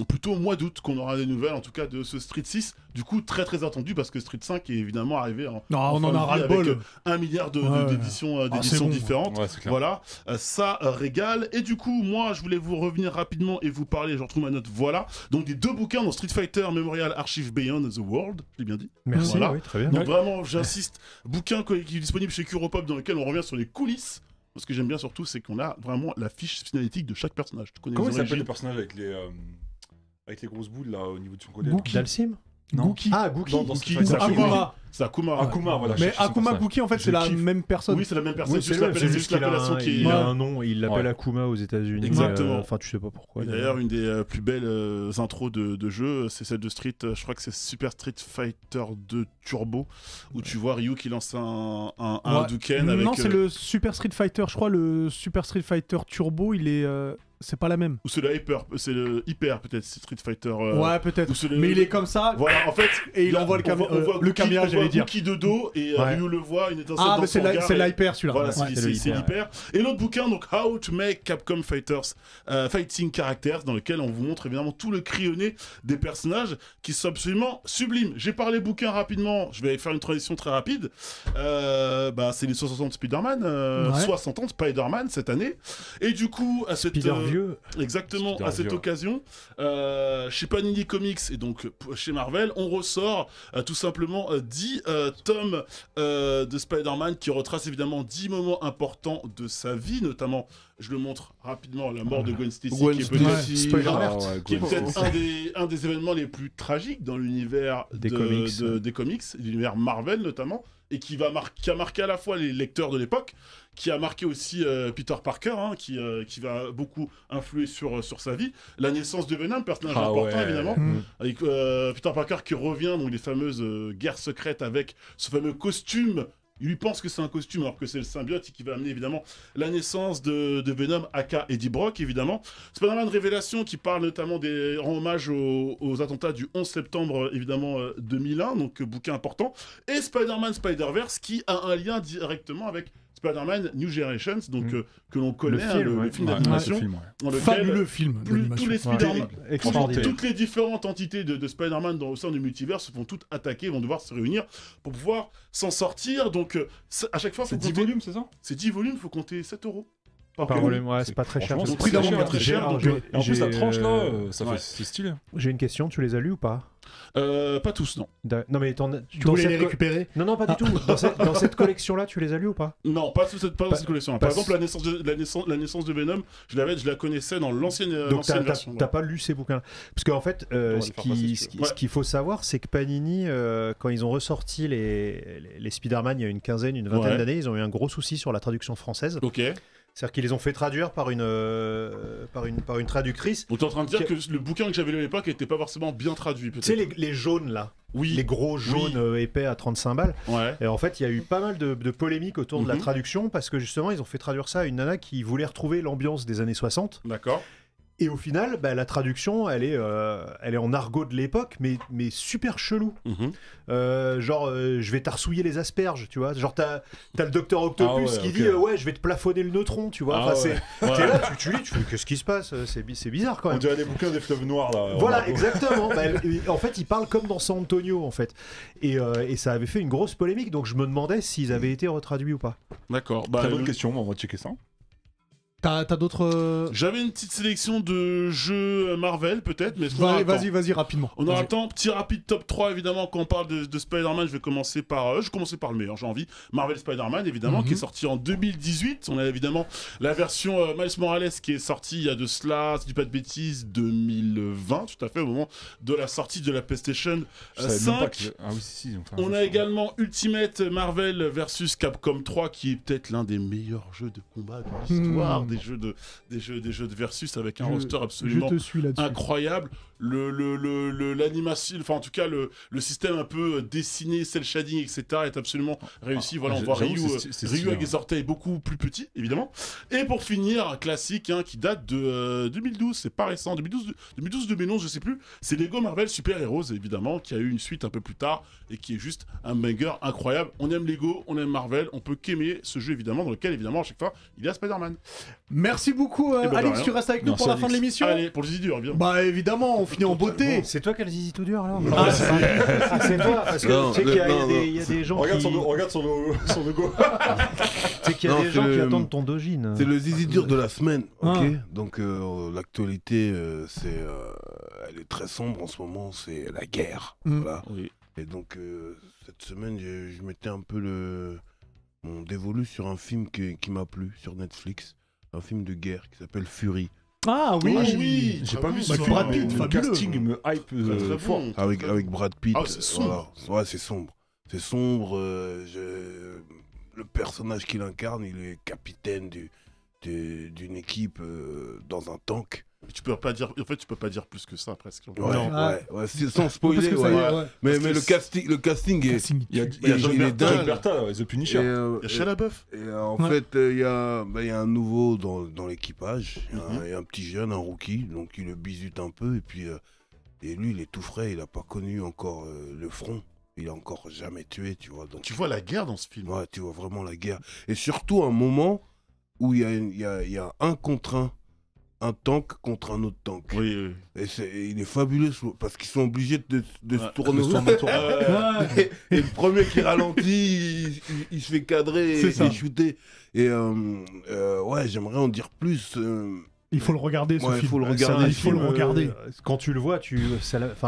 plutôt au mois d'août qu'on aura des nouvelles, en tout cas de ce Street 6. Du coup, très très attendu parce que Street 5 est évidemment arrivé on en a ras-le-bol avec 1 milliard d'éditions différentes. Ouais, voilà, ça régale. Et du coup, moi, je voulais vous revenir rapidement et vous parler, je retrouve ma note, voilà. Donc des 2 bouquins dans Street Fighter Memorial Archive Beyond the World, je l'ai bien dit. Merci, voilà. oui, très bien. Donc vraiment, j'insiste, bouquin qui est disponible chez Kuropop dans lequel on revient sur les coulisses. Ce que j'aime bien surtout, c'est qu'on a vraiment la fiche signalétique de chaque personnage. Comment il s'appelle le personnage avec les grosses boules là au niveau de son collet? Dalsim? Gookie. Ah, Gookie. C'est Akuma. C'est Akuma. Voilà. Mais Akuma Gookie, en fait, c'est la même personne. Oui, c'est la même personne. C'est juste l'appellation qui est. Il a un nom, il l'appelle Akuma aux États-Unis. Exactement. Enfin, tu sais pas pourquoi. D'ailleurs, une des plus belles intros de jeu, c'est celle de Street. Je crois que c'est Super Street Fighter 2 Turbo, où tu vois Ryu qui lance un Hadouken avec. Non, c'est le Super Street Fighter. Je crois le Super Street Fighter Turbo, il est. C'est pas la même. Ou c'est le hyper peut-être, Street Fighter. Ouais, peut-être. Mais il est comme ça. Voilà, en fait. Et il envoie le caméra, j'allais dire. Gookie de dos et Ryu le voit, une étincelle dans son regard. C'est l'hyper celui-là. Voilà, c'est l'hyper. Et l'autre bouquin, donc How to Make Capcom Fighters Fighting Characters, dans lequel on vous montre évidemment tout le crayonné des personnages qui sont absolument sublimes. J'ai parlé bouquin rapidement, je vais faire une transition très rapide. C'est les 60 ans de Spider-Man, 60 ans de Spider-Man cette année. Et du coup, à cette. Exactement, à cette occasion, chez Panini Comics et donc chez Marvel, on ressort tout simplement 10 tomes de Spider-Man qui retracent évidemment 10 moments importants de sa vie, notamment, je le montre rapidement, la mort de Gwen Stacy, qui est peut-être un des événements les plus tragiques dans l'univers des comics, l'univers Marvel notamment. et qui a marqué à la fois les lecteurs de l'époque, qui a marqué aussi Peter Parker, hein, qui va beaucoup influer sur sa vie. La naissance de Venom, personnage important évidemment, avec Peter Parker qui revient, donc les fameuses guerres secrètes avec ce fameux costume. Il lui pense que c'est un costume alors que c'est le symbiote qui va amener évidemment la naissance de Venom, aka Eddie Brock évidemment. Spider-Man Révélation qui parle notamment rend hommage aux attentats du 11 septembre évidemment 2001, donc bouquin important. Et Spider-Man Spider-Verse qui a un lien directement avec Spider-Man New Generations, donc que l'on connaît, le film d'animation. Fabuleux film Tous les Spider-Man, toutes les différentes entités de Spider-Man au sein du multivers se font toutes attaquer, vont devoir se réunir pour pouvoir s'en sortir. Donc à chaque fois, c'est 10 volumes, c'est ça? C'est 10 volumes, il faut compter 7 €. Par volume, ouais, c'est pas très cher. C'est prix d'avant très cher. En plus, la tranche là, c'est stylé. J'ai une question, tu les as lus ou pas? Pas tous, non. Non, mais tu voulais les récupérer? Non, pas du tout. Dans cette collection-là, tu les as lus ou pas? Non, pas dans cette collection. Par exemple, la naissance de Venom, je la connaissais dans l'ancienne version. Donc, t'as pas lu ces bouquins-là? Parce qu'en fait, ce qu'il faut savoir, c'est que Panini, quand ils ont ressorti les Spider-Man il y a une vingtaine d'années, ils ont eu un gros souci sur la traduction française. Ok. C'est-à-dire qu'ils les ont fait traduire par une traductrice. Donc t'es en train de dire que le bouquin que j'avais lu à l'époque n'était pas forcément bien traduit, peut-être. Tu sais, les jaunes là, les gros jaunes épais à 35 balles. Ouais. Et en fait, il y a eu pas mal de polémiques autour de la traduction parce que justement, ils ont fait traduire ça à une nana qui voulait retrouver l'ambiance des années 60. D'accord. Et au final, la traduction, elle est en argot de l'époque, mais super chelou. Je vais t'arsouiller les asperges, tu vois. Genre, t'as le Docteur Octopus qui dit je vais te plafonner le neutron, tu vois. T'es là, tu lis, tu fais qu'est-ce qui se passe? C'est bizarre quand même. On dirait des bouquins des fleuves noirs là. Voilà, exactement. En fait, il parle comme dans San Antonio, en fait. Et ça avait fait une grosse polémique, donc je me demandais s'ils avaient été retraduits ou pas. D'accord. T'as d'autres questions? On va checker ça. T'as d'autres... J'avais une petite sélection de jeux Marvel, peut-être, mais vas-y, rapidement. On aura le temps. Petit rapide top 3, évidemment, quand on parle de Spider-Man, je vais commencer par le meilleur, j'ai envie. Marvel Spider-Man, évidemment, qui est sorti en 2018. On a évidemment la version Miles Morales qui est sortie il y a de cela, si je dis pas de bêtises, 2020, tout à fait, au moment de la sortie de la PlayStation 5. On a également Ultimate Marvel versus Capcom 3, qui est peut-être l'un des meilleurs jeux de combat de l'histoire. Des jeux de versus avec un roster absolument incroyable. L'animation, enfin en tout cas le système un peu dessiné, cel shading, etc. est absolument réussi. Voilà, on voit Ryu avec des orteils beaucoup plus petits, évidemment. Et pour finir, un classique qui date de 2012, c'est pas récent, 2012-2011, je sais plus. C'est Lego Marvel Super Heroes, évidemment, qui a eu une suite un peu plus tard et qui est juste un banger incroyable. On aime Lego, on aime Marvel, on peut qu'aimer ce jeu évidemment, dans lequel évidemment à chaque fois il y a Spider-Man. Merci beaucoup Alex, tu restes avec nous pour la fin de l'émission. Allez, pour le zizi dur, bien. Bah évidemment, on finit en beauté. C'est toi qui as le zizi tout dur alors? C'est toi, parce que tu sais qu'il y a des gens regarde son logo. Tu sais qu'il y a des gens qui attendent ton dojin. C'est le zizi dur de la semaine, ok. Donc l'actualité, elle est très sombre en ce moment, c'est la guerre. Voilà. Oui. Et donc cette semaine, je mettais un peu mon dévolu sur un film qui m'a plu sur Netflix. Un film de guerre qui s'appelle Fury. Ah oui, j'ai pas vu ça. Brad Pitt, le casting me hype fort. Avec Brad Pitt. Ah, c'est sombre. Voilà. Ouais, c'est sombre. C'est sombre. Le personnage qu'il incarne, il est capitaine d'une équipe dans un tank. Tu peux pas dire, en fait, tu peux pas dire plus que ça presque. Ouais, sans spoiler. Mais le casting est. Il y a John Berta, The Punisher. Il y a Shia LaBeouf. En fait, il y a un nouveau dans l'équipage. Il y a un petit jeune, un rookie, donc il le bisute un peu. Et puis, lui, il est tout frais. Il a pas connu encore le front. Il a encore jamais tué, tu vois. Donc, tu vois la guerre dans ce film. Ouais, tu vois vraiment la guerre. Et surtout un moment où il y a un contre un tank contre un autre tank. Oui. Et il est fabuleux parce qu'ils sont obligés de se tourner. Et le premier qui ralentit, il se fait cadrer et shooter. Et j'aimerais en dire plus. Il faut le regarder, ce film. Il faut le regarder. Il faut le regarder. Quand tu le vois,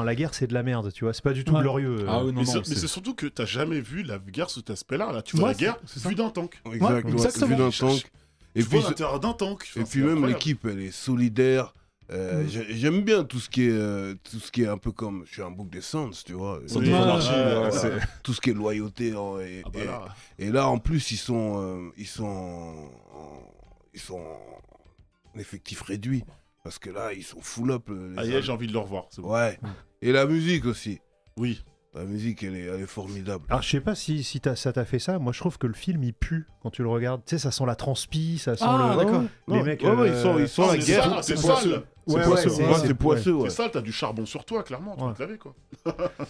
la guerre, c'est de la merde, tu vois. C'est pas du tout glorieux. Ah, mais c'est surtout que t'as jamais vu la guerre sous cet aspect-là. Là, tu vois la guerre vue d'un tank. Exactement. Vue d'un tank. Et puis l'intérieur d'un tank. Et puis même l'équipe, elle est solidaire. J'aime bien tout ce qui est un peu comme... Je suis un book des Sands, tu vois. Tout ce qui est loyauté. Et là, en plus, ils sont en effectif réduit. Parce que là, ils sont full up. J'ai envie de le revoir. Bon. Ouais. Et la musique aussi. Oui. La musique, elle est formidable. Alors, je sais pas si ça t'a fait ça. Moi, je trouve que le film, il pue quand tu le regardes. Tu sais, ça sent la transpi, ça sent d'accord. Les mecs. Ils sont la guerre. C'est sale. C'est poisseux. C'est sale, t'as du charbon sur toi, clairement. Tu vas te laver, quoi.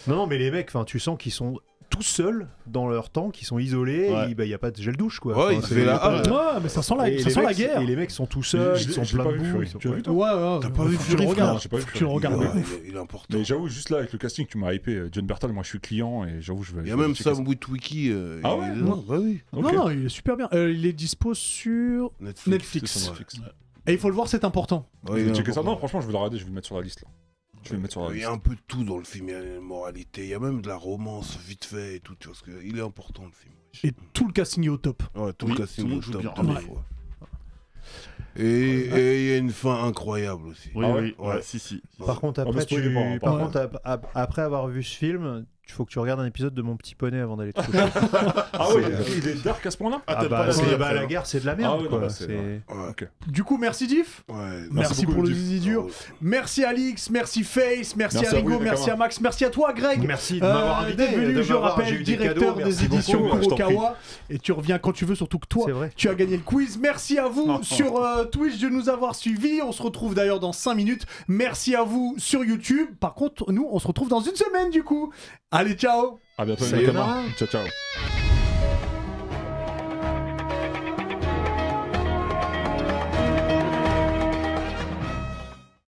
Non, mais les mecs, tu sens qu'ils sont tout seuls dans leur temps, qu'ils sont isolés. Il n'y a pas de gel douche, quoi. Ouais, il fait la Ouais, mais ça sent la guerre. Et les mecs sont tout seuls, ils sont plein de boue. Tu as vu, toi? Ouais. T'as pas vu Tu le regardes. Tu le regardes. Il est important. Mais j'avoue, juste là, avec le casting, tu m'as hypé. John Burton, moi je suis client et j'avoue, je vais. Il y a même Sam Witwicky. Ah ouais? Bah oui. Non, il est super bien. Il est dispo sur Netflix. Et il faut le voir, c'est important. Checker ça. Non, franchement, je vais le regarder, je vais le mettre sur la liste là. Il y a un peu de tout dans le film, il y a une moralité, il y a même de la romance vite fait et tout, tu vois, parce qu'il est important le film. Et tout le casting est au top. Ouais, tout le casting est au top. Bien. Et il y a une fin incroyable aussi. Oui, si. Par contre, après avoir vu ce film, il faut que tu regardes un épisode de Mon Petit Poney avant d'aller te coucher. Ah oui, il est dark à ce point-là. La guerre, c'est de la merde. Du coup, merci Diff. Merci pour le zizi dur. Merci Alix, merci Face, merci Arigo, merci à Max, merci à toi Greg. Merci de m'avoir invité. Venu, je rappelle, directeur des éditions Kurokawa. Et tu reviens quand tu veux, surtout que toi, tu as gagné le quiz. Merci à vous sur Twitch de nous avoir suivis. On se retrouve d'ailleurs dans 5 minutes. Merci à vous sur YouTube. Par contre, nous, on se retrouve dans une semaine du coup. Allez, ciao. À bientôt. Sayonara. Ciao.